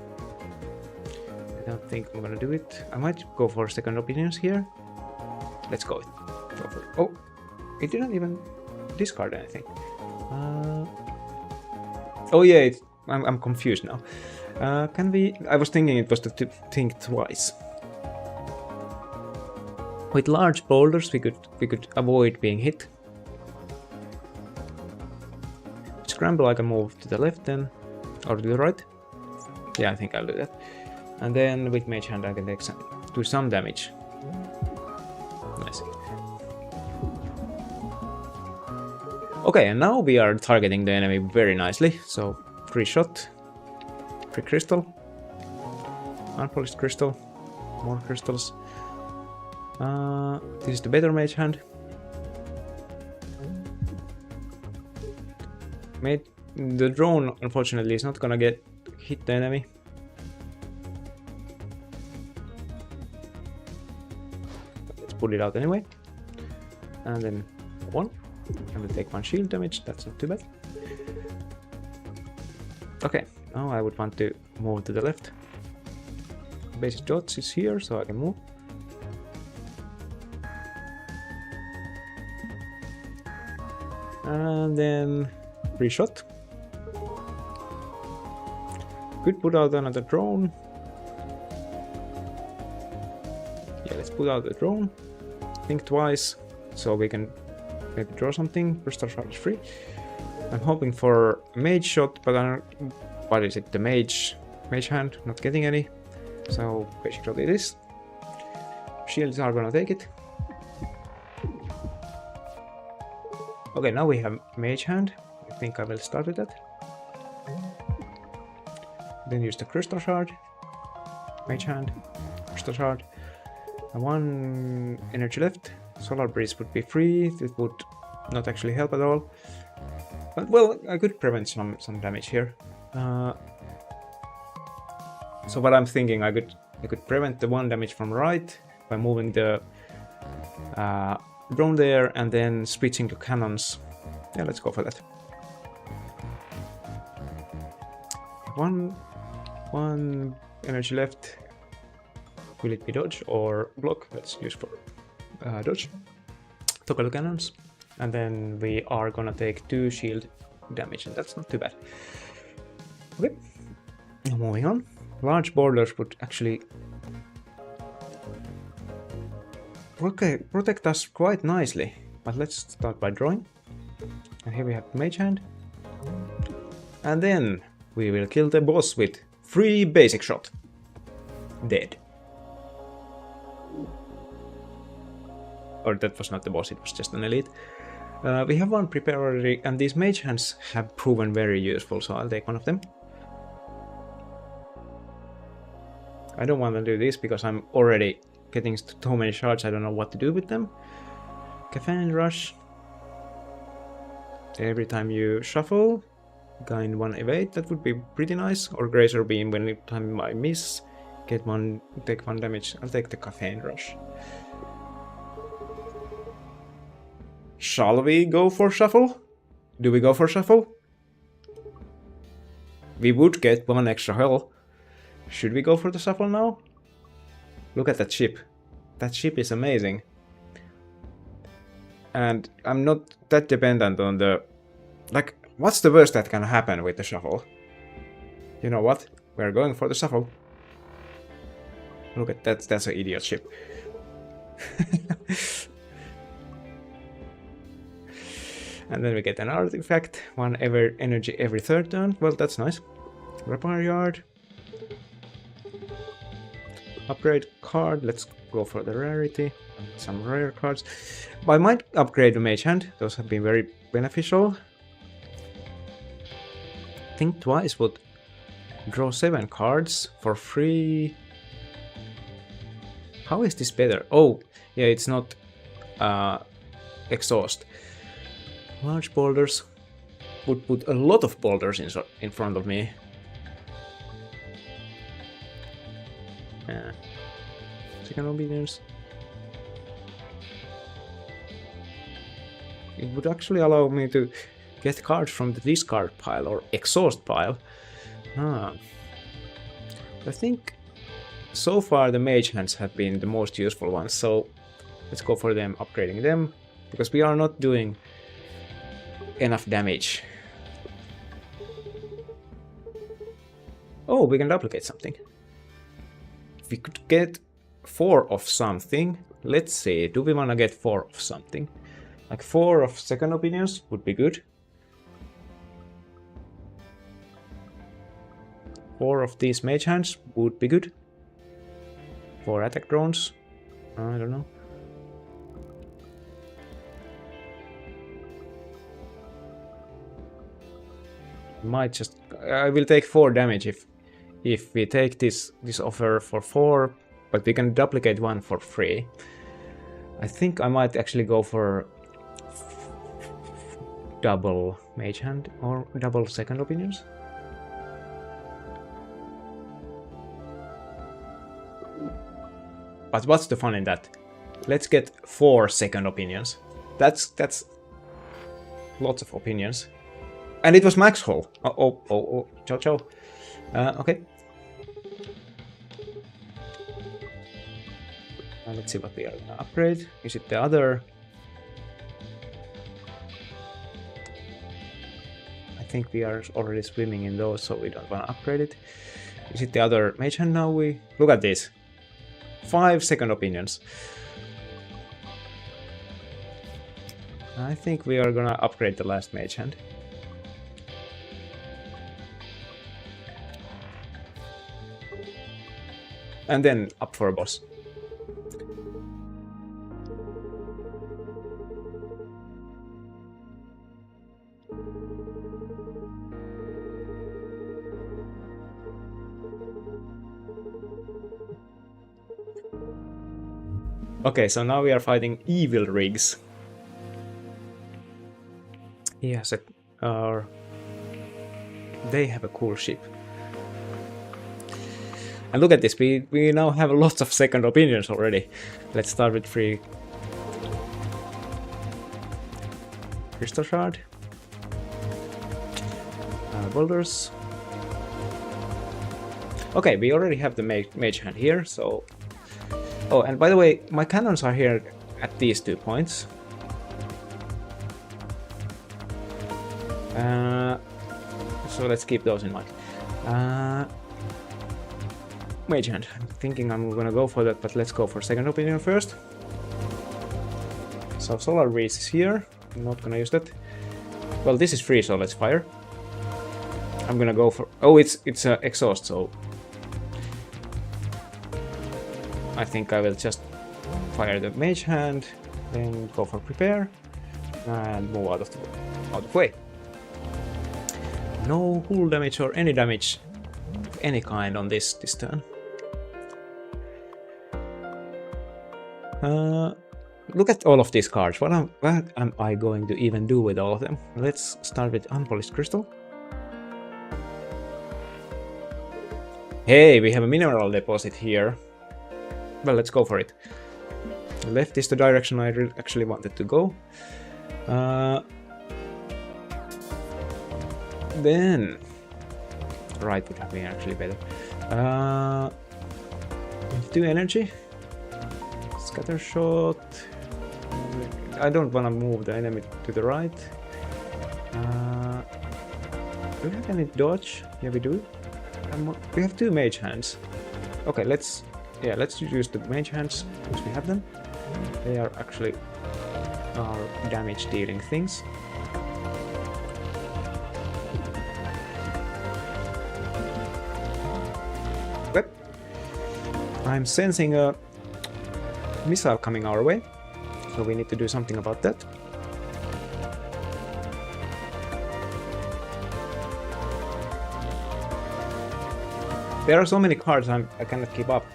I don't think I'm gonna do it. I might go for second opinions here. Let's go for it. Oh, it didn't even discard anything. Oh yeah, I'm confused now. Can we? I was thinking it was to think twice. With large boulders, we could avoid being hit. Scramble, I can move to the left then, or to the right. Yeah, I think I'll do that. And then with Mage Hand, I can do some damage. Nice. Okay, and now we are targeting the enemy very nicely. So, free shot. Free crystal, unpolished crystal, more crystals. This is the better mage hand. The drone, unfortunately, is not gonna hit the enemy. Let's put it out anyway. And then 1. I will take 1 shield damage. That's not too bad. Okay. Now I would want to move to the left. Basic dodge is here, so I can move. And then free shot. Could put out another drone. Yeah, let's put out the drone. Think twice, so we can maybe draw something. Crystal shot is free. I'm hoping for mage shot, but what is it? The mage hand, not getting any. So basically it is. Shields are gonna take it. Okay, now we have mage hand. I think I will start with that. Then use the crystal shard. Mage hand, crystal shard. And 1 energy left. Solar Breeze would be free. It would not actually help at all. But well, I could prevent some damage here. So what I'm thinking, I could prevent the 1 damage from right by moving the drone there and then switching to cannons. Yeah, let's go for that. One energy left. Will it be dodge or block? Let's use for dodge. Toggle cannons. And then we are gonna take 2 shield damage, and that's not too bad. Okay, now moving on. Large borders would actually protect us quite nicely, but let's start by drawing. And here we have Mage Hand. And then we will kill the boss with 3 basic shot. Dead. Or that was not the boss, it was just an elite. We have 1 preparatory, and these mage hands have proven very useful, so I'll take 1 of them. I don't want to do this because I'm already getting so many shards, I don't know what to do with them. Caffeine Rush. Every time you shuffle, gain 1 evade, that would be pretty nice. Or Grazer Beam when time I miss, take one damage. I'll take the caffeine rush. Shall we go for shuffle? Do we go for shuffle? We would get 1 extra health. Should we go for the shuffle now? Look at that ship. That ship is amazing. And I'm not that dependent on the... Like, what's the worst that can happen with the shuffle? You know what? We're going for the shuffle. Look at that, that's an idiot ship. And then we get an artifact, 1 energy every 3rd turn. Well, that's nice. Repair yard. Upgrade card, let's go for the rarity. Some rare cards. I might upgrade the mage hand, those have been very beneficial. Think twice would draw 7 cards for free. How is this better? Oh, yeah, it's not exhaust. Large boulders would put a lot of boulders in front of me. Second obedience. It would actually allow me to get cards from the discard pile or exhaust pile. I think so far the mage hands have been the most useful ones, so let's go for them, upgrading them, because we are not doing enough damage. Oh, we can duplicate something. If we could get 4 of something, let's see, do we want to get 4 of something? Like 4 of second opinions would be good. 4 of these mage hands would be good. 4 attack drones, I don't know. Might just, I will take 4 damage if we take this offer for 4, but we can duplicate 1 for free. I think I might actually go for double mage hand or double second opinions. But what's the fun in that? Let's get 4 second opinions. That's lots of opinions. And it was max hull. Oh, ciao. Okay. Let's see what we are gonna upgrade. Is it the other? I think we are already swimming in those, so we don't want to upgrade it. Is it the other mage hand now? We look at this. 5 second opinions. I think we are gonna upgrade the last mage hand. And then up for a boss. Okay, so now we are fighting evil rigs. Yes, they have a cool ship. And look at this, we now have lots of second opinions already. Let's start with 3 crystal shard, boulders. Okay, we already have the mage hand here, so... Oh, and by the way, my cannons are here at these 2 points. So let's keep those in mind. Mage hand. I'm thinking I'm gonna go for that, but let's go for second opinion first. So solar breeze is here. I'm not gonna use that. Well, this is free, so let's fire. I'm gonna go for... Oh, it's exhaust, so... I think I will just fire the mage hand, then go for prepare, and move out of the way. No hull damage or any damage of any kind on this turn. Look at all of these cards. What am I going to even do with all of them? Let's start with unpolished crystal. Hey, we have a mineral deposit here. Well, let's go for it. Left is the direction I actually wanted to go. Then right would have been actually better. 2 energy. Scatter shot. I don't want to move the enemy to the right. Do we have any dodge? Yeah, we do. We have 2 mage hands. Okay, let's use the mage hands because we have them. They are actually our damage dealing things. Yep. I'm sensing a missile coming our way, so we need to do something about that. There are so many cards I cannot keep up,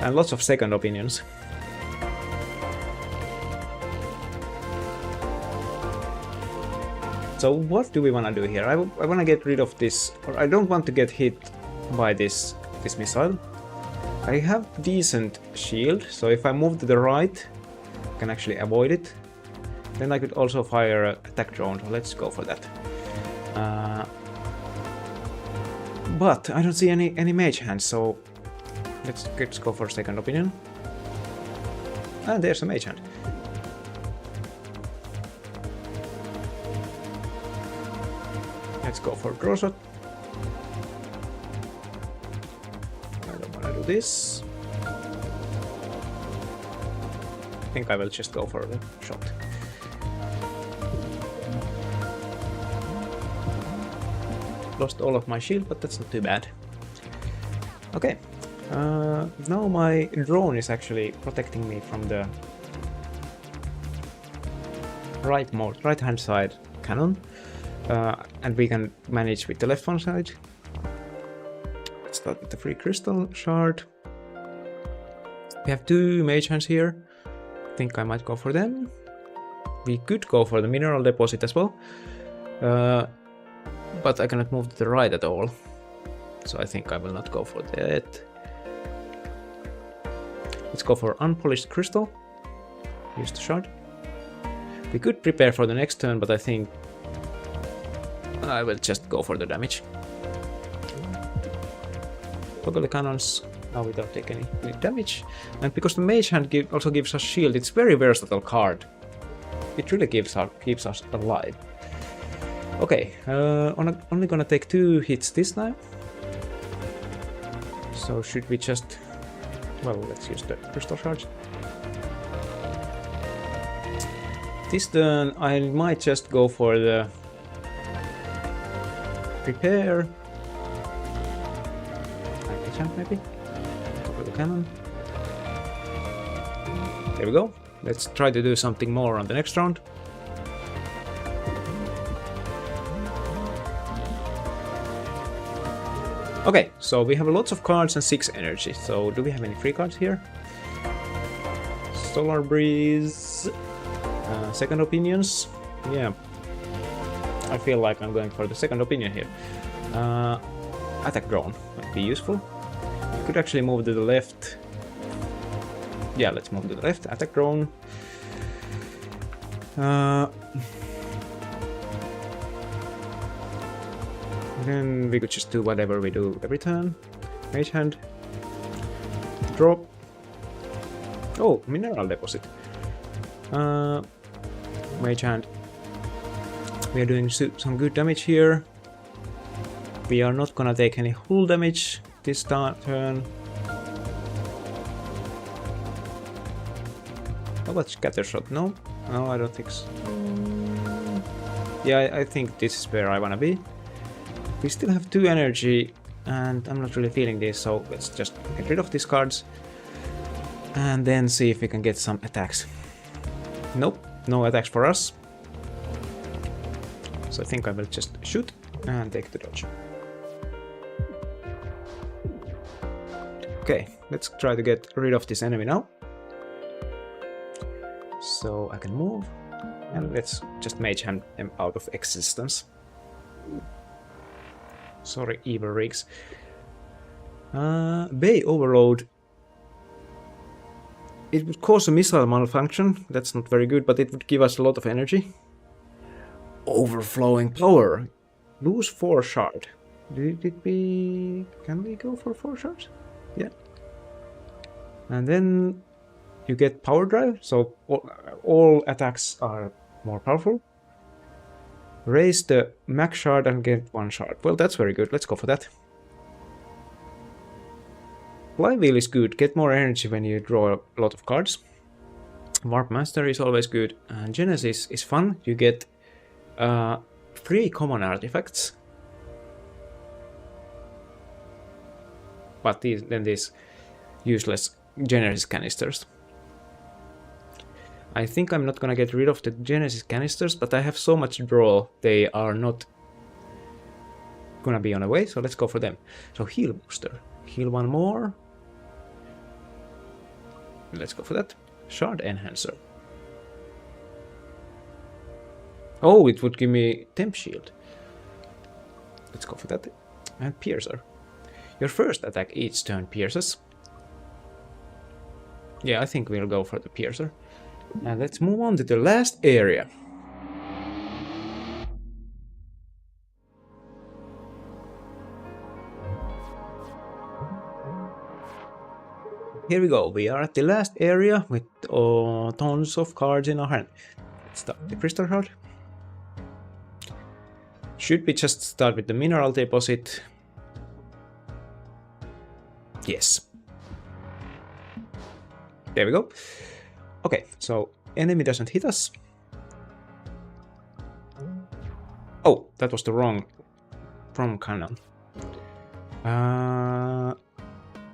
and lots of second opinions. So what do we want to do here? I want to get rid of this, or I don't want to get hit by this missile. I have decent shield, so if I move to the right, I can actually avoid it. Then I could also fire an attack drone, so let's go for that. But I don't see any mage hands, so let's go for second opinion. Ah, there's a mage hand. Let's go for draw shot. I don't want to do this. I think I will just go for the shot. Lost all of my shield, but that's not too bad. Okay, now my drone is actually protecting me from the right hand side cannon, and we can manage with the left hand side. Let's start with the free crystal shard. We have 2 mage hands here. I think I might go for them. We could go for the mineral deposit as well. But I cannot move to the right at all, so I think I will not go for that. Let's go for unpolished crystal. Use the shard. We could prepare for the next turn, but I think I will just go for the damage. Toggle the cannons. Now we don't take any damage. And because the mage hand also gives us shield, it's a very versatile card. It really keeps us alive. Okay, only gonna take 2 hits this time. So should we just... Well, let's use the crystal shards. This turn I might just go for the... Prepare. Maybe? Cover the cannon. There we go. Let's try to do something more on the next round. Okay, so we have lots of cards and 6 energy. So do we have any free cards here? Solar Breeze, second opinions. Yeah, I feel like I'm going for the second opinion here. Attack drone might be useful. We could actually move to the left. Yeah, let's move to the left. Attack drone. Then we could just do whatever we do every turn. Mage hand. Drop. Oh, mineral deposit. Mage hand. We are doing some good damage here. We are not gonna take any hull damage this turn. How about scatter shot? No? No, I don't think so. Yeah, I think this is where I wanna be. We still have 2 energy, and I'm not really feeling this, so let's just get rid of these cards. And then see if we can get some attacks. Nope, no attacks for us. So I think I will just shoot and take the dodge. Okay, let's try to get rid of this enemy now. So I can move, and let's just mage hand him out of existence. Sorry, evil rigs. Bay overload. It would cause a missile malfunction. That's not very good, but it would give us a lot of energy. Overflowing power. Lose 4 shard. Can we go for 4 shards? Yeah. And then you get power drive, so all attacks are more powerful. Raise the max shard and get 1 shard. Well, that's very good. Let's go for that. Flywheel is good. Get more energy when you draw a lot of cards. Warp Master is always good. And Genesis is fun. You get 3 common artifacts. But then these useless Genesis canisters. I think I'm not gonna get rid of the Genesis canisters, but I have so much draw, they are not gonna be on the way, so let's go for them. So heal booster. Heal 1 more. Let's go for that. Shard enhancer. Oh, it would give me temp shield. Let's go for that. And piercer. Your first attack each turn pierces. Yeah, I think we'll go for the piercer. And let's move on to the last area. Here we go, we are at the last area with tons of cards in our hand. Let's start with the crystal card. Should we just start with the mineral deposit? Yes. There we go. Okay, so enemy doesn't hit us. Oh, that was the wrong cannon.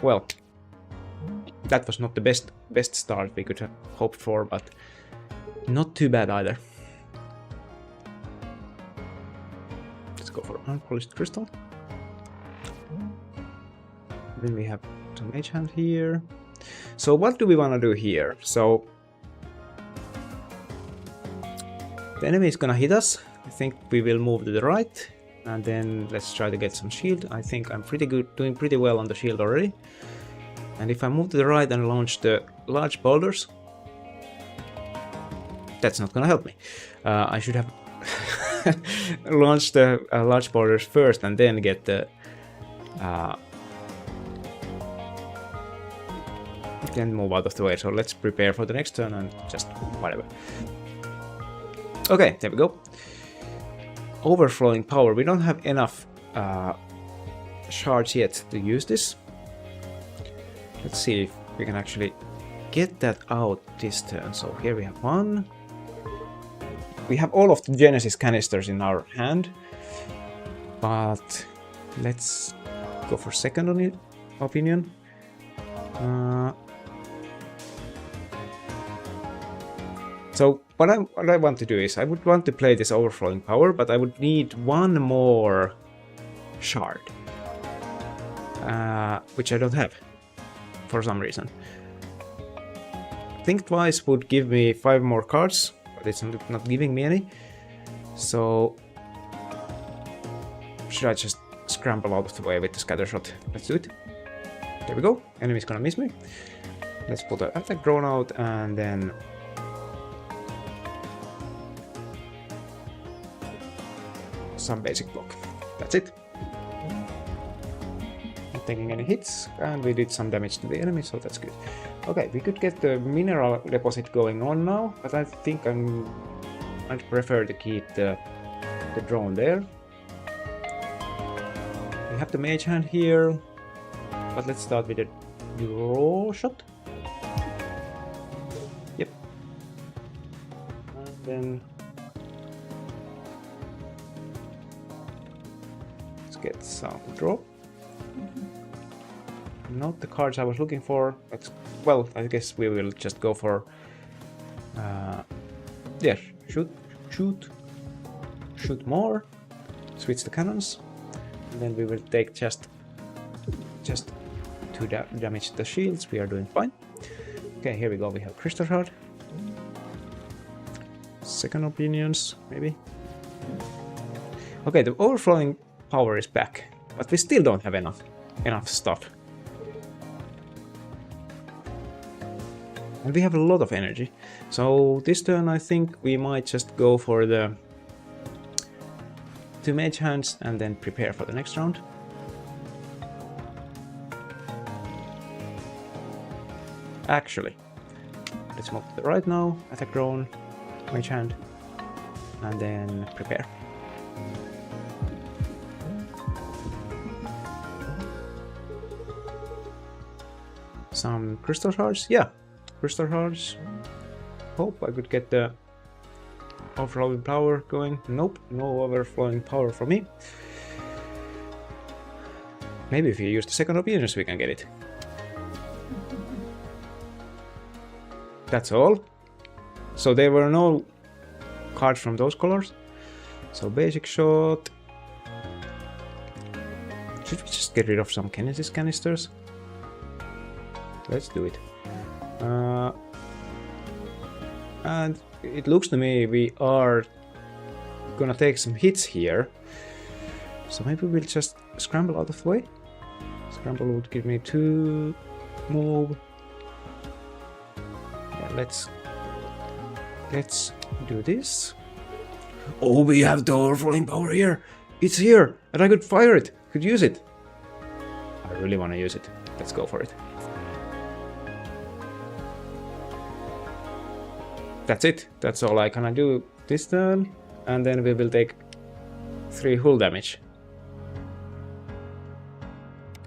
Well, that was not the best start we could have hoped for, but not too bad either. Let's go for unpolished crystal. Then we have some mage hand here. So what do we want to do here? So the enemy is gonna hit us. I think we will move to the right, and then let's try to get some shield. I think I'm pretty good, doing pretty well on the shield already. And if I move to the right and launch the large boulders, that's not gonna help me. I should have launched the large boulders first and then get the then move out of the way. So let's prepare for the next turn and just whatever. Okay, there we go. Overflowing power. We don't have enough shards yet to use this. Let's see if we can actually get that out this turn. So here we have 1. We have all of the Genesis canisters in our hand, but let's go for second opinion. So what I want to do is I would want to play this overflowing power, but I would need 1 more shard, which I don't have for some reason. Think Twice would give me 5 more cards, but it's not giving me any. So should I just scramble out of the way with the scatter shot? Let's do it. There we go. Enemy's gonna miss me. Let's put the attack drone out and then some basic block. That's it. Not taking any hits, and we did some damage to the enemy, so that's good. Okay, we could get the mineral deposit going on now, but I think I'd prefer to keep the drone there. We have the mage hand here, but let's start with the draw shot. Yep. And then let's get some draw. Not the cards I was looking for. Well, I guess we will just go for yeah, shoot more, switch the cannons, and then we will take just 2 damage to the shields. We are doing fine. Okay, here we go. We have crystal shard, second opinions maybe. Okay, the overflowing power is back, but we still don't have enough stuff. And we have a lot of energy. So this turn I think we might just go for the 2 mage hands and then prepare for the next round. Actually, let's move to the right now, attack drone, mage hand, and then prepare. Some crystal shards? Yeah, crystal shards. Hope I could get the overflowing power going. Nope, no overflowing power for me. Maybe if you use the second opinions we can get it. That's all. So there were no cards from those colors. So basic shot. Should we just get rid of some Kinesis canisters? Let's do it. And it looks to me we are gonna take some hits here. So maybe we'll just scramble out of the way. Scramble would give me 2 move. Yeah, let's do this. Oh, we have the overflowing power here. It's here, and I could fire it. Could use it. I really want to use it. Let's go for it. That's it. That's all I can do this turn, and then we will take 3 hull damage.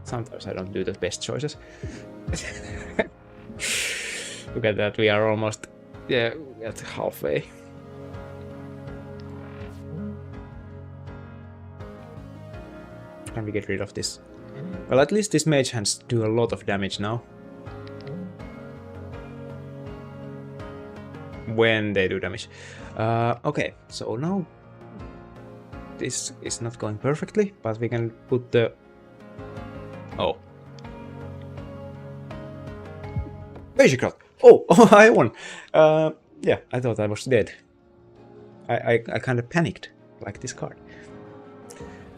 Sometimes I don't do the best choices. Look at that, we are almost at halfway. Can we get rid of this? Well, at least these mage hands do a lot of damage now. When they do damage. Okay, so now this is not going perfectly, but we can put the... Oh. Basic shot! Oh, I won! Yeah, I thought I was dead. I kind of panicked, like this card.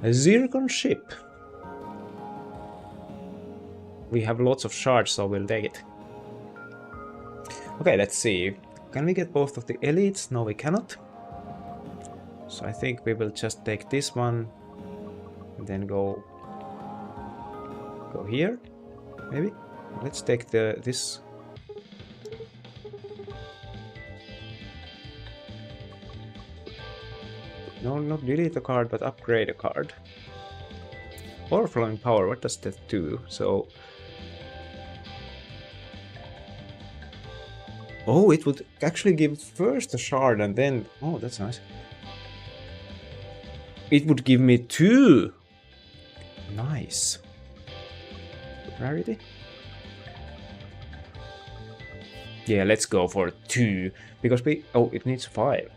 A Zircon ship. We have lots of shards, so we'll take it. Okay, let's see. Can we get both of the elites? No, we cannot. So I think we will just take this one and then go here, maybe. Let's take this. No, not delete a card, but upgrade a card. Overflowing power, what does that do? So... Oh, it would actually give first a shard and then... Oh, that's nice. It would give me 2! Nice. Rarity? Yeah, let's go for 2. Because we... Oh, it needs 5.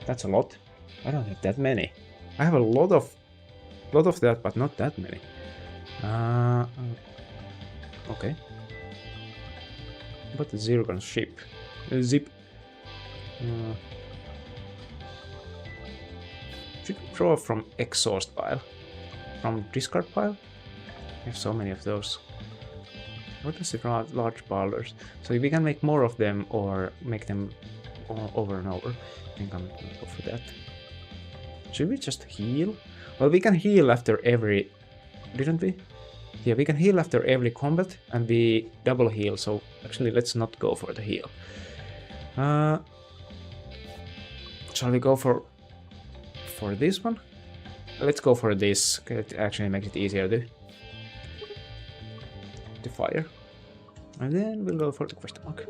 That's a lot. I don't have that many. I have a lot of that, but not that many. Okay. But the Zircon ship. Zip. Should we draw from exhaust pile? From discard pile? I have so many of those. What is it? Large boulders. So we can make more of them or make them over and over. I think I'm gonna go for that. Should we just heal? Well, we can heal after every... Didn't we? Yeah, we can heal after every combat and we double heal, so actually let's not go for the heal. Shall we go for this one? Let's go for this. It actually makes it easier to fire. And then we'll go for the question mark.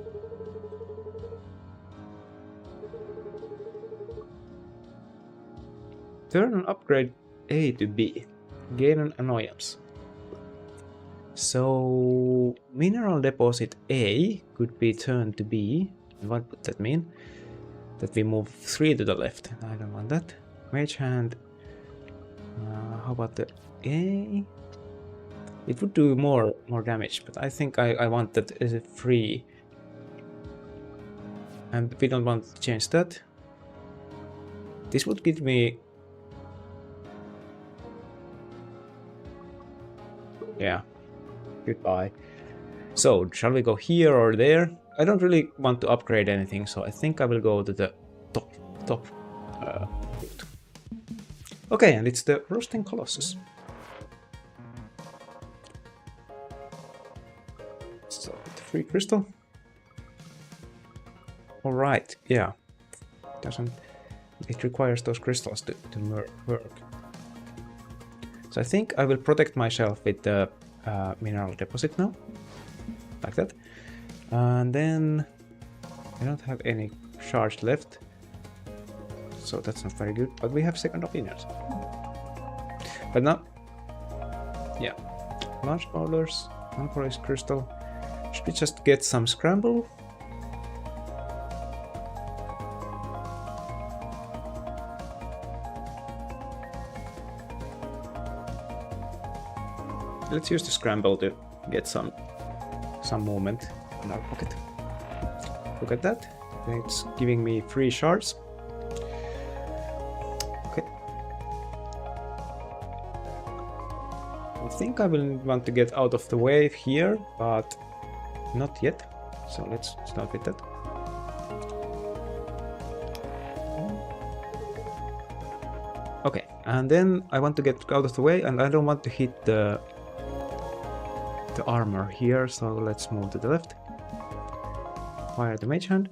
Turn an upgrade A to B. Gain an annoyance. So mineral deposit A could be turned to B. What would that mean? That we move 3 to the left. I don't want that. Mage hand. How about the A? It would do more damage, but I think I want that as a free. And we don't want to change that. This would give me... Yeah. Goodbye. So, shall we go here or there? I don't really want to upgrade anything, so I think I will go to the top route. Okay, and it's the Roasting Colossus. So, the free crystal. Alright, yeah. It requires those crystals to work. So I think I will protect myself with the mineral deposit now. Like that. And then I don't have any shards left. So that's not very good. But we have second opinions. But now, yeah. Large boulders, unpolished crystal. Should we just get some scramble? Let's use the scramble to get some movement in our pocket. Look at that. It's giving me 3 shards. Okay. I think I will want to get out of the way here, but not yet. So let's start with that. Okay, and then I want to get out of the way, and I don't want to hit the armor here, so let's move to the left. Fire the mage hand.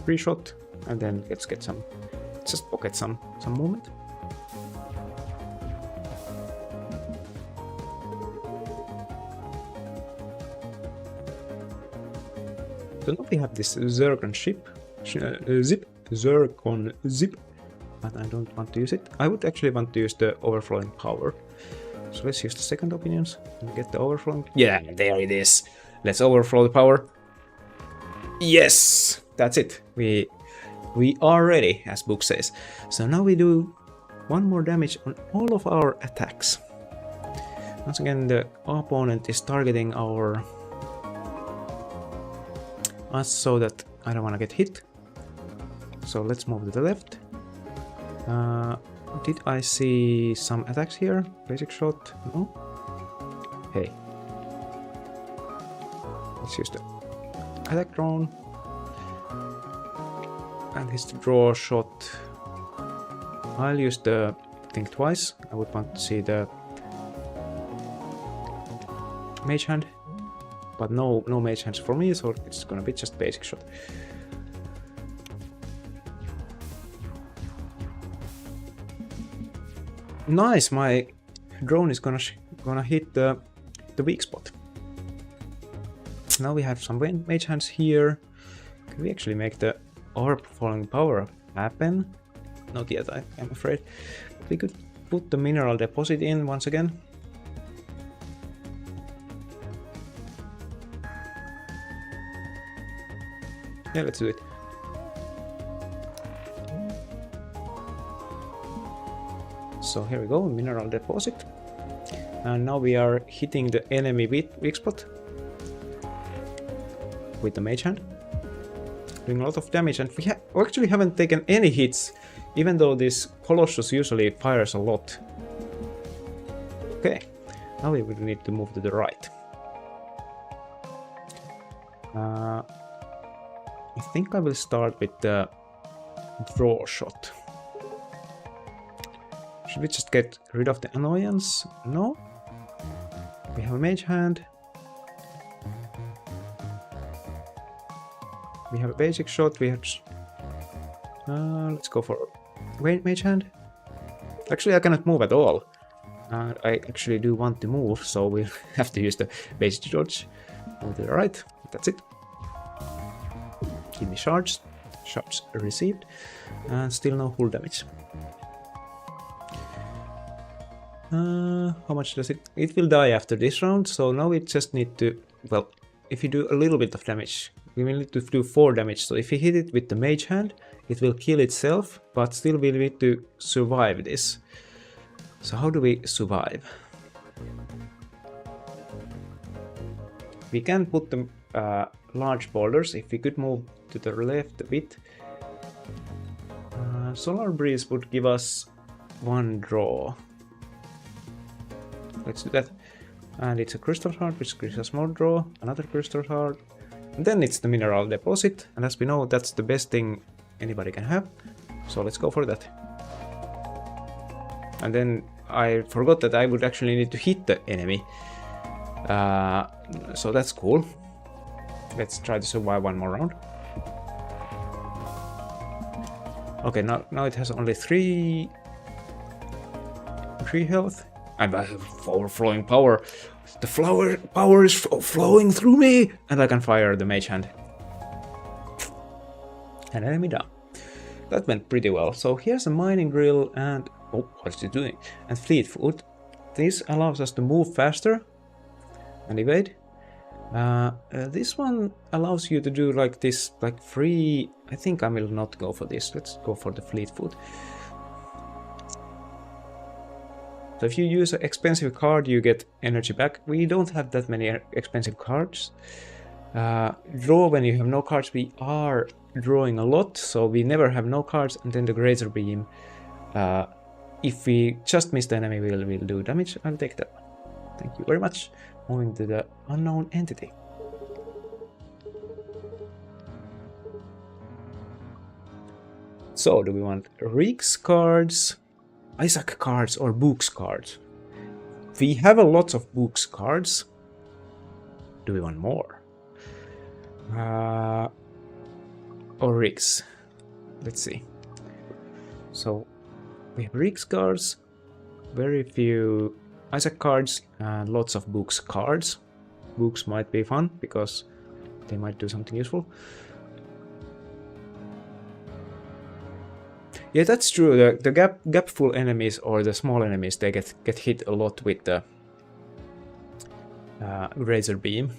Free shot, and then let's get some, just pocket some movement. So now we have this Zircon Zircon zip, but I don't want to use it. I would actually want to use the overflowing power. So let's use the second opinions and get the overflowing. Yeah, there it is. Let's overflow the power. Yes, that's it. We are ready, as book says. So now we do 1 more damage on all of our attacks. Once again, the opponent is targeting us so that I don't want to get hit. So let's move to the left. Did I see some attacks here? Basic shot? No? Hey. Let's use the attack drone. And his draw shot. I'll use the think twice. I would want to see the mage hand. But no mage hands for me, so it's gonna be just basic shot. Nice, my drone is gonna hit the weak spot. Now we have some mage hands here. Can we actually make the overflowing power happen? Not yet, I'm afraid. But we could put the mineral deposit in once again. Yeah, let's do it. So here we go, mineral deposit. And now we are hitting the enemy weak spot with the mage hand. Doing a lot of damage, and we actually haven't taken any hits, even though this Colossus usually fires a lot. Okay, now we would need to move to the right. I think I will start with the draw shot. Should we just get rid of the annoyance? No. We have a mage hand. We have a basic shot. We have. Let's go for mage hand. Actually, I cannot move at all. I actually do want to move, so we'll have to use the basic dodge. Move to the right. That's it. Give me shards. Shards received. And still no full damage. How much does it? It will die after this round, so now we just need to, well, if you do a little bit of damage, we will need to do 4 damage. So if you hit it with the mage hand, it will kill itself, but still we need to survive this. So how do we survive? We can put the large boulders. If we could move to the left a bit. Solar Breeze would give us 1 draw. let's do that. And it's a crystal heart, which gives us more draw, another crystal heart. And then it's the mineral deposit, and as we know, that's the best thing anybody can have. So let's go for that. And then I forgot that I would actually need to hit the enemy. So that's cool. Let's try to survive one more round. Okay, now it has only 3 health. And I have overflowing power. The power is flowing through me, and I can fire the mage hand. An enemy down. That went pretty well. So here's a mining drill and oh, what's it doing? And fleet foot. This allows us to move faster and evade. This one allows you to do like this, like free. I think I will not go for this. Let's go for the fleet foot. So if you use an expensive card, you get energy back. We don't have that many expensive cards. Draw when you have no cards. We are drawing a lot, so we never have no cards. And then the Grazer Beam. If we just miss the enemy, we'll do damage. I'll take that. Thank you very much. Moving to the unknown entity. So, do we want Reeks cards, Isaac cards, or Books cards? We have a lot of Books cards. Do we want more? Or Reeks? Let's see. So, we have Reeks cards, very few Isaac cards, and lots of Books cards. Books might be fun because they might do something useful. Yeah, that's true. The gapful enemies or the small enemies, they get hit a lot with the Razor Beam,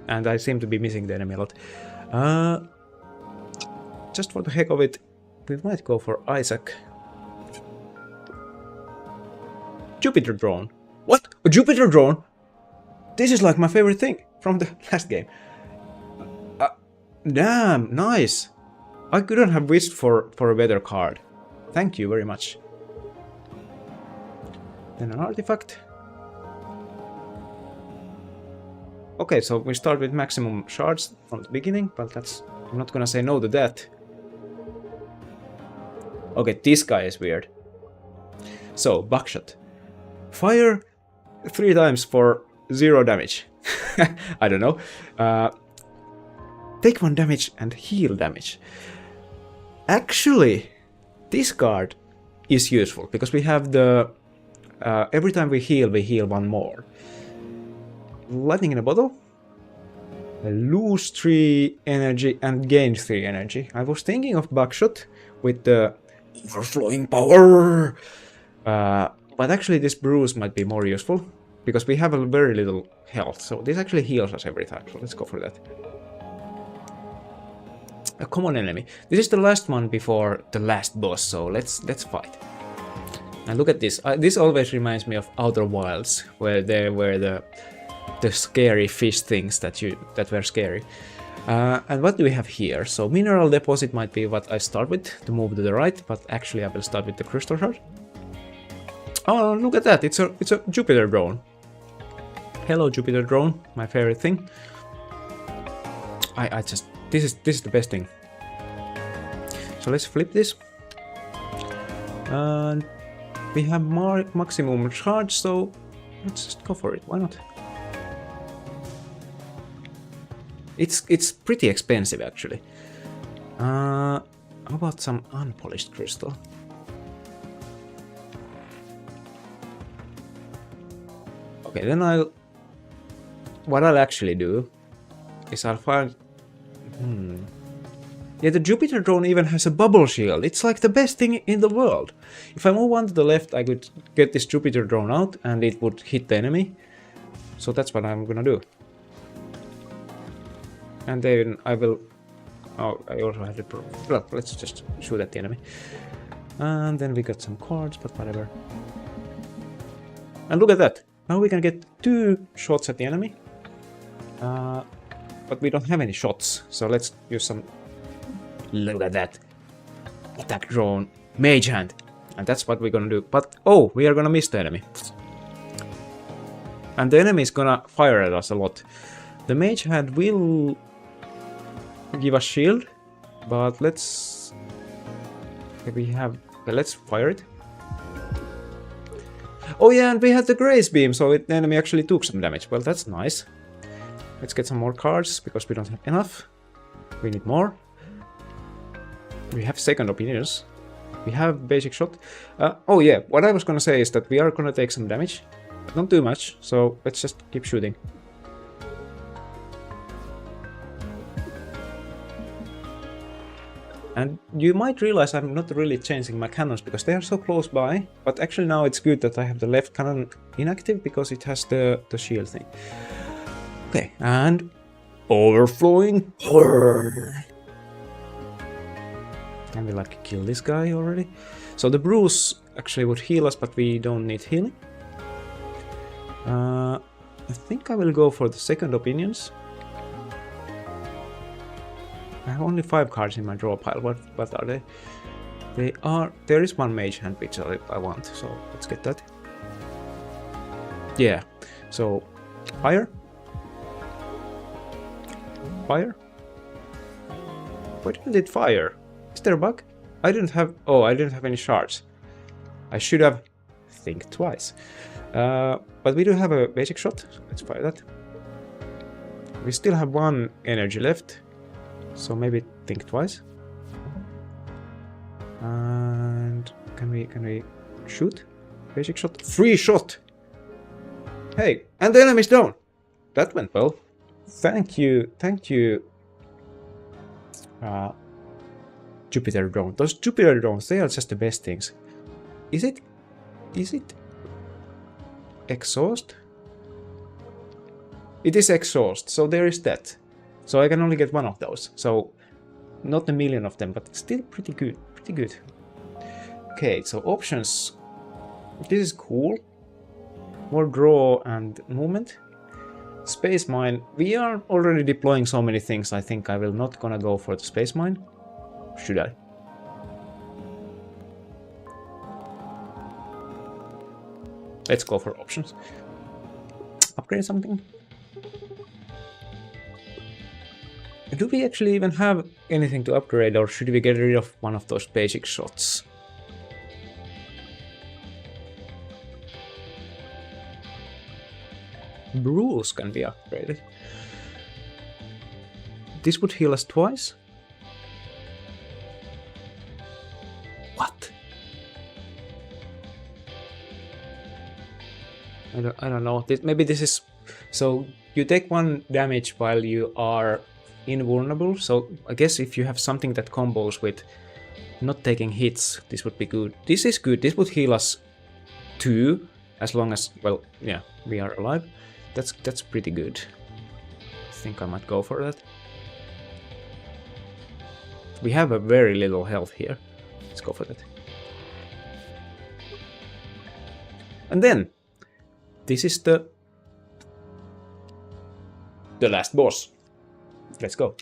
and I seem to be missing the enemy a lot. Just for the heck of it, we might go for Isaac. Jupiter drone. What? A Jupiter drone? This is like my favorite thing from the last game. Damn, nice. I couldn't have wished for a better card. Thank you very much. Then an artifact. Okay, so we start with maximum shards from the beginning, but I'm not gonna say no to that. Okay, this guy is weird. So, buckshot. Fire 3 times for 0 damage. I don't know. Take 1 damage and heal damage. Actually, this card is useful because we have the every time we heal 1 more. Lightning in a bottle. Lose 3 energy and gain 3 energy. I was thinking of buckshot with the overflowing power, but actually this bruise might be more useful because we have a very little health. So this actually heals us every time. So let's go for that. A common enemy. This is the last one before the last boss, so let's fight. And look at this. This always reminds me of Outer Wilds, where there were the scary fish things that were scary. And what do we have here? So mineral deposit might be what I start with to move to the right, but actually I will start with the crystal heart. Oh, look at that! It's a Jupiter drone. Hello, Jupiter drone, my favorite thing. I just. This is the best thing. So let's flip this. And we have maximum charge, so let's just go for it. Why not? It's pretty expensive actually. How about some unpolished crystal? Okay, then what I'll actually do is I'll find. Yeah, the Jupiter drone even has a bubble shield. It's like the best thing in the world. If I move one to the left, I could get this Jupiter drone out and it would hit the enemy. So that's what I'm gonna do. And then I will... Oh, I also have the... Well, let's just shoot at the enemy. And then we got some cards, but whatever. And look at that. Now we can get 2 shots at the enemy. But we don't have any shots, so let's use some... Look at that. Attack drone, mage hand. And that's what we're gonna do. But, oh, we are gonna miss the enemy. And the enemy is gonna fire at us a lot. The mage hand will give us shield, but let's... we have... let's fire it. Oh yeah, and we had the grace beam, so the enemy actually took some damage. Well, that's nice. Let's get some more cards, because we don't have enough. We need more. We have second opinions. We have basic shot. Oh yeah, what I was gonna say is that we are gonna take some damage. Not too much, so let's just keep shooting. And you might realize I'm not really changing my cannons because they are so close by, but actually now it's good that I have the left cannon inactive because it has the shield thing. Okay, and overflowing horror. Can we like kill this guy already? So the bruise actually would heal us, but we don't need healing. I think I will go for the second opinions. I have only 5 cards in my draw pile. What are they? They are... there is one mage hand which I want, so let's get that. Yeah, so fire. Fire. Why didn't it fire? Is there a bug? I didn't have... oh, I didn't have any shards. I should have... think twice. But we do have a basic shot. Let's fire that. We still have 1 energy left. So maybe think twice. And can we shoot? Basic shot. Free shot! Hey, and the enemy's down! That went well. Thank you. Jupiter drone. Those Jupiter drones, they are just the best things. Is it exhaust? It is exhaust, so there is that. So I can only get 1 of those. So not a million of them, but still pretty good. Okay, so options. This is cool. More draw and movement. Space mine. We are already deploying so many things. I think I will not gonna go for the space mine. Should I? Let's go for options. Upgrade something. Do we actually even have anything to upgrade, or should we get rid of one of those basic shots? Rules can be upgraded. This would heal us twice? What? I don't know. Maybe this is... so you take 1 damage while you are invulnerable, so I guess if you have something that combos with not taking hits, this would be good. This is good. This would heal us 2 as long as, well, yeah, we are alive. That's pretty good. I think I might go for that. We have a very little health here. Let's go for that. And then this is the last boss. Let's go.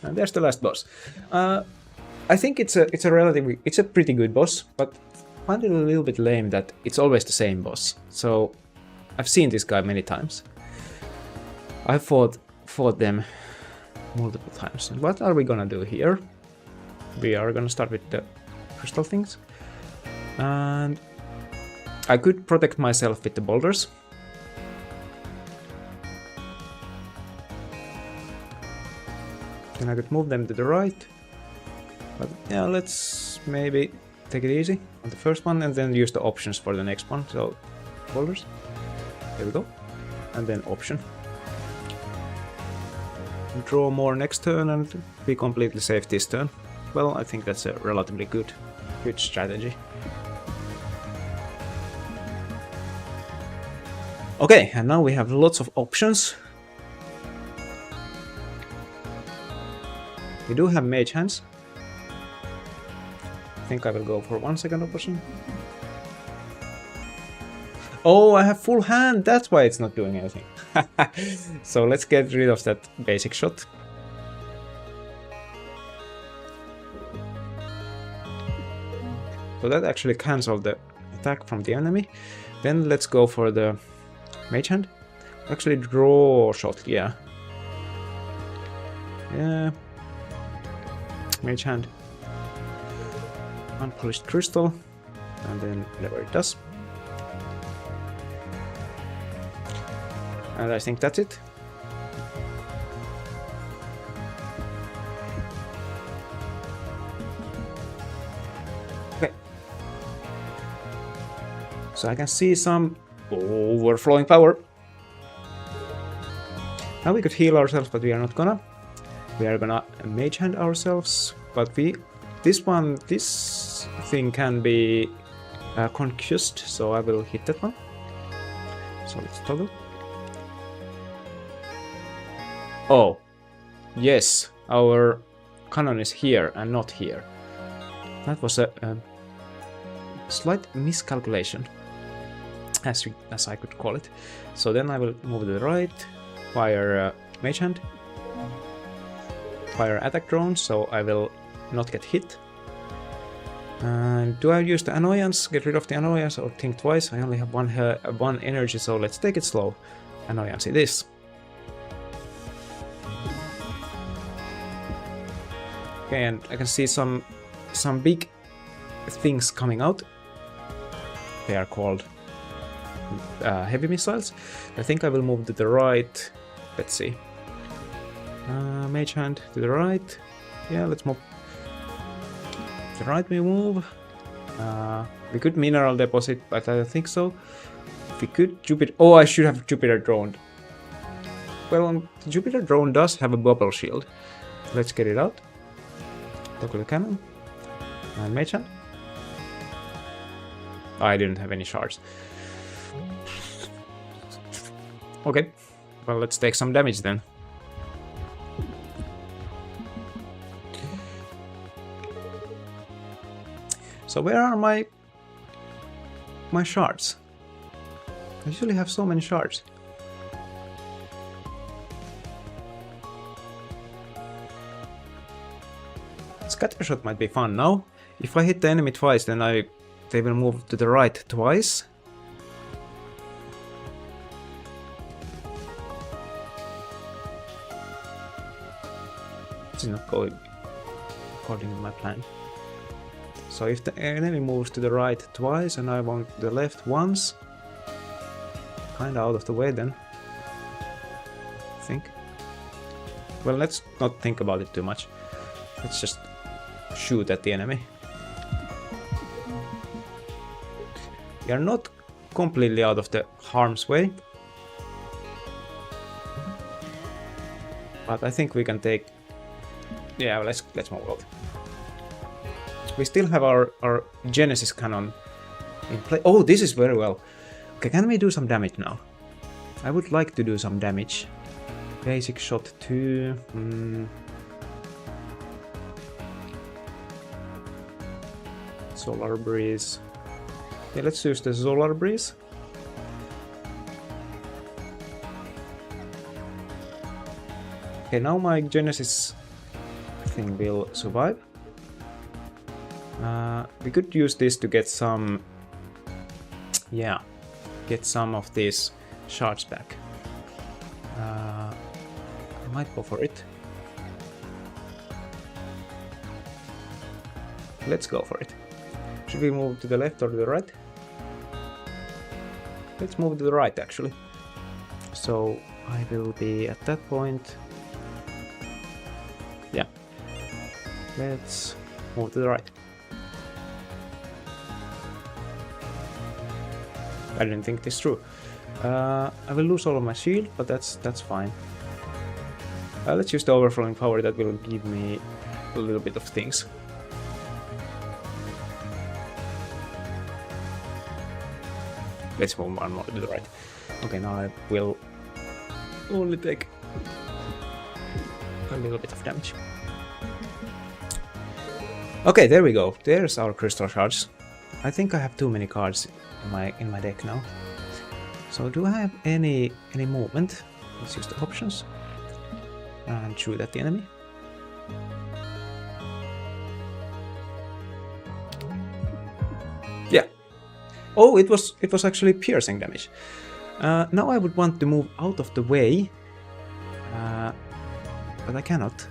And there's the last boss. I think it's a pretty good boss, but I find it a little bit lame that it's always the same boss. So I've seen this guy many times. I fought them multiple times. And what are we gonna do here? We are gonna start with the crystal things. And I could protect myself with the boulders. Then I could move them to the right. But yeah, let's maybe take it easy on the first one and then use the options for the next one. So, boulders. There we go. And then option. Draw more next turn and be completely safe this turn. Well, I think that's a relatively good strategy. Okay, and now we have lots of options. We do have mage hands. I think I will go for 1 second option. Oh, I have full hand, that's why it's not doing anything. So let's get rid of that basic shot. So that actually cancelled the attack from the enemy. Then let's go for the Mage Hand. Actually, draw shot, yeah. Yeah. Mage Hand. Unpolished crystal. And then whatever it does. And I think that's it. Okay. So I can see some overflowing power. Now we could heal ourselves, but we are not gonna. We are gonna Mage Hand ourselves, but this thing can be concussed, so I will hit that one. So let's toggle. Oh, yes, our cannon is here and not here. That was a slight miscalculation, as I could call it. So then I will move to the right, fire Mage Hand, fire attack drone, so I will not get hit. And do I use the annoyance, get rid of the annoyance, or think twice? I only have one energy, so let's take it slow. Annoyance it is. Okay, and I can see some big things coming out. They are called heavy missiles. I think I will move to the right. Let's see. Mage Hand to the right. Yeah, let's move. To the right we move. We could mineral deposit, but I don't think so. If we could Jupiter. Oh, I should have Jupiter drone. Well, Jupiter drone does have a bubble shield. Let's get it out. Toggle the cannon. And Mage Hand. I didn't have any shards. Okay. Well, let's take some damage then. So where are my shards? I usually have so many shards. Scattershot might be fun now. If I hit the enemy twice, then they will move to the right twice. This is not going according to my plan. So if the enemy moves to the right twice and I want the left once, kinda out of the way then, I think. Well, let's not think about it too much. Let's just shoot at the enemy. We are not completely out of the harm's way, but I think we can take. Yeah, let's move out. We still have our Genesis cannon in play. Oh, this is very well. Okay, can we do some damage now? I would like to do some damage. Basic shot 2. Solar breeze. Yeah, let's use the solar breeze. Okay, now my Genesis thing will survive. We could use this to get some, get some of these shards back. I might go for it. Let's go for it. Should we move to the left or to the right? Let's move to the right, actually. So I will be at that point. Yeah. Let's move to the right. I didn't think this through. I will lose all of my shield, but that's fine. Let's use the overflowing power. That will give me a little bit of things. Let's move one more to the right. Okay, now I will only take a little bit of damage. Okay, there we go. There's our crystal shards. I think I have too many cards in my deck now. So do I have any movement? Let's use the options and shoot at the enemy. Yeah, Oh, it was actually piercing damage. Now I would want to move out of the way, but I cannot.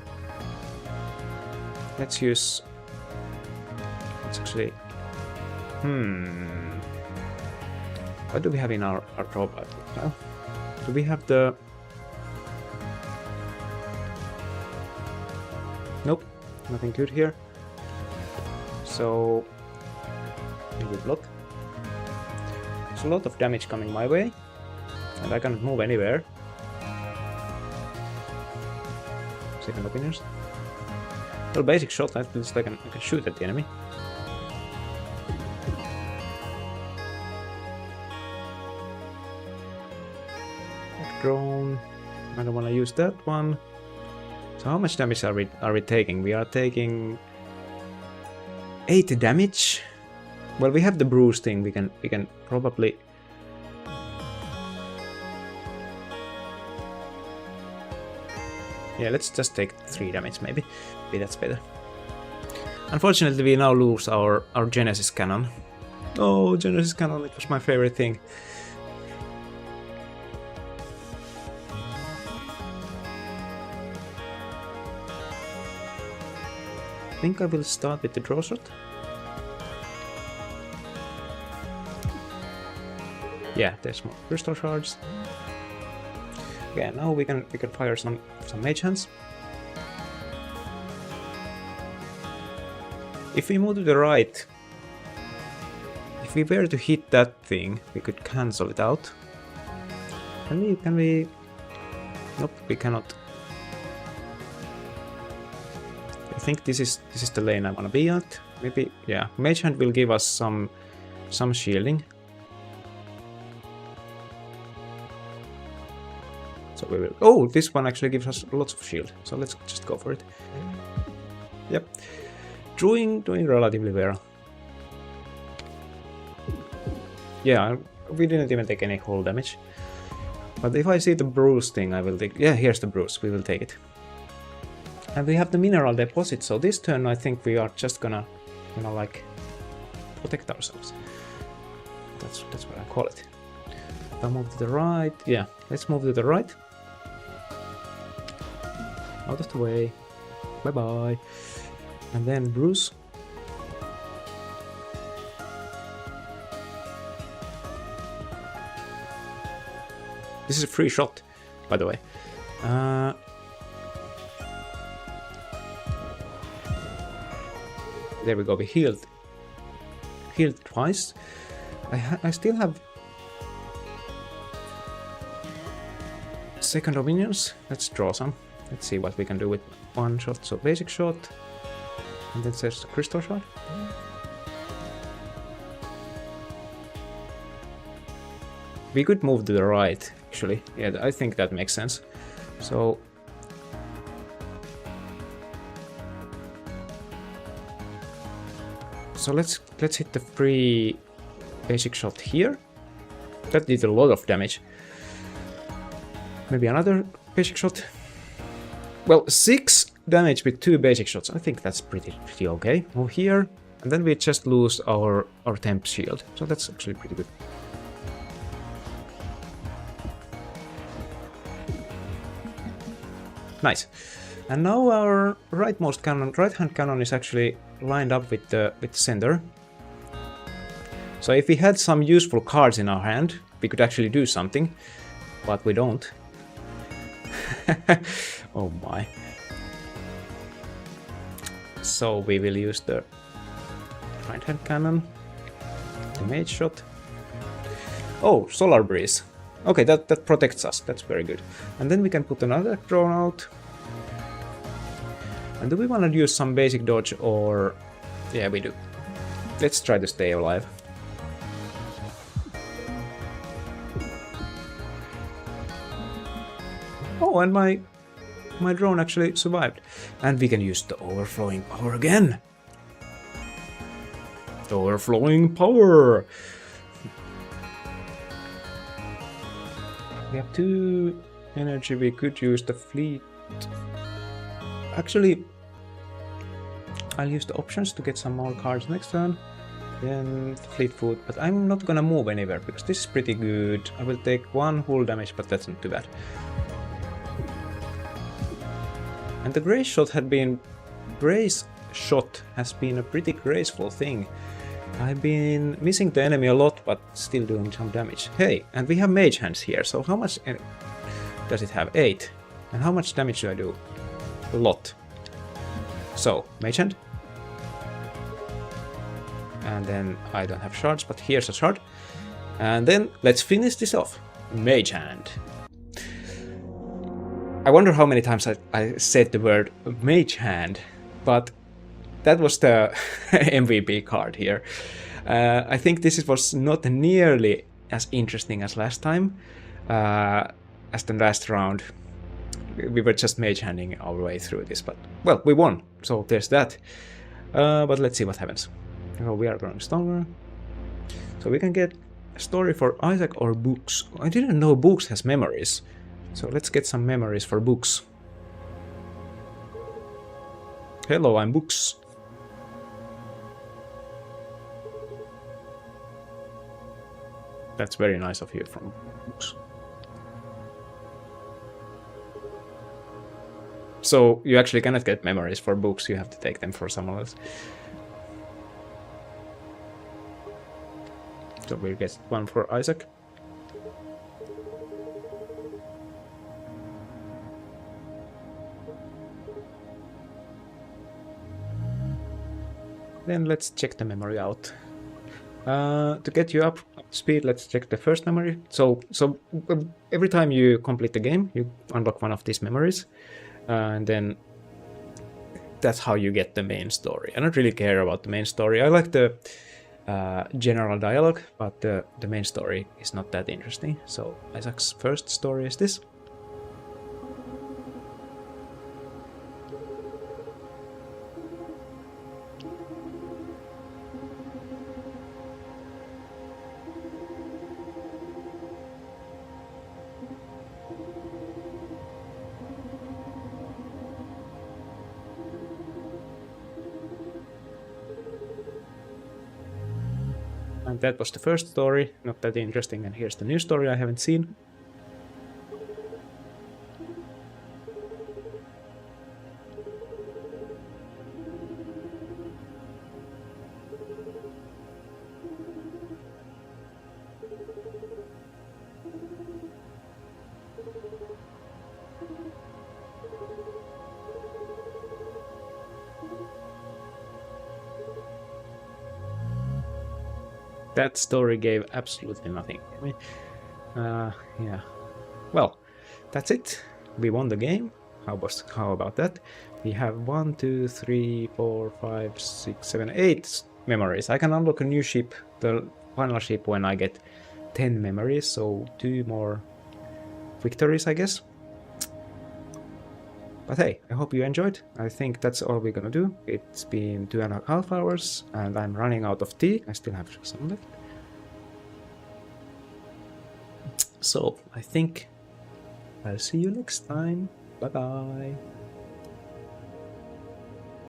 Let's use. Let's actually. What do we have in our drawback? Well, do we have the? Nope, nothing good here. So maybe block. There's a lot of damage coming my way, and I cannot move anywhere. Second opinions. Well, basic shot. At least I can shoot at the enemy. Drone. I don't want to use that one. So how much damage are we taking? We are taking 80 damage. Well, we have the bruise thing. We can probably. Yeah, let's just take 3 damage maybe. Maybe that's better. Unfortunately, we now lose our Genesis cannon. Oh, Genesis cannon! It was my favorite thing. I think I will start with the draw shot. Yeah, there's more crystal shards. Okay, now we can fire some mage hands. If we move to the right, if we were to hit that thing, we could cancel it out. Can we? Nope, we cannot. I think this is the lane I want to be at. Maybe, yeah. Mage Hand will give us some shielding. So we will. Oh, this one actually gives us lots of shield. So let's just go for it. Yep. Doing relatively well. Yeah, we didn't even take any whole damage. But if I see the bruise thing, I will take. Yeah, here's the bruise. We will take it. And we have the mineral deposit, so this turn I think we are just gonna, like, protect ourselves. That's what I call it. If I move to the right, yeah, let's move to the right. Out of the way. Bye bye. And then Bruce. This is a free shot, by the way. There we go, we healed twice. I still have second of minions. Let's draw some. Let's see what we can do with one shot. So basic shot, and then there's the crystal shot. We could move to the right, actually. Yeah, I think that makes sense. So let's hit the free basic shot here. That did a lot of damage. Maybe another basic shot. Well, 6 damage with 2 basic shots. I think that's pretty okay. Move here, and then we just lose our temp shield. So that's actually pretty good. Nice. And now our right-hand cannon is actually lined up with the center. So if we had some useful cards in our hand, we could actually do something, but we don't. Oh my. So we will use the right-hand cannon, the mage shot. Oh, solar breeze. Okay, that protects us. That's very good. And then we can put another drone out. And do we want to use some basic dodge or... Yeah, we do. Let's try to stay alive. Oh, and my drone actually survived. And we can use the overflowing power again. The overflowing power! We have 2 energy, we could use the fleet. Actually, I'll use the options to get some more cards next turn. Then fleet foot, but I'm not gonna move anywhere because this is pretty good. I will take 1 hull damage, but that's not too bad. And the grace shot has been a pretty graceful thing. I've been missing the enemy a lot, but still doing some damage. Hey, and we have mage hands here, so how much does it have? 8. And how much damage do I do? A lot. So, mage hand. And then I don't have shards, but here's a shard. And then let's finish this off. Mage hand. I wonder how many times I said the word mage hand, but that was the MVP card here. I think this was not nearly as interesting as last time, as the last round. We were just mage handing our way through this, but well, we won, so there's that. But let's see what happens. So we are growing stronger. So we can get a story for Isaac or books. I didn't know books has memories. So let's get some memories for books. Hello, I'm books. That's very nice of you from books. So you actually cannot get memories for books, you have to take them for someone else. So we'll get one for Isaac. Then let's check the memory out. To get you up to speed, let's check the first memory. So every time you complete the game, you unlock one of these memories. And then that's how you get the main story. I don't really care about the main story. I like the general dialogue, but the main story is not that interesting. So Isaac's first story is this. And that was the first story, not that interesting, and here's the new story I haven't seen. That story gave absolutely nothing. Yeah. Well, that's it. We won the game. How about that? We have 1, 2, 3, 4, 5, 6, 7, 8 memories. I can unlock a new ship, the final ship, when I get 10 memories. So 2 more victories, I guess. But hey, I hope you enjoyed. I think that's all we're gonna do. It's been 2.5 hours and I'm running out of tea. I still have some left. So I think I'll see you next time. Bye bye.